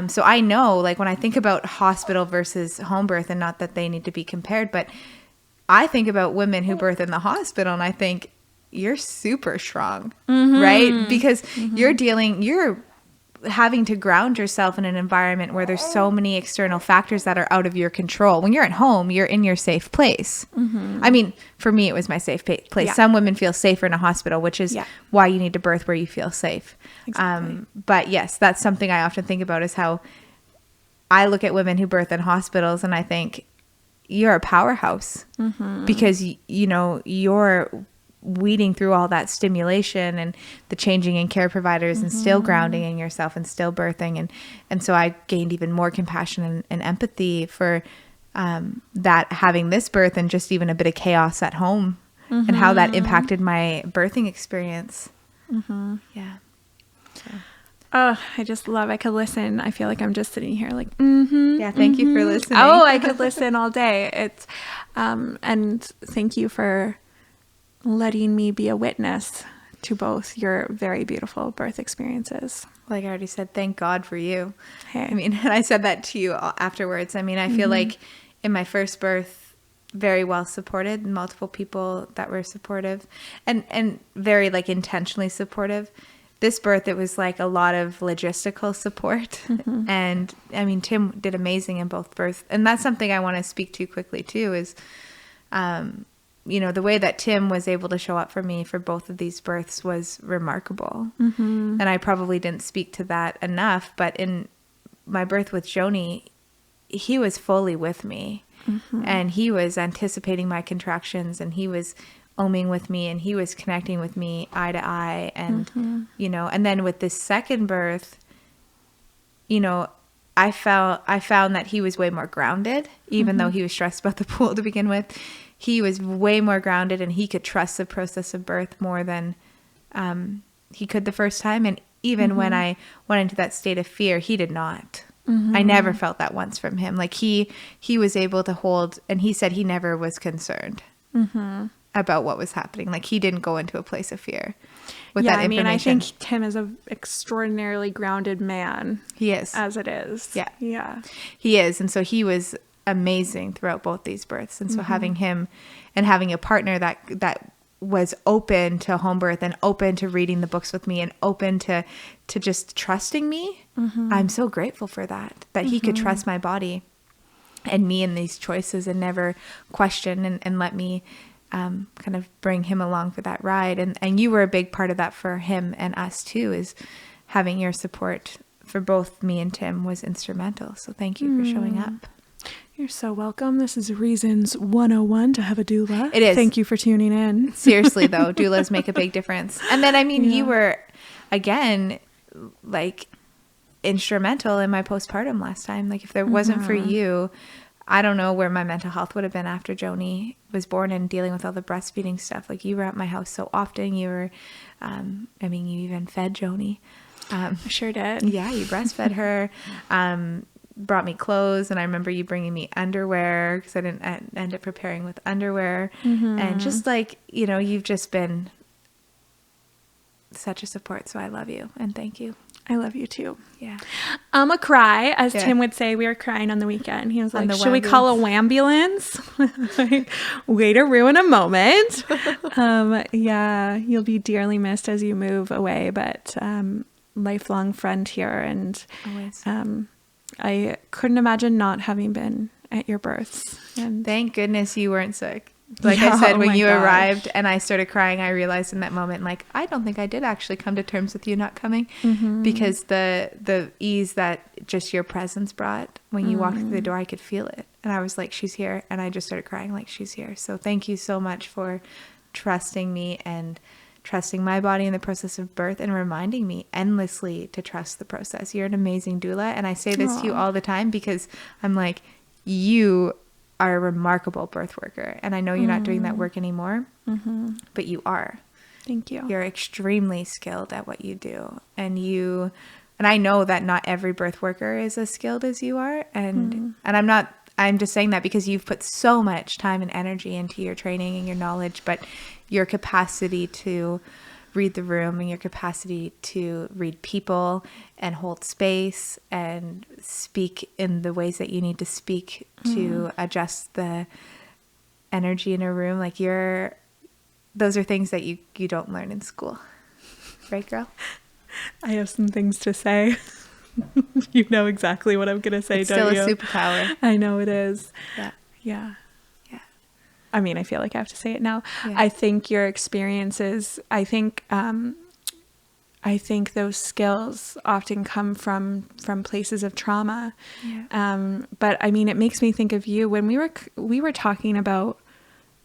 So I know, like, when I think about hospital versus home birth, and not that they need to be compared, but I think about women who birth in the hospital, and I think, you're super strong, right? Because you're having to ground yourself in an environment where there's so many external factors that are out of your control. When you're at home, you're in your safe place. I mean, for me, it was my safe place. Yeah. Some women feel safer in a hospital, which is why you need to birth where you feel safe. Exactly. But yes, that's something I often think about, is how I look at women who birth in hospitals and I think, you're a powerhouse because, you know, you're weeding through all that stimulation and the changing in care providers and still grounding in yourself and still birthing. And so I gained even more compassion and empathy for that, having this birth and just even a bit of chaos at home and how that impacted my birthing experience. Yeah. So. Oh, I just love, I could listen. I feel like I'm just sitting here like, yeah, thank you for listening. Oh, I could listen all day. It's, and thank you for letting me be a witness to both your very beautiful birth experiences. Like I already said, thank God for you. Hey. I mean, and I said that to you afterwards. I mean, I feel like in my first birth, very well supported, multiple people that were supportive and very like intentionally supportive. This birth, it was like a lot of logistical support. And I mean, Tim did amazing in both births. And that's something I want to speak to quickly too, is, you know, the way that Tim was able to show up for me for both of these births was remarkable. And I probably didn't speak to that enough, but in my birth with Joni, he was fully with me and he was anticipating my contractions and he was oming with me and he was connecting with me eye to eye. And, you know, and then with this second birth, you know, I found that he was way more grounded, even though he was stressed about the pool to begin with. He was way more grounded and he could trust the process of birth more than he could the first time. And even when I went into that state of fear, he did not. I never felt that once from him. Like he was able to hold, and he said he never was concerned about what was happening. Like he didn't go into a place of fear with that information. I mean, I think Tim is an extraordinarily grounded man. He is. As it is. Yeah. Yeah. He is. And so he was amazing throughout both these births. And so having him and having a partner that was open to home birth and open to reading the books with me and open to just trusting me. I'm so grateful for that he could trust my body and me in these choices and never question and let me kind of bring him along for that ride. And you were a big part of that for him and us too, is having your support for both me and Tim was instrumental. So thank you for showing up. You're so welcome. This is Reasons 101 to have a doula. It is. Thank you for tuning in. Seriously though, doulas make a big difference. And then, I mean, you were, again, like instrumental in my postpartum last time. Like if there wasn't for you, I don't know where my mental health would have been after Joni was born and dealing with all the breastfeeding stuff. Like you were at my house so often. You were, I mean, you even fed Joni. I sure did. Yeah, you breastfed her. Brought me clothes, and I remember you bringing me underwear because I didn't end up preparing with underwear. And just like, you know, you've just been such a support. So I love you and thank you. I love you too. Yeah. I'm a cry, as Tim would say. We were crying on the weekend. He was like, should we call a wambulance? Like, way to ruin a moment. Yeah, you'll be dearly missed as you move away, but lifelong friend here. And always. I couldn't imagine not having been at your births. And thank goodness you weren't sick. Like I said, when you arrived and I started crying, I realized in that moment, like, I don't think I did actually come to terms with you not coming because the ease that just your presence brought when you walked through the door, I could feel it. And I was like, she's here. And I just started crying like, she's here. So thank you so much for trusting me and trusting my body in the process of birth and reminding me endlessly to trust the process. You're an amazing doula. And I say this to you all the time because I'm like, you are a remarkable birth worker. And I know you're not doing that work anymore, but you are. Thank you. You're extremely skilled at what you do. And I know that not every birth worker is as skilled as you are. And I'm just saying that because you've put so much time and energy into your training and your knowledge, but your capacity to read the room and your capacity to read people and hold space and speak in the ways that you need to speak to adjust the energy in a room. Like you're those are things that you don't learn in school. Right, girl? I have some things to say. You know exactly what I'm going to say, it's don't you? Still a superpower. I know it is. Yeah. Yeah. Yeah. I mean, I feel like I have to say it now. Yeah. I think your experiences, I think those skills often come from places of trauma. Yeah. But I mean, it makes me think of you when we were talking about,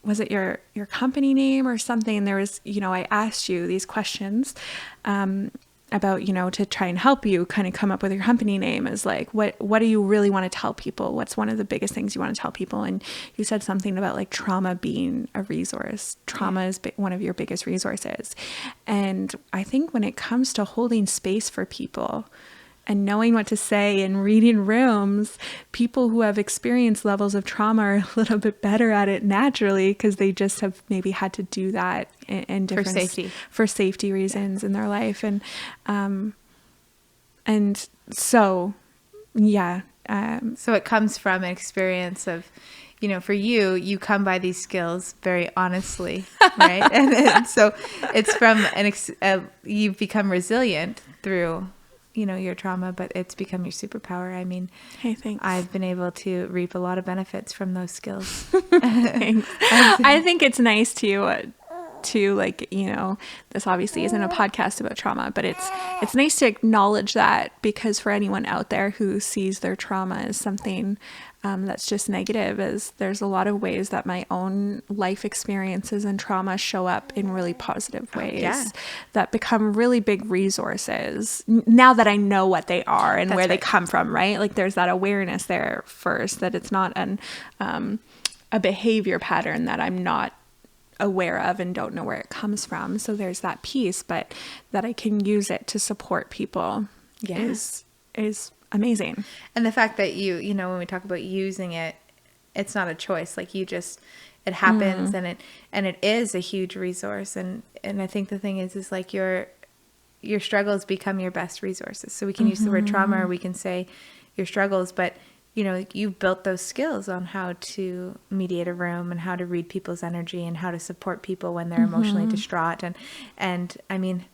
was it your company name or something? And there was, I asked you these questions, about, to try and help you kind of come up with your company name, is like, what do you really want to tell people? What's one of the biggest things you want to tell people? And you said something about like trauma being a resource. Trauma is one of your biggest resources. And I think when it comes to holding space for people and knowing what to say and reading rooms, people who have experienced levels of trauma are a little bit better at it naturally, because they just have maybe had to do that in different for safety reasons in their life. And so, yeah. So it comes from an experience of, for you come by these skills very honestly, right? and so it's from you've become resilient through your trauma, but it's become your superpower. I mean, hey, thanks. I've been able to reap a lot of benefits from those skills. Thanks. I think it's nice to like, this obviously isn't a podcast about trauma, but it's nice to acknowledge that, because for anyone out there who sees their trauma as something that's just negative, is there's a lot of ways that my own life experiences and trauma show up in really positive ways that become really big resources now that I know what they are and where they come from, right? Like there's that awareness there first, that it's not a behavior pattern that I'm not aware of and don't know where it comes from. So there's that piece, but that I can use it to support people is amazing. And the fact that when we talk about using it, it's not a choice. Like it happens, and it is a huge resource. And I think the thing is like your struggles become your best resources. So we can use the word trauma, or we can say your struggles, but you've built those skills on how to mediate a room and how to read people's energy and how to support people when they're emotionally distraught. And I mean,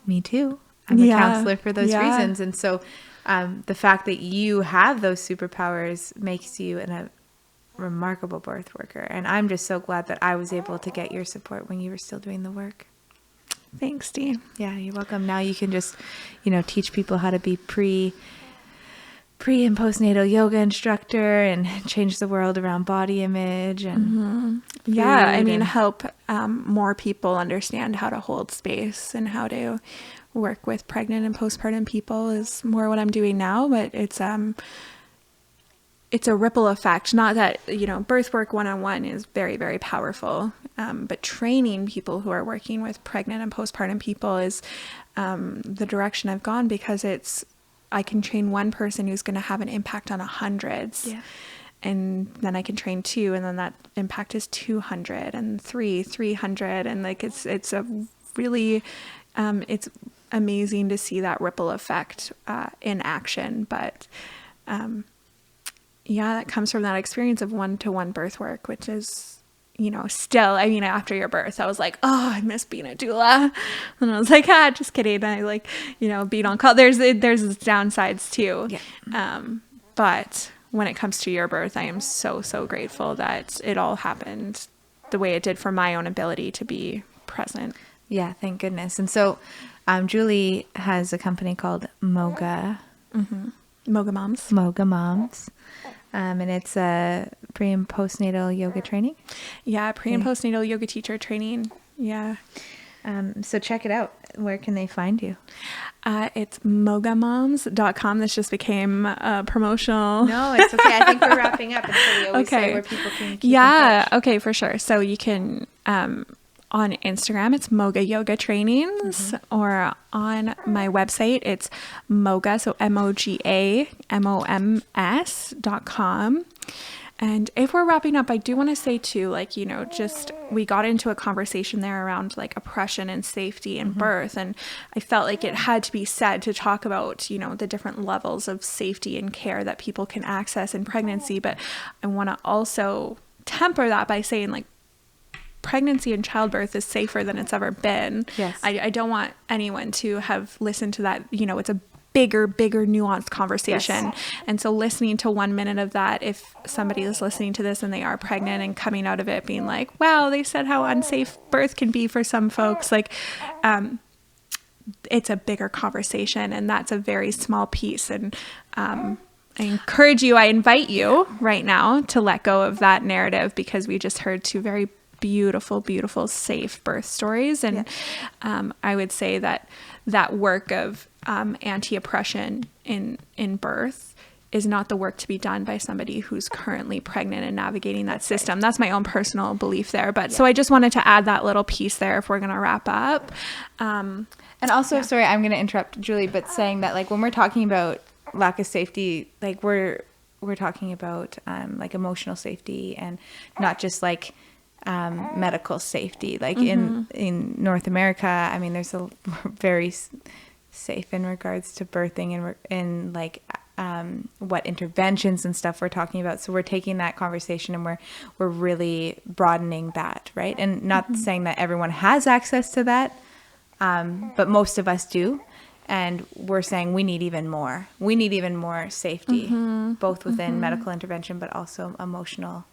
me too. I'm a counselor for those reasons. And so the fact that you have those superpowers makes you a remarkable birth worker. And I'm just so glad that I was able to get your support when you were still doing the work. Thanks, Dee. Yeah, you're welcome. Now you can just, teach people how to be pre and postnatal yoga instructor and change the world around body image and help more people understand how to hold space and how to work with pregnant and postpartum people is more what I'm doing now. But it's a ripple effect. Not that birth work 101 is very, very powerful, but training people who are working with pregnant and postpartum people is the direction I've gone, because I can train one person who's going to have an impact on hundreds. Yeah. And then I can train 2, and then that impact is 200 and 300. And like, it's a really, it's amazing to see that ripple effect, in action. But, that comes from that experience of 1-to-1 birth work, which is, still, I mean, after your birth, I was like, oh, I miss being a doula. And I was like, just kidding. I being on call. There's downsides too. Yeah. But when it comes to your birth, I am so, so grateful that it all happened the way it did for my own ability to be present. Yeah. Thank goodness. And so, Julie has a company called Moga. Mm-hmm. Moga Moms. Moga Moms. And it's a pre and postnatal yoga training. Yeah, pre and postnatal yoga teacher training. Yeah. So check it out. Where can they find you? It's mogamoms.com. This just became promotional. No, it's okay. I think we're wrapping up. And so we always say where people can keep in touch. Okay, for sure. So you can... on Instagram, it's Moga Yoga Trainings, or on my website, it's Moga, so MogaMoms.com. And if we're wrapping up, I do want to say too, we got into a conversation there around like oppression and safety in birth. And I felt like it had to be said to talk about, the different levels of safety and care that people can access in pregnancy. But I want to also temper that by saying pregnancy and childbirth is safer than it's ever been. Yes. I don't want anyone to have listened to that. You know, it's a bigger nuanced conversation. Yes. And so listening to 1 minute of that, if somebody is listening to this and they are pregnant and coming out of it being like, wow, they said how unsafe birth can be for some folks, like, it's a bigger conversation, and that's a very small piece. And I encourage you, I invite you right now to let go of that narrative, because we just heard 2 very beautiful, safe birth stories. And I would say that work of anti-oppression in birth is not the work to be done by somebody who's currently pregnant and navigating that system. That's my own personal belief there. But so I just wanted to add that little piece there if we're going to wrap up. And also, sorry, I'm going to interrupt Julie, but saying that, like, when we're talking about lack of safety, like we're talking about like emotional safety, and not just like medical safety. Like in North America, I mean, there's a very safe in regards to birthing, and in like what interventions and stuff we're talking about. So we're taking that conversation and we're really broadening that, right? And not saying that everyone has access to that, but most of us do. And we're saying we need even more. We need even more safety, both within medical intervention, but also emotional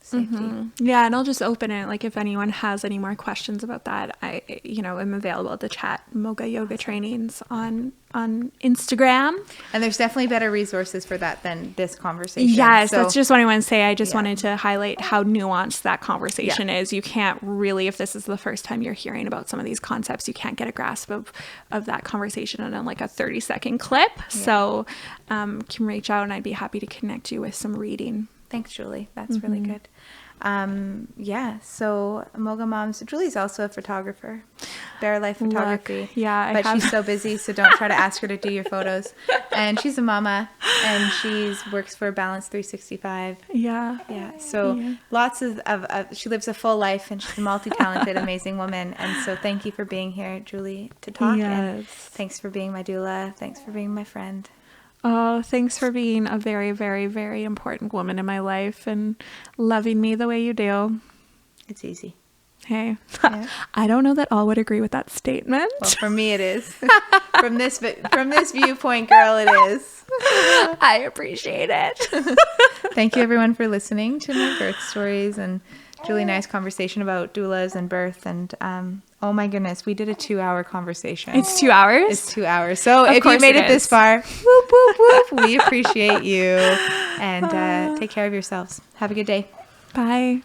safety. Yeah, and I'll just open it. Like, if anyone has any more questions about that, I am available to chat. Moga Yoga Trainings on Instagram. And there's definitely better resources for that than this conversation. Yes, that's just what I want to say. I just wanted to highlight how nuanced that conversation is. You can't really, if this is the first time you're hearing about some of these concepts, you can't get a grasp of that conversation in like a 30-second clip. So can reach out, and I'd be happy to connect you with some reading. Thanks, Julie. That's really good. So Moga Moms, Julie's also a photographer, Bare Life Photography. But she's so busy, so don't try to ask her to do your photos. And she's a mama, and works for Balance 365. So lots of she lives a full life, and she's a multi-talented, amazing woman. And so thank you for being here, Julie, to talk. And thanks for being my doula. Thanks for being my friend. Oh, thanks for being a very, very, very important woman in my life and loving me the way you do. It's easy. Hey, I don't know that all would agree with that statement. Well, for me it is. From this viewpoint, girl, it is. I appreciate it. Thank you, everyone, for listening to my birth stories and really nice conversation about doulas and birth. And oh my goodness, we did a 2-hour conversation. It's 2 hours? It's 2 hours. So if you made it this far, whoop, whoop, whoop, we appreciate you. And take care of yourselves. Have a good day. Bye.